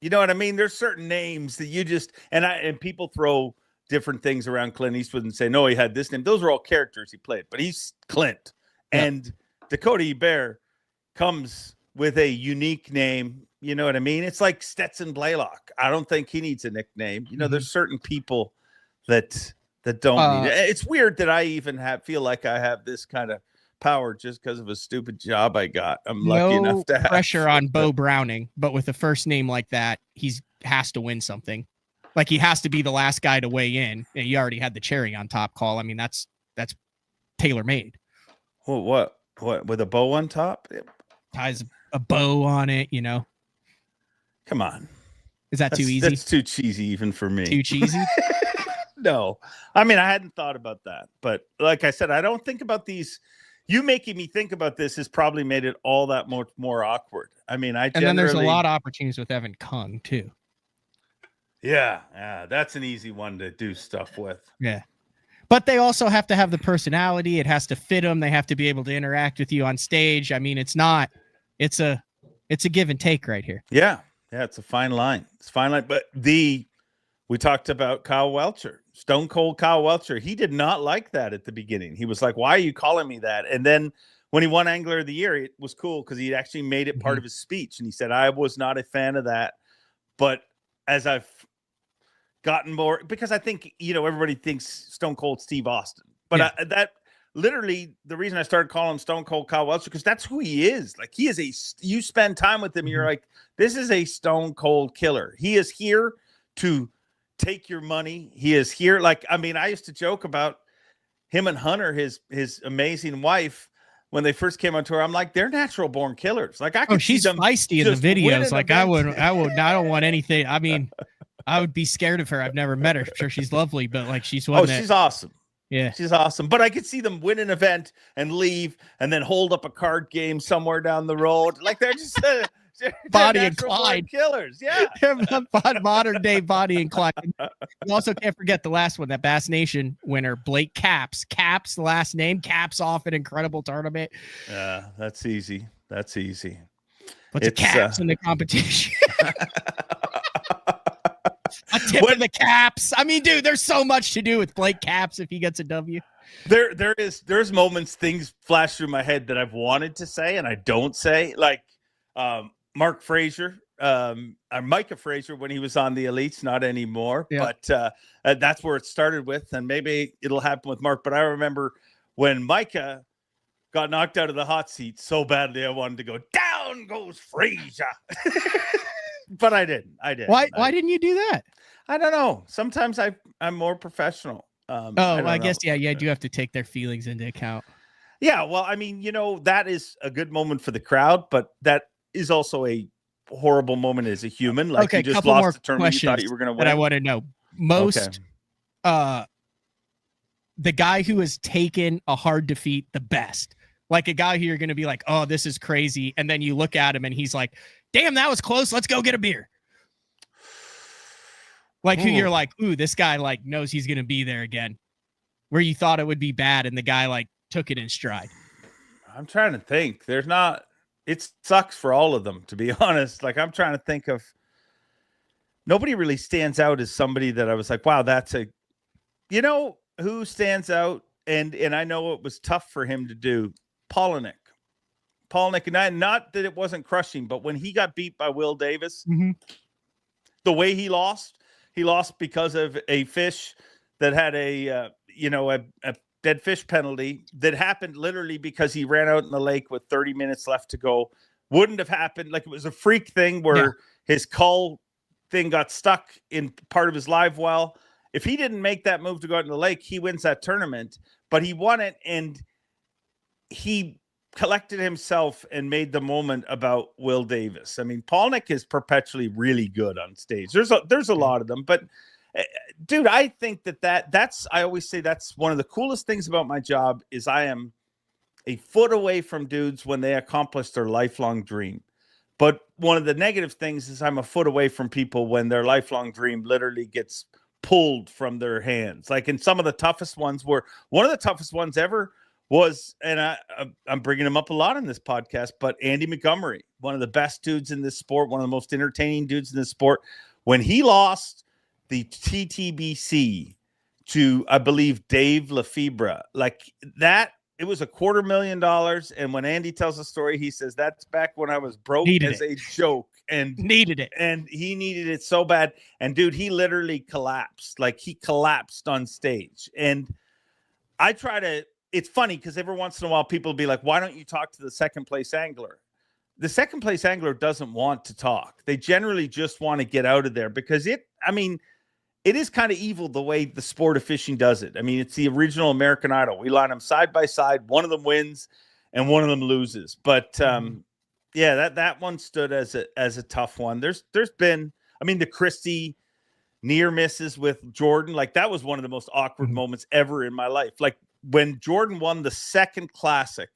Speaker 2: You know what I mean? There's certain names that you just and people throw different things around Clint Eastwood and say, no, he had this name. Those are all characters he played, but he's Clint. Yeah. And Dakota Ebear comes with a unique name. You know what I mean? It's like Stetson Blaylock. I don't think he needs a nickname. There's certain people that don't need it. It's weird that I even feel like I have this kind of power just because of a stupid job I got. I'm lucky enough to have
Speaker 1: pressure on Bo Browning, but with a first name like that, has to win something. Like, he has to be the last guy to weigh in. And you already had the cherry on top call. I mean, that's tailor made.
Speaker 2: Well, what with a bow on top?
Speaker 1: Ties a bow on it,
Speaker 2: Come on.
Speaker 1: Is that's too easy?
Speaker 2: That's too cheesy even for me.
Speaker 1: Too cheesy?
Speaker 2: No. I mean, I hadn't thought about that. But like I said, I don't think about these. You making me think about this has probably made it all that much more awkward. I mean, and
Speaker 1: then there's a lot of opportunities with Evan Kung too.
Speaker 2: Yeah, that's an easy one to do stuff with.
Speaker 1: Yeah, but they also have to have the personality. It has to fit them. They have to be able to interact with you on stage. I mean, it's a give and take right here.
Speaker 2: Yeah, it's a fine line. It's a fine line. But we talked about Kyle Welcher. Stone Cold Kyle Welcher. He did not like that at the beginning. He was like, why are you calling me that? And then when he won Angler of the Year, it was cool because he actually made it part of his speech. And he said, I was not a fan of that. But as I've gotten more, because I think, everybody thinks Stone Cold Steve Austin. But that literally the reason I started calling him Stone Cold Kyle Welcher, because that's who he is. Like, he is you spend time with him, you're like, this is a stone cold killer. He is here to take your money. He is here. Like, I mean, I used to joke about him and Hunter, his amazing wife, when they first came on tour. I'm like, they're natural born killers. Like, I can see them
Speaker 1: feisty in the videos. Like, I don't want anything. I mean, I would be scared of her. I've never met her. I'm sure she's lovely, but like, she's
Speaker 2: awesome.
Speaker 1: Yeah,
Speaker 2: she's awesome. But I could see them win an event and leave and then hold up a card game somewhere down the road. Like, they're just
Speaker 1: Bonnie
Speaker 2: They're
Speaker 1: and
Speaker 2: natural born
Speaker 1: Clyde.
Speaker 2: killers. Yeah.
Speaker 1: Modern day Bonnie and Clyde. You also can't forget the last one, that Bass Nation winner, Blake Caps. Caps, the last name, caps off an incredible tournament.
Speaker 2: Yeah, that's easy. That's easy.
Speaker 1: Puts a caps in the competition. A tip of the caps. I mean, dude, there's so much to do with Blake Caps if he gets a W.
Speaker 2: There's moments, things flash through my head that I've wanted to say and I don't say, like Mark Frazier, or Micah Frazier when he was on the Elites, not anymore.
Speaker 1: Yeah.
Speaker 2: But that's where it started with, and maybe it'll happen with Mark. But I remember when Micah got knocked out of the hot seat so badly, I wanted to go, down goes Frazier. But I didn't. Why
Speaker 1: didn't you do that?
Speaker 2: I don't know. Sometimes I'm more professional.
Speaker 1: I guess, yeah, you do have to take their feelings into account.
Speaker 2: Yeah, well, I mean, that is a good moment for the crowd, but that is also a horrible moment as a human. Like,
Speaker 1: okay,
Speaker 2: you just
Speaker 1: couple more
Speaker 2: lost the tournament you thought
Speaker 1: questions
Speaker 2: you were going to win.
Speaker 1: that I want to know. The guy who has taken a hard defeat the best, like a guy who you're going to be like, oh, this is crazy. And then you look at him and he's like, damn, that was close. Let's go get a beer. Like who you're like, ooh, this guy like knows he's going to be there again, where you thought it would be bad. And the guy like took it in stride.
Speaker 2: I'm trying to think. It sucks for all of them, to be honest. Like, I'm trying to think of, nobody really stands out as somebody that I was like, wow, who stands out? And I know it was tough for him to do. Polnick, and not that it wasn't crushing, but when he got beat by Will Davis, the way he lost because of a fish that had a dead fish penalty that happened literally because he ran out in the lake with 30 minutes left to go. Wouldn't have happened. Like, it was a freak thing where his cull thing got stuck in part of his live well. If he didn't make that move to go out in the lake, he wins that tournament, but he won it. And he collected himself and made the moment about Will Davis. I mean, Polnick is perpetually really good on stage. There's a lot of them, but dude, I think that's, I always say that's one of the coolest things about my job is I am a foot away from dudes when they accomplish their lifelong dream. But one of the negative things is I'm a foot away from people when their lifelong dream literally gets pulled from their hands. Like, in some of the toughest ones, one of the toughest ones ever was, and I'm bringing him up a lot in this podcast, but Andy Montgomery, one of the best dudes in this sport, one of the most entertaining dudes in this sport, when he lost the TTBC to, I believe, Dave Lefebvre, like that, it was $250,000. And when Andy tells the story, he says, that's back when I was broke as a joke and
Speaker 1: needed it.
Speaker 2: And he needed it so bad. And dude, he literally collapsed. Like, he collapsed on stage. And it's funny because every once in a while people will be like, why don't you talk to the second place angler? The second place angler doesn't want to talk. They generally just want to get out of there because it is kind of evil the way the sport of fishing does it. I mean, it's the original American Idol. We line them side by side. One of them wins and one of them loses. But that one stood as a tough one. There's been, the Christie near misses with Jordan. Like, that was one of the most awkward moments ever in my life. Like, when Jordan won the second classic,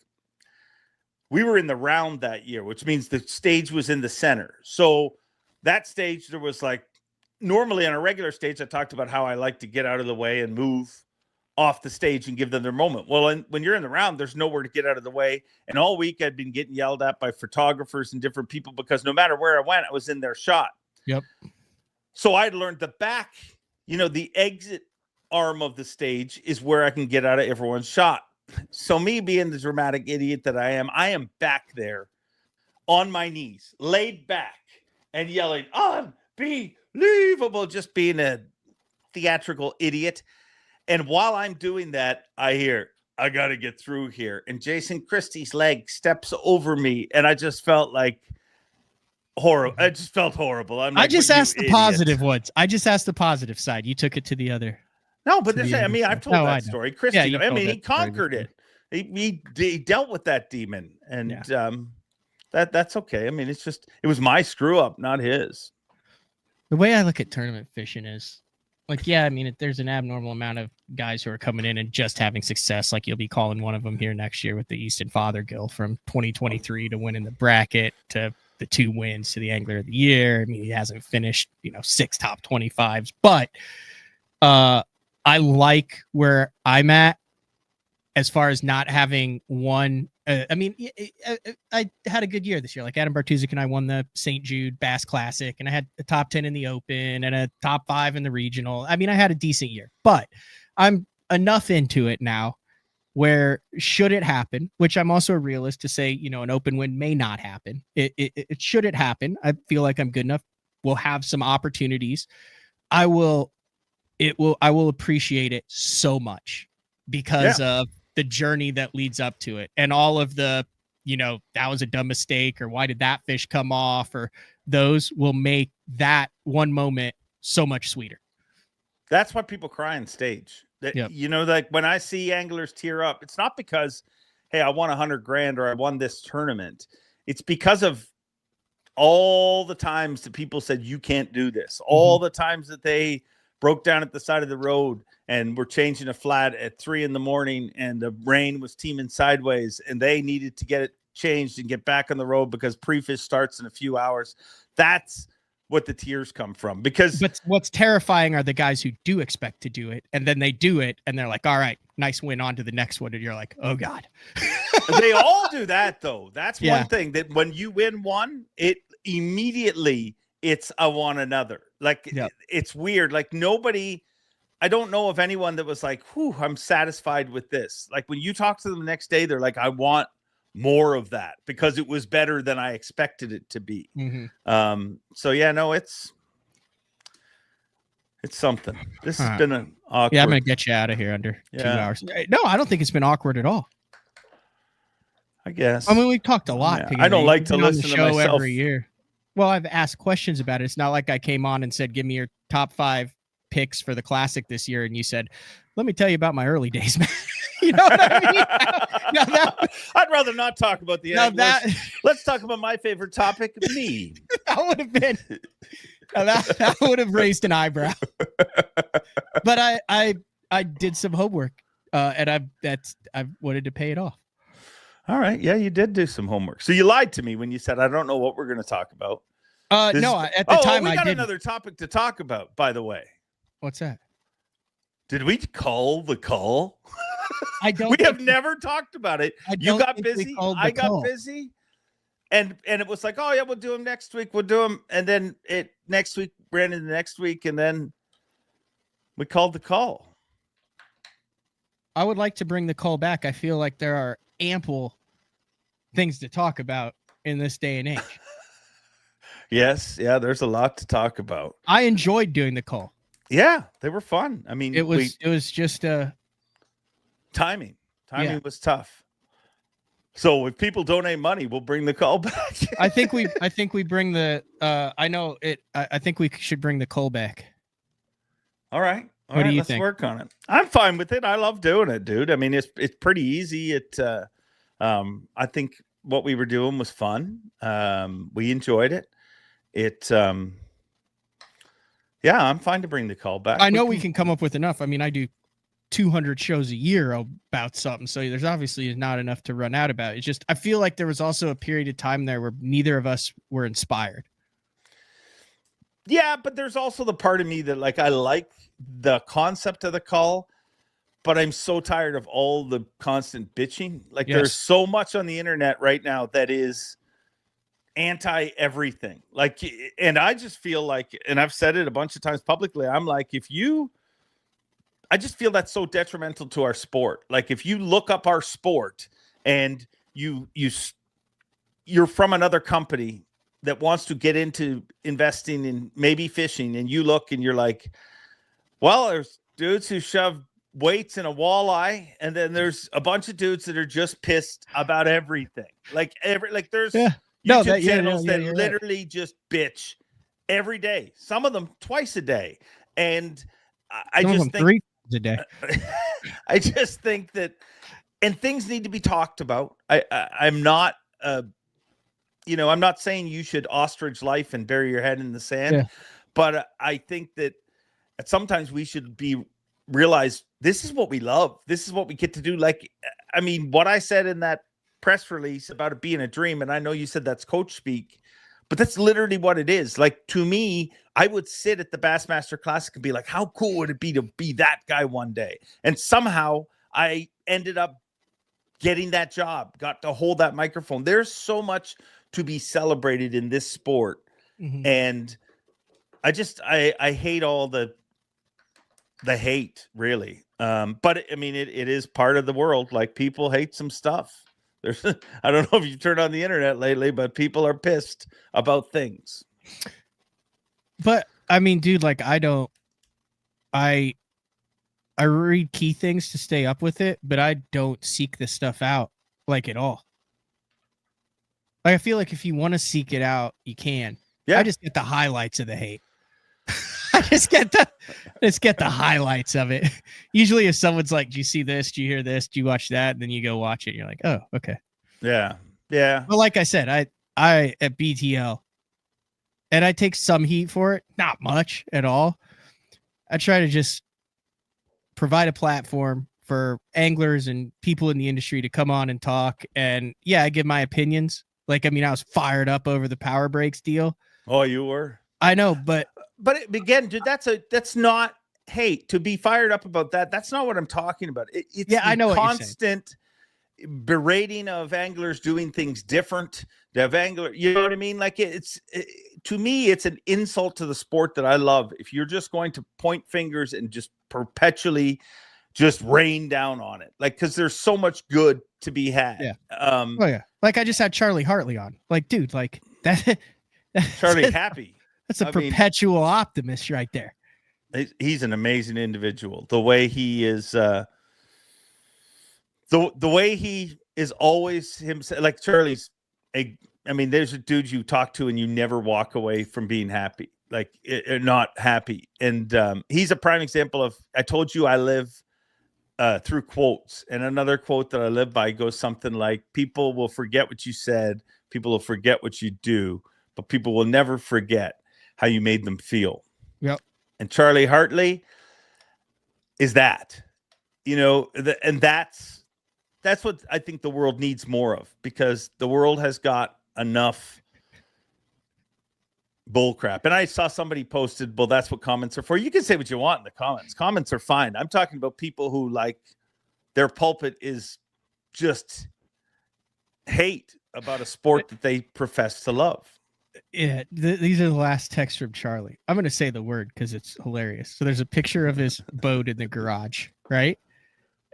Speaker 2: we were in the round that year, which means the stage was in the center. So that stage, there was like, normally on a regular stage, I talked about how I like to get out of the way and move off the stage and give them their moment. Well, when you're in the round, there's nowhere to get out of the way. And all week I'd been getting yelled at by photographers and different people because no matter where I went, I was in their shot.
Speaker 1: Yep.
Speaker 2: So I'd learned the back, the exit arm of the stage is where I can get out of everyone's shot. So me being the dramatic idiot that I am back there on my knees, laid back and yelling, unbelievable, just being a theatrical idiot. And while I'm doing that, I hear, I got to get through here. And Jason Christie's leg steps over me. And I just felt like horrible. I just felt horrible. I'm like,
Speaker 1: I just asked the positive ones. I just asked the positive side. You took it to the other.
Speaker 2: No, but I've told that story. Christie, he conquered it. He dealt with that demon. And that's okay. It was my screw up, not his.
Speaker 1: The way I look at tournament fishing is like, there's an abnormal amount of guys who are coming in and just having success. Like, you'll be calling one of them here next year with the Easton Fothergill from 2023 to winning the bracket to the 2 wins to the Angler of the Year. I mean, he hasn't finished, 6 top 25s, but I like where I'm at as far as not having one. I had a good year this year. Like Adam Bartuzik and I won the St. Jude Bass Classic, and I had a top 10 in the Open and a top 5 in the regional. I mean, I had a decent year, but I'm enough into it now where should it happen, which I'm also a realist to say, an open win may not happen. It should it happen. I feel like I'm good enough. We'll have some opportunities. I will appreciate it so much because of the journey that leads up to it and all of the, that was a dumb mistake or why did that fish come off, or those will make that one moment so much sweeter.
Speaker 2: That's why people cry on stage. Like when I see anglers tear up, it's not because, hey, I won $100,000 or I won this tournament. It's because of all the times that people said, you can't do this. All the times that they broke down at the side of the road and were changing a flat at 3 a.m. and the rain was teaming sideways and they needed to get it changed and get back on the road because pre-fish starts in a few hours. That's what the tears come from. But
Speaker 1: what's terrifying are the guys who do expect to do it and then they do it and they're like, all right, nice win, on to the next one. And you're like, oh God.
Speaker 2: They all do that though. That's one thing, that when you win one, it immediately it's a one another. Like it's weird. Like I don't know of anyone that was like, whew, I'm satisfied with this. Like when you talk to them the next day, they're like, I want more of that because it was better than I expected it to be. So it's something. This has been an awkward.
Speaker 1: Yeah, I'm gonna get you out of here under 2 hours. No, I don't think it's been awkward at all.
Speaker 2: I guess.
Speaker 1: I mean, we've talked a lot.
Speaker 2: Yeah. I don't like to listen to
Speaker 1: show
Speaker 2: myself
Speaker 1: every year. Well, I've asked questions about it. It's not like I came on and said, give me your top 5 picks for the Classic this year. And you said, let me tell you about my early days, man. You know what I mean?
Speaker 2: I'd rather not talk about the Anglers. Let's talk about my favorite topic, me.
Speaker 1: That would have been, that would have raised an eyebrow. But I did some homework and I wanted to pay it off.
Speaker 2: All right. Yeah, you did do some homework. So you lied to me when you said, I don't know what we're going to talk about.
Speaker 1: At the time
Speaker 2: we
Speaker 1: I
Speaker 2: got
Speaker 1: did
Speaker 2: another topic to talk about, by the way.
Speaker 1: What's that?
Speaker 2: Did we call the call?
Speaker 1: I don't.
Speaker 2: We have never talked about it. You got busy. I got busy. And it was like, oh yeah, we'll do them next week. We'll do them. And then next week ran into next week. And then we called the call.
Speaker 1: I would like to bring the call back. I feel like there are ample things to talk about in this day and age.
Speaker 2: Yes. Yeah. There's a lot to talk about.
Speaker 1: I enjoyed doing the call.
Speaker 2: Yeah. They were fun. I mean,
Speaker 1: it was just
Speaker 2: timing was tough. So if people donate money, we'll bring the call back.
Speaker 1: I think we bring the, I think we should bring the call back.
Speaker 2: All right.
Speaker 1: What do you
Speaker 2: let's
Speaker 1: think?
Speaker 2: Work on it. I'm fine with it. I love doing it, dude. I mean, it's pretty easy. I think what we were doing was fun. We enjoyed it. I'm fine to bring the call back.
Speaker 1: I know we can come up with enough. I mean, I do 200 shows a year about something, so there's obviously not enough to run out about. It's just, I feel like there was also a period of time there where neither of us were inspired.
Speaker 2: Yeah, but there's also the part of me that I like the concept of the call, but I'm so tired of all the constant bitching. There's so much on the internet right now that is anti everything. And I just feel like, and I've said it a bunch of times publicly, I'm like, I just feel that's so detrimental to our sport. If you look up our sport and you're from another company that wants to get into investing in maybe fishing, and you look and you're like, well, there's dudes who shove weights in a walleye, and then there's a bunch of dudes that are just pissed about everything. There's YouTube channels that literally just bitch every day. Some of them twice a day. And I just think
Speaker 1: 3 times a day.
Speaker 2: I just think that, and things need to be talked about. I'm not, I'm not saying you should ostrich life and bury your head in the sand, but I think that sometimes we should realize this is what we love. This is what we get to do. What I said in that press release about it being a dream, and I know you said that's coach speak. But that's literally what it is. Like, to me, I would sit at the Bassmaster Classic and be like, how cool would it be to be that guy one day? And somehow I ended up getting that job, got to hold that microphone. There's so much to be celebrated in this sport. And I hate all the hate, really. But I mean, it is part of the world. Like, people hate some stuff. There's, I don't know if you've turned on the internet lately, but people are pissed about things.
Speaker 1: But I mean, dude, like, I read key things to stay up with it, but I don't seek this stuff out like at all. Like, I feel like if you want to seek it out, you can.
Speaker 2: Yeah.
Speaker 1: I just get the highlights of the hate. I just get the highlights of it. Usually if someone's like, do you see this? Do you hear this? Do you watch that? And then you go watch it. And you're like, oh, okay.
Speaker 2: Yeah. Yeah.
Speaker 1: But like I said, I at BTL, and I take some heat for it. Not much at all. I try to just provide a platform for anglers and people in the industry to come on and talk. And yeah, I give my opinions. Like, I mean, I was fired up over the Power Breaks deal.
Speaker 2: Oh, you were?
Speaker 1: I know, but
Speaker 2: again, dude, that's not hate. To be fired up about that, that's not what I'm talking about. It's
Speaker 1: I know
Speaker 2: constant berating of anglers doing things different. You know what I mean? Like, to me, it's an insult to the sport that I love. If you're just going to point fingers and just perpetually just rain down on it, like, because there's so much good to be had.
Speaker 1: Yeah. Like, I just had Charlie Hartley on. Like, dude, like that.
Speaker 2: Charlie Happy.
Speaker 1: That's a perpetual optimist right there.
Speaker 2: He's an amazing individual. The way he is, the way he is always himself. Like, Charlie's I mean, there's a dude you talk to and you never walk away from being happy, like, not happy. And he's a prime example of, I told you I live through quotes. And another quote that I live by goes something like, people will forget what you said, people will forget what you do, but people will never forget how you made them feel.
Speaker 1: Yep.
Speaker 2: And Charlie Hartley is that, and that's what I think the world needs more of, because the world has got enough bull crap. And I saw somebody posted, well, that's what comments are for. You can say what you want in the comments. Comments are fine. I'm talking about people who, like, their pulpit is just hate about a sport that they profess to love.
Speaker 1: Yeah, these are the last texts from Charlie. I'm going to say the word because it's hilarious. So there's a picture of his boat in the garage, right?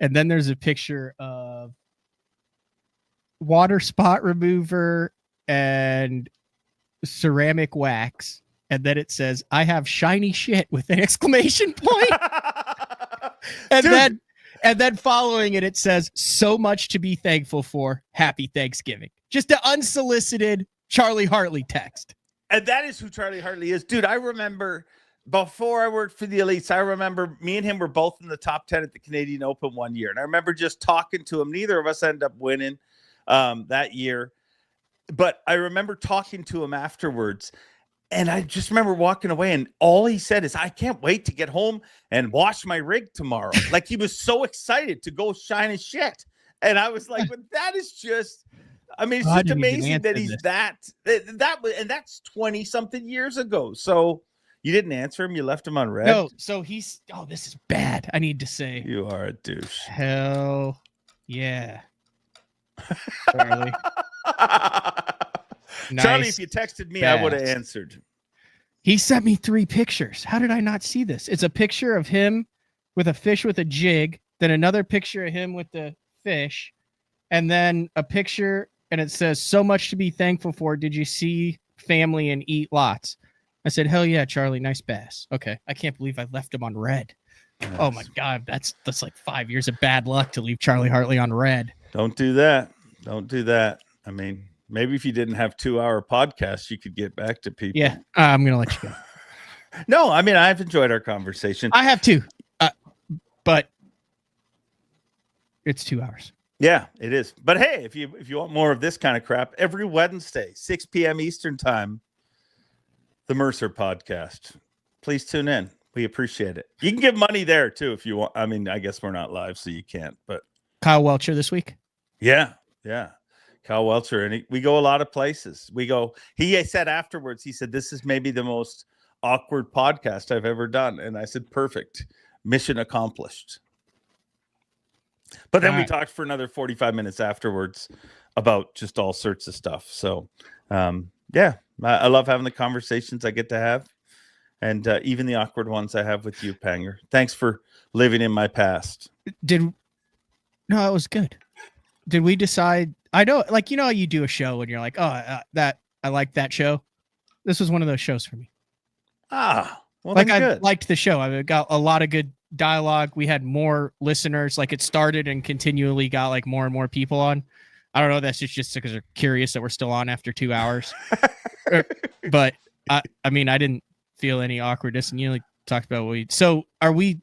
Speaker 1: And then there's a picture of water spot remover and ceramic wax. And then it says, I have shiny shit with an exclamation point. And then following it, it says, so much to be thankful for. Happy Thanksgiving. Just an unsolicited Charlie Hartley text.
Speaker 2: And that is who Charlie Hartley is. Dude, I remember before I worked for the Elites, I remember me and him were both in the top 10 at the Canadian Open one year. And I remember just talking to him. Neither of us ended up winning that year. But I remember talking to him afterwards. And I just remember walking away, and all he said is, I can't wait to get home and wash my rig tomorrow. Like, he was so excited to go shine his shit. And I was like, but that is just, I mean, it's just amazing that he's that was, and that's 20 something years ago. So you didn't answer him. You left him on red.
Speaker 1: No. So this is bad. I need to say,
Speaker 2: you are a douche.
Speaker 1: Hell yeah. Charlie.
Speaker 2: Charlie, if you texted me, I would have answered.
Speaker 1: He sent me 3 pictures. How did I not see this? It's a picture of him with a fish with a jig, then another picture of him with the fish, and then a picture, and it says, so much to be thankful for. Did you see family and eat lots? I said, hell yeah, Charlie, nice bass. Okay. I can't believe I left him on red. Yes. Oh my God. That's like 5 years of bad luck to leave Charlie Hartley on red.
Speaker 2: Don't do that. Don't do that. I mean, maybe if you didn't have 2-hour podcasts, you could get back to people.
Speaker 1: Yeah. I'm going to let you go.
Speaker 2: No, I mean, I've enjoyed our conversation.
Speaker 1: I have too. But it's 2 hours.
Speaker 2: Yeah, it is. But hey, if you want more of this kind of crap, every Wednesday, 6 p.m. Eastern time, the Mercer podcast. Please tune in. We appreciate it. You can give money there too if you want. I mean, I guess we're not live, so you can't. But
Speaker 1: Kyle Welcher this week.
Speaker 2: Yeah. Cal Welcher, and we go a lot of places. He said afterwards, he said, this is maybe the most awkward podcast I've ever done. And I said, perfect. Mission accomplished. But then we talked for another 45 minutes afterwards about just all sorts of stuff. So, yeah, I love having the conversations I get to have, and even the awkward ones I have with you, Panger. Thanks for living in my past.
Speaker 1: No, it was good. Did we decide? I know, like, you know, you do a show and you're like, oh, that I like that show. This was one of those shows for me.
Speaker 2: Well,
Speaker 1: like I liked the show. I got a lot of good dialogue. We had more listeners. Like, it started and continually got like more and more people on. I don't know. That's just because they're curious that we're still on after 2 hours. But I mean, I didn't feel any awkwardness, and you like talked about So are we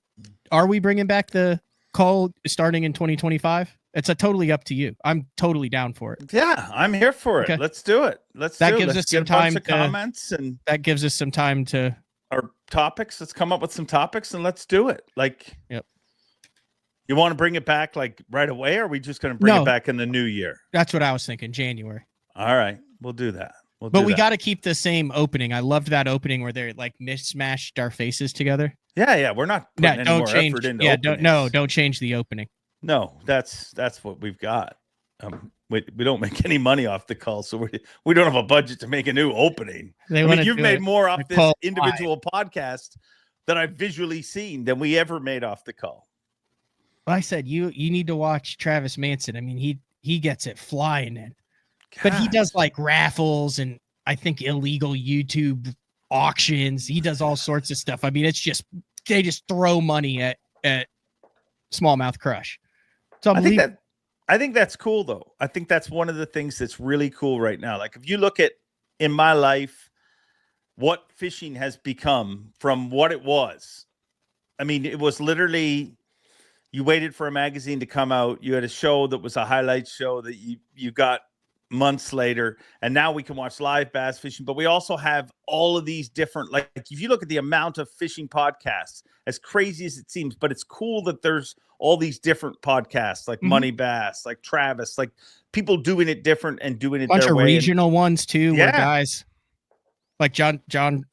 Speaker 1: bringing back the call starting in 2025? It's totally up to you. I'm totally down for it.
Speaker 2: Yeah, I'm here for it.
Speaker 1: Okay.
Speaker 2: Let's do it. Let's
Speaker 1: gives us some time
Speaker 2: to comments, and
Speaker 1: that gives us some time to
Speaker 2: our topics. Let's come up with some topics and let's do it. Like,
Speaker 1: yep.
Speaker 2: You want to bring it back like right away, or are we just going to bring it back in the new year?
Speaker 1: That's what I was thinking. January.
Speaker 2: All right, we'll do that.
Speaker 1: But we got to keep the same opening. I loved that opening where they're like mismatched our faces together.
Speaker 2: Yeah. We're not putting any more effort into openings.
Speaker 1: Don't change the opening.
Speaker 2: No, that's what we've got. We don't make any money off the call, so we don't have a budget to make a new opening. You've made more off this individual podcast that I've visually seen than we ever made off the call.
Speaker 1: Well, I said you need to watch Travis Manson. I mean, he gets it flying in, but he does like raffles and I think illegal YouTube auctions. He does all sorts of stuff. I mean, they just throw money at Smallmouth Crush. So
Speaker 2: I think that's cool, though. I think that's one of the things that's really cool right now. Like, if you look at in my life what fishing has become from what it was. I mean, it was literally you waited for a magazine to come out. You had a show that was a highlight show that you got months later, and now we can watch live bass fishing. But we also have all of these different, like, if you look at the amount of fishing podcasts, as crazy as it seems, but it's cool that there's all these different podcasts like Money Bass, like Travis, like people doing it different and doing it
Speaker 1: bunch
Speaker 2: their
Speaker 1: of
Speaker 2: way.
Speaker 1: regional ones too, where guys like John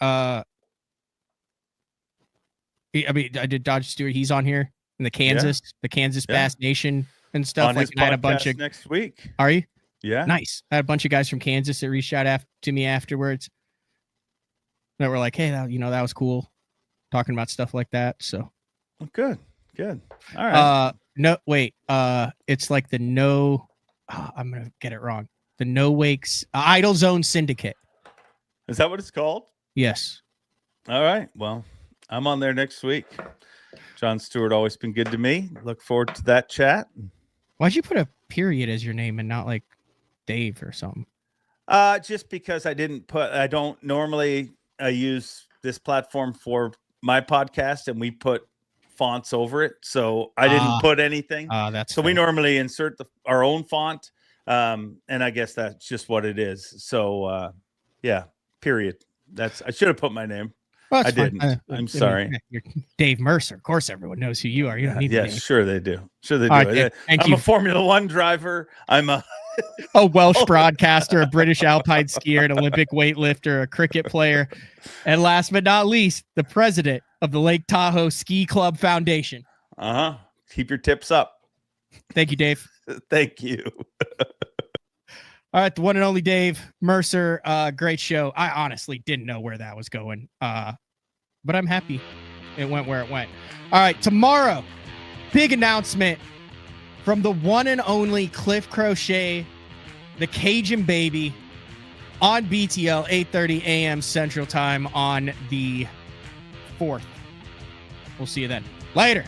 Speaker 1: I did Dodge Stewart. He's on here in the Kansas Bass Nation and stuff.
Speaker 2: On
Speaker 1: like, I had a bunch of
Speaker 2: next week.
Speaker 1: Are you?
Speaker 2: Yeah.
Speaker 1: Nice. I had a bunch of guys from Kansas that reached out to me afterwards that were like, hey, that was cool. Talking about stuff like that. So
Speaker 2: good. All right.
Speaker 1: It's like the I'm going to get it wrong. The No Wakes Idle Zone Syndicate.
Speaker 2: Is that what it's called?
Speaker 1: Yes.
Speaker 2: All right. Well, I'm on there next week. John Stewart, always been good to me. Look forward to that chat.
Speaker 1: Why'd you put a period as your name and not like Dave or something?
Speaker 2: Just because I don't normally use this platform for my podcast, and we put fonts over it, so I didn't put anything.
Speaker 1: So
Speaker 2: we normally insert our own font, and I guess that's just what it is. So yeah, period. I should have put my name.
Speaker 1: Well,
Speaker 2: I didn't. I'm sorry.
Speaker 1: You're Dave Mercer. Of course, everyone knows who you are. You don't need the name.
Speaker 2: Sure they do. All
Speaker 1: right, Dave,
Speaker 2: I'm a Formula One driver. I'm a
Speaker 1: Welsh broadcaster, a British alpine skier, an Olympic weightlifter, a cricket player, and last but not least, the president of the Lake Tahoe Ski Club Foundation.
Speaker 2: Keep your tips up.
Speaker 1: Thank you, Dave.
Speaker 2: Thank you.
Speaker 1: All right, the one and only Dave Mercer. Great show. I honestly didn't know where that was going, but I'm happy it went where it went. All right, tomorrow, big announcement from the one and only Cliff Crochet, the Cajun Baby, on BTL, 8:30 a.m. Central Time on the 4th. We'll see you then. Later.